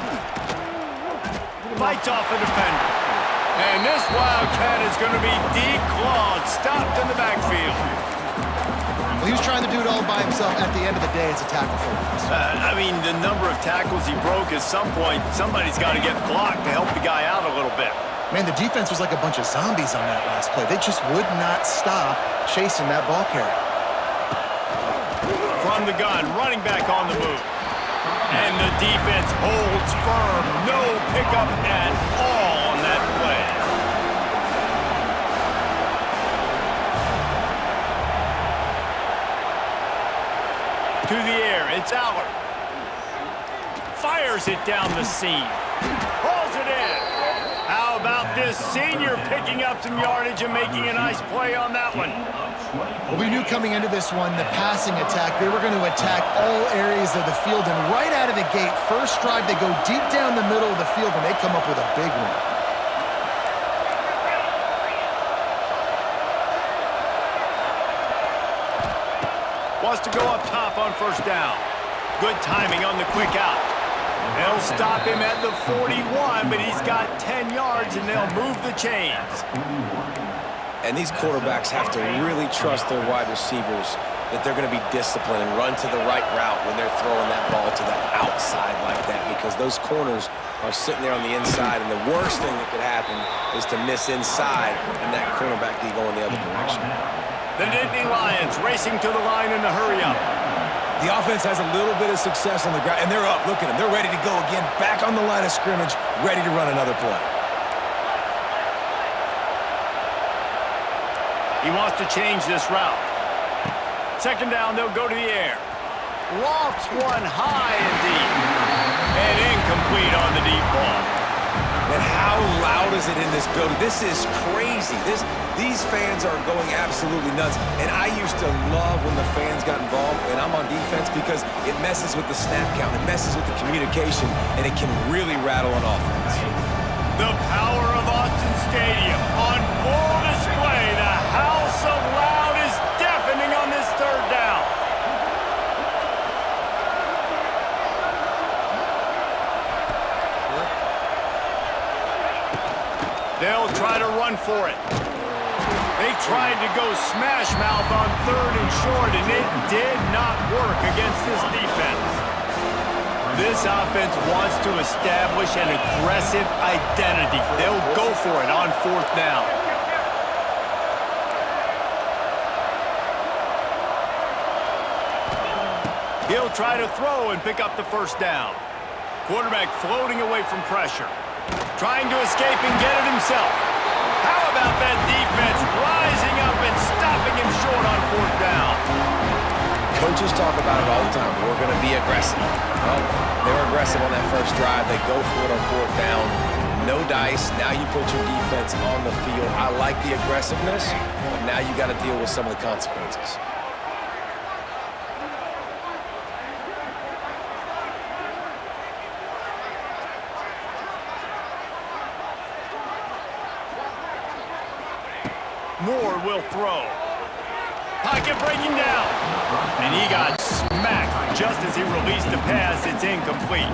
Fights off a defender. And this Wildcat is going to be declawed, stopped in the backfield. Well, he was trying to do it all by himself. At the end of the day, it's a tackle for us. I mean, the number of tackles he broke, at some point, somebody's got to get blocked to help the guy out a little bit. Man, the defense was like a bunch of zombies on that last play. They just would not stop chasing that ball carrier. From the gun, running back on the move. And the defense holds firm. No pickup at all on that play. to the air. It's Aller. Fires it down the seam. Pulls it in. How about this senior picking up some yardage and making a nice play on that one? Well, we knew coming into this one, the passing attack, they were going to attack all areas of the field. And right out of the gate, first drive, they go deep down the middle of the field, and they come up with a big one. Wants to go up top on first down. Good timing on the quick out. They'll stop him at the 41, but he's got 10 yards, and they'll move the chains. And these quarterbacks have to really trust their wide receivers that they're going to be disciplined and run to the right route when they're throwing that ball to the outside like that, because those corners are sitting there on the inside, and the worst thing that could happen is to miss inside and that cornerback be going the other direction. The Nittany Lions racing to the line in the hurry-up. The offense has a little bit of success on the ground, and they're up. Look at them. They're ready to go again, back on the line of scrimmage, ready to run another play. He wants to change this route. Second down, they'll go to the air. Lofts one high and deep. And incomplete on the deep ball. And how loud is it in this building? This is crazy. These fans are going absolutely nuts. And I used to love when the fans got involved, and I'm on defense, because it messes with the snap count, it messes with the communication, and it can really rattle an offense. The power of Autzen Stadium on full display. The house of loud is deafening on this third down. They'll try to run for it. They tried to go smash mouth on third and short, and it did not work against this defense. This offense wants to establish an aggressive identity. They'll go for it on fourth down. He'll try to throw and pick up the first down. Quarterback floating away from pressure. Trying to escape and get it himself. How about that defense rising up and stopping him short on fourth down? Coaches talk about it all the time. We're going to be aggressive. Well, they were aggressive on that first drive. They go for it on fourth down. No dice. Now you put your defense on the field. I like the aggressiveness, but now you got to deal with some of the consequences. Moore will throw. Pocket breaking down. And he got smacked just as he released the pass. It's incomplete.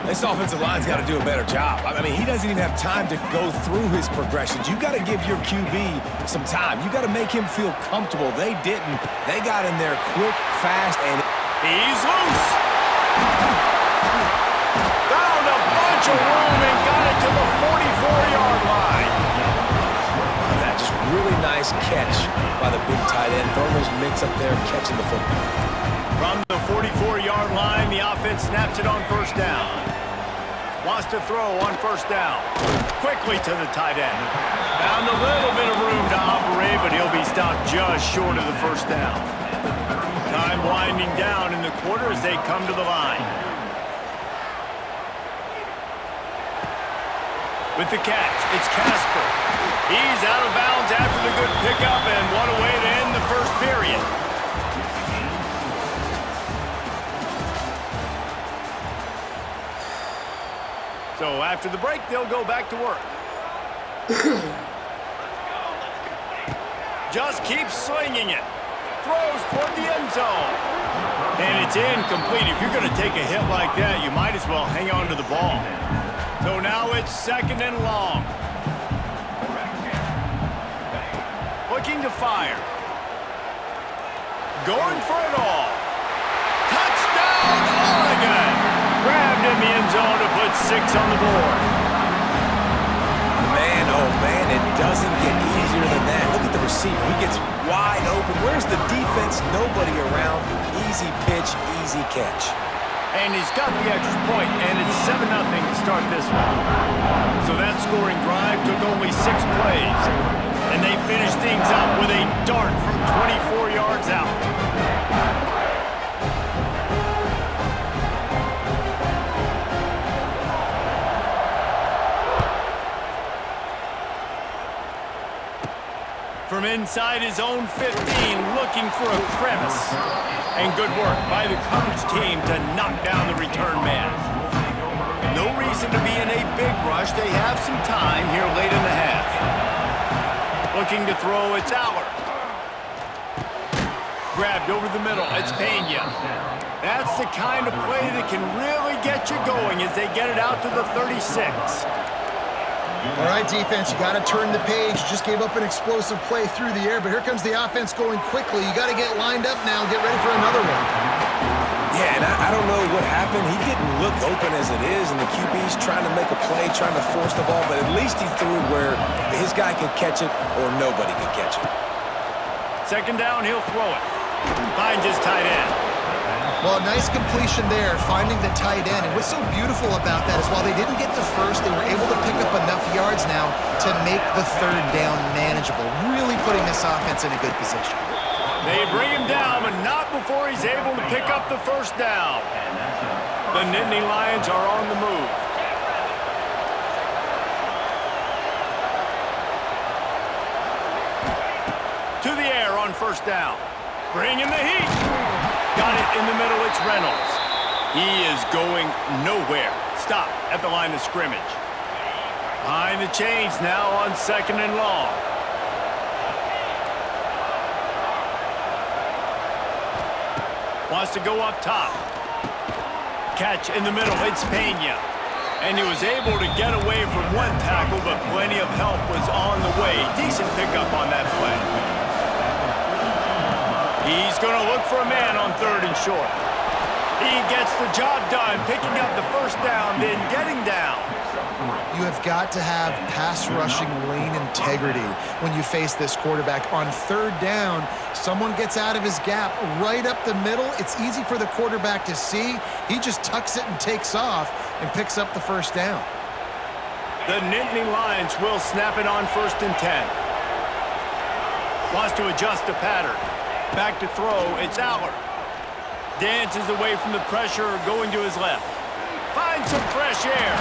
This offensive line's got to do a better job. I mean, he doesn't even have time to go through his progressions. You got to give your QB some time. You got to make him feel comfortable. They didn't. They got in there quick, fast, and he's loose. Found a bunch of room and got it to the 44-yard line. Just really nice catch by the big tight end. Throwing those mitts up there, catching the football. From the 44-yard line, the offense snaps it on first down. Wants to throw on first down. Quickly to the tight end. Found a little bit of room to operate, but he'll be stopped just short of the first down. Time winding down in the quarter as they come to the line. With the catch, it's Casper. He's out of bounds after the good pickup, and what a way to end the first period. So after the break, they'll go back to work. Just keeps swinging it. Throws toward the end zone. And it's incomplete. If you're going to take a hit like that, you might as well hang on to the ball. So now it's second and long. Looking to fire. Going for it all. Touchdown, Oregon! Grabbed in the end zone to put 6 on the board. Man, oh man, it doesn't get easier than that. Look at the receiver. He gets wide open. Where's the defense? Nobody around. Easy pitch, easy catch. And he's got the extra point, and it's 7-0 to start this one. So that scoring drive took only 6 plays. And they finish things up with a dart from 24 yards out. inside his own 15, looking for a crevice. And good work by the coverage team to knock down the return man. No reason to be in a big rush. They have some time here late in the half. Looking to throw, it's Aller. Grabbed over the middle, it's Pena. That's the kind of play that can really get you going as they get it out to the 36. All right, defense, you got to turn the page. You just gave up an explosive play through the air, but here comes the offense going quickly. You got to get lined up now, get ready for another one. Yeah, and I don't know what happened. He didn't look open as it is, and the QB's trying to make a play, trying to force the ball, but at least he threw where his guy could catch it or nobody could catch it. Second down, he'll throw it. Finds his tight end. Well, nice completion there, finding the tight end. And what's so beautiful about that is while they didn't get the first, they were able to pick up enough yards now to make the third down manageable, really putting this offense in a good position. They bring him down, but not before he's able to pick up the first down. The Nittany Lions are on the move. To the air on first down. Bring in the heat. Got it in the middle, it's Reynolds. He is going nowhere. Stop at the line of scrimmage. Behind the chains now on second and long. Wants to go up top. Catch in the middle, it's Pena. And he was able to get away from one tackle, but plenty of help was on the way. Decent pickup on that play. He's going to look for a man on third and short. He gets the job done, picking up the first down, then getting down. You have got to have pass rushing lane integrity when you face this quarterback. On third down, someone gets out of his gap right up the middle. It's easy for the quarterback to see. He just tucks it and takes off and picks up the first down. The Nittany Lions will snap it on first and 10. Wants to adjust the pattern. Back to throw, it's Aller. Dances away from the pressure, going to his left. Finds some fresh air.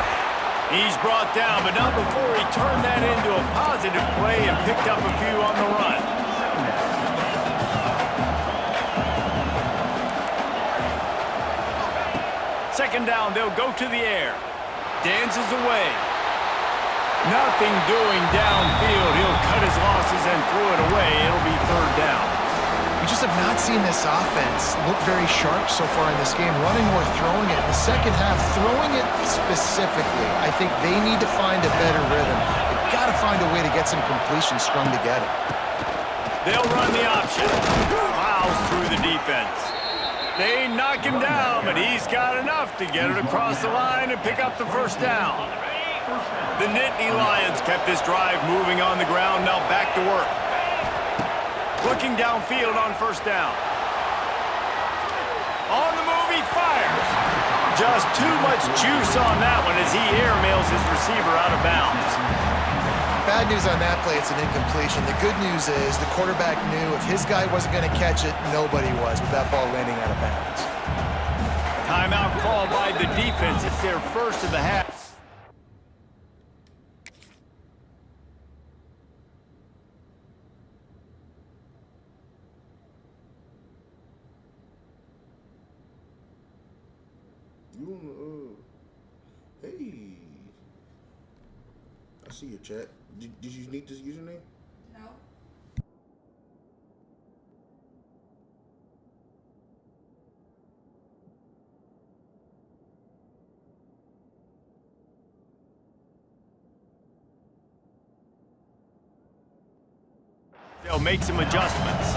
He's brought down, but not before he turned that into a positive play and picked up a few on the run. Second down, they'll go to the air. Dances away. Nothing doing downfield. He'll cut his losses and throw it away. It'll be third down. We just have not seen this offense look very sharp so far in this game, running or throwing it. In the second half, throwing it specifically, I think they need to find a better rhythm. They've got to find a way to get some completions strung together. They'll run the option. Plows through the defense. They knock him down, but he's got enough to get it across the line and pick up the first down. The Nittany Lions kept this drive moving on the ground, now back to work. Looking downfield on first down. On the move, he fires. Just too much juice on that one as he airmails his receiver out of bounds. Bad news on that play, it's an incompletion. The good news is the quarterback knew if his guy wasn't going to catch it, nobody was with that ball landing out of bounds. Timeout called by the defense. It's their first of the half. Hey, I see your chat. Did you need this username? No. They'll make some adjustments.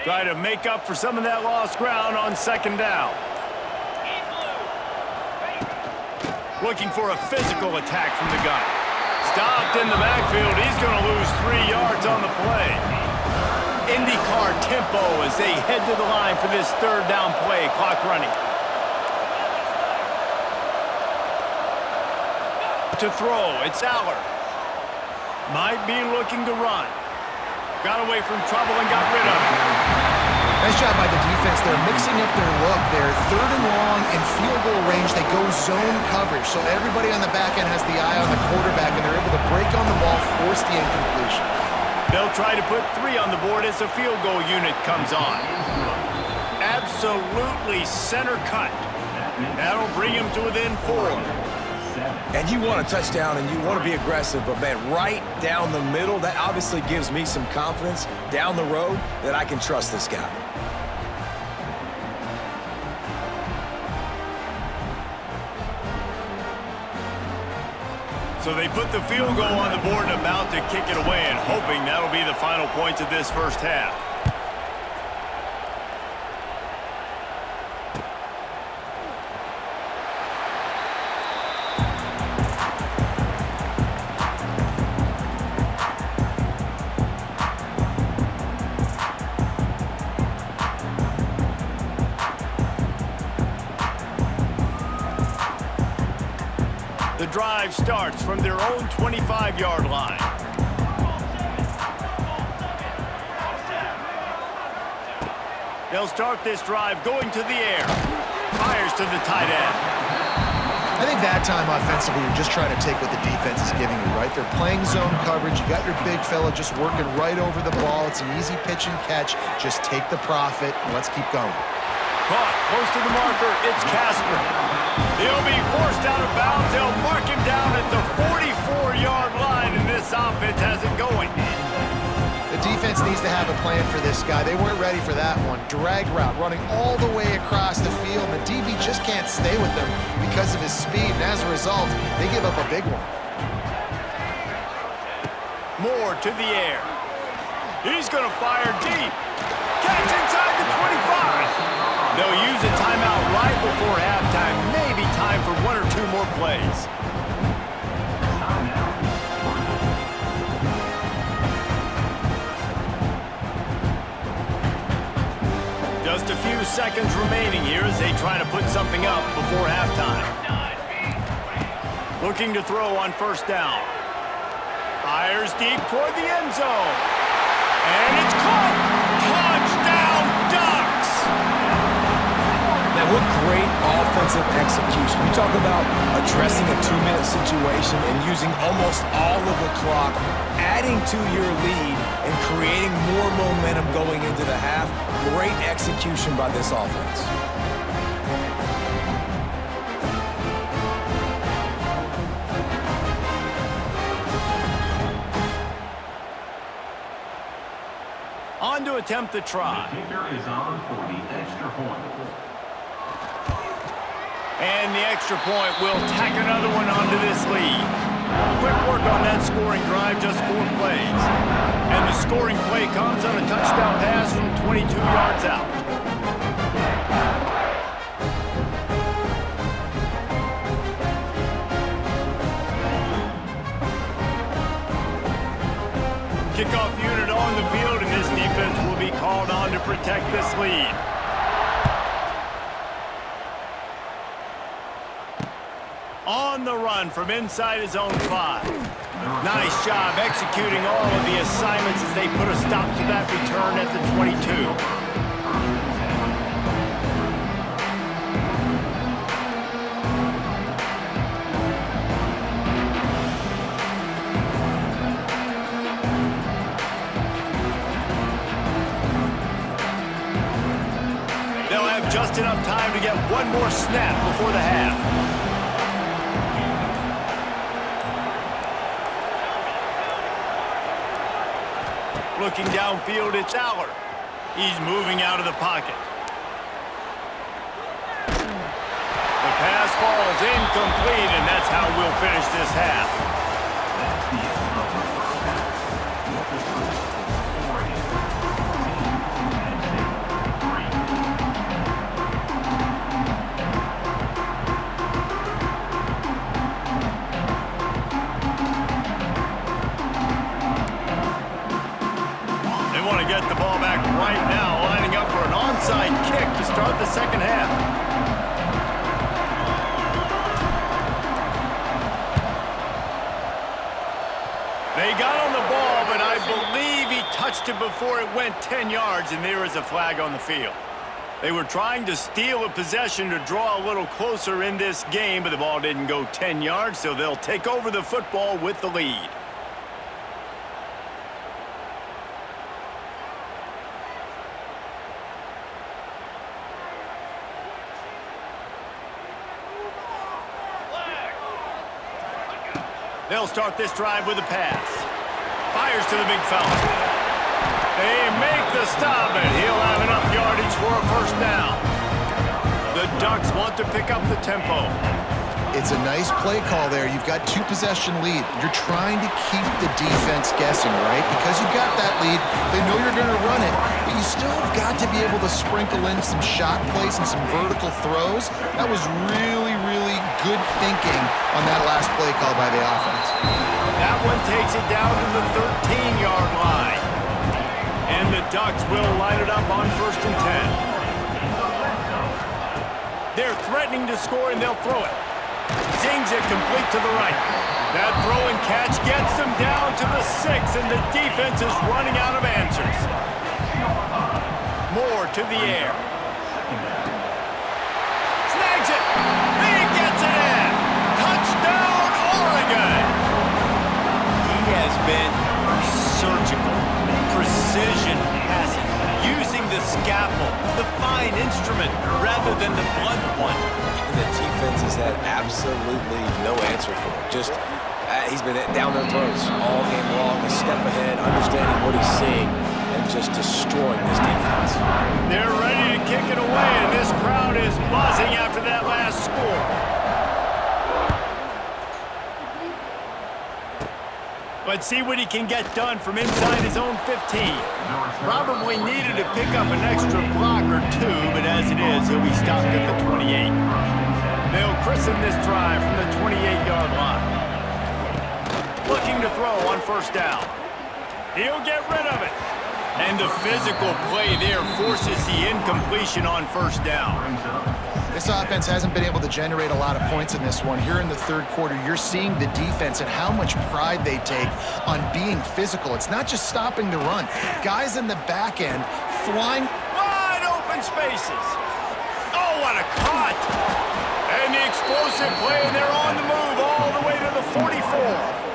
Try to make up for some of that lost ground on second down. Looking for a physical attack from the gun. Stopped in the backfield. He's going to lose 3 yards on the play. IndyCar tempo as they head to the line for this third down play. Clock running. To throw, it's Aller. Might be looking to run. Got away from trouble and got rid of it. Nice job by the defense. They're mixing up their look. They're third and long in field goal range. They go zone coverage. So everybody on the back end has the eye on the quarterback, and they're able to break on the ball, force the incompletion. They'll try to put 3 on the board as the field goal unit comes on. Absolutely center cut. That'll bring him to within 4. And you want a touchdown and you want to be aggressive, but man, right down the middle, that obviously gives me some confidence down the road that I can trust this guy. So they put the field goal on the board and about to kick it away and hoping that'll be the final points of this first half. The drive starts from their own 25-yard line. They'll start this drive going to the air. Fires to the tight end. I think that time offensively, you're just trying to take what the defense is giving you, right? They're playing zone coverage. You got your big fella just working right over the ball. It's an easy pitch and catch. Just take the profit and let's keep going. Caught close to the marker. It's Casper. He'll be forced out of bounds. They'll mark him down at the 44-yard line, and this offense has it going. The defense needs to have a plan for this guy. They weren't ready for that one. Drag route, running all the way across the field. The DB just can't stay with them because of his speed, and as a result, they give up a big one. Moore to the air. He's going to fire deep. Catch inside the 25. They'll use a timeout right before halftime. Maybe time for 1 or 2 more plays. Just a few seconds remaining here as they try to put something up before halftime. Looking to throw on first down. Fires deep toward the end zone. And it's caught. Touchdown, Ducks! Man, what great offensive execution. You talk about addressing a 2-minute situation and using almost all of the clock, adding to your lead and creating more momentum going into the half. Great execution by this offense. On to attempt the try. The kicker is on for the extra point. And the extra point will tack another one onto this lead. Quick work on that scoring drive, just 4 plays. And the scoring play comes on a touchdown pass from 22 yards out. Kickoff unit on the field, and this defense will be called on to protect this lead. On the run from inside his own 5. Nice job executing all of the assignments as they put a stop to that return at the 22. They'll have just enough time to get one more snap before the half. Looking downfield, it's Aller. He's moving out of the pocket. The pass falls incomplete, and that's how we'll finish this half. That's the end of the first half. With the score 4-3. get the ball back right now, lining up for an onside kick to start the second half. They got on the ball, but I believe he touched it before it went 10 yards, and there is a flag on the field. They were trying to steal a possession to draw a little closer in this game, but the ball didn't go 10 yards, so they'll take over the football with the lead. They'll start this drive with a pass. Fires to the big fella. They make the stop, and he'll have enough yardage for a first down. The Ducks want to pick up the tempo. It's a nice play call there. You've got 2-possession lead. You're trying to keep the defense guessing, right? Because you've got that lead, they know you're going to run it, but you still have got to be able to sprinkle in some shot plays and some vertical throws. That was really, really good thinking on that last play call by the offense. That one takes it down to the 13-yard line. And the Ducks will line it up on 1st and 10. They're threatening to score, and they'll throw it. Zings it complete to the right. That throw and catch gets them down to the 6, and the defense is running out of answers. Moore to the air. Snags it. He gets it in. Touchdown, Oregon. He has been surgical. Precision passes, using the scalpel, the fine instrument, rather than the blunt one. The defense has had absolutely no answer for him. Just, he's been down their throats all game long, a step ahead, understanding what he's seeing, and just destroying this defense. They're ready to kick it away, and this crowd is buzzing after that last score. But see what he can get done from inside his own 15. Probably needed to pick up an extra block or two, but as it is, he'll be stopped at the 28. They'll christen this drive from the 28-yard line. Looking to throw on 1st down. He'll get rid of it. And the physical play there forces the incompletion on 1st down. This offense hasn't been able to generate a lot of points in this one. Here in the 3rd quarter, you're seeing the defense and how much pride they take on being physical. It's not just stopping the run. Guys in the back end flying wide open spaces. Oh, what a cut! And the explosive play, and they're on the move all the way to the 44.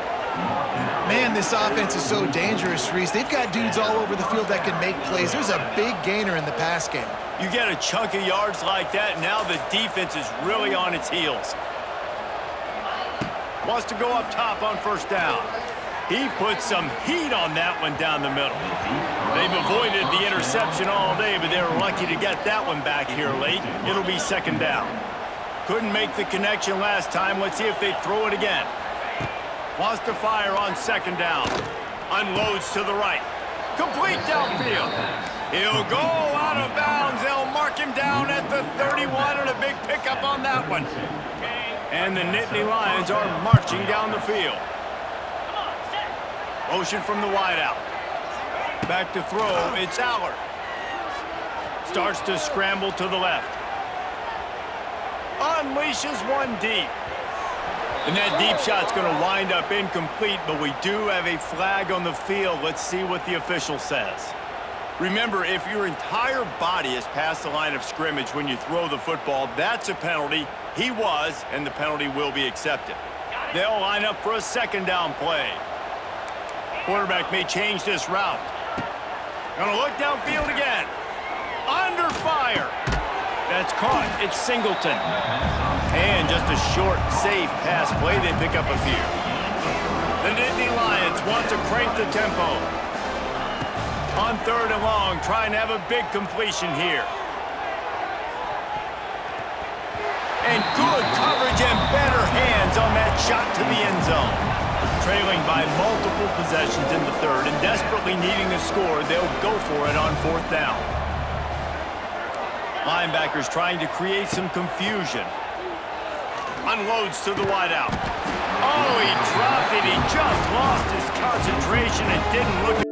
Man, this offense is so dangerous, Reese. They've got dudes all over the field that can make plays. There's a big gainer in the pass game. You get a chunk of yards like that, now the defense is really on its heels. Wants to go up top on 1st down. He put some heat on that one down the middle. They've avoided the interception all day, but they were lucky to get that one back here late. It'll be 2nd down. Couldn't make the connection last time. Let's see if they throw it again. Wants to fire on 2nd down. Unloads to the right. Complete downfield. He'll go out of bounds. They'll mark him down at the 31, and a big pickup on that one. And the Nittany Lions are marching down the field. Motion from the wideout. Back to throw. It's Allard. Starts to scramble to the left. Unleashes one deep. And that deep shot's going to wind up incomplete, but we do have a flag on the field. Let's see what the official says. Remember, if your entire body is past the line of scrimmage when you throw the football, that's a penalty. He was, and the penalty will be accepted. They'll line up for a 2nd down play. Quarterback may change this route. Gonna look downfield again. Under fire. That's caught. It's Singleton. And just a short, safe pass play. They pick up a few. The Nittany Lions want to crank the tempo. On 3rd and long, trying to have a big completion here. And good coverage and better hands on that shot to the end zone. Trailing by multiple possessions in the 3rd and desperately needing to score, they'll go for it on 4th down. Linebackers trying to create some confusion. Unloads to the wideout. Oh, he dropped it. He just lost his concentration and didn't look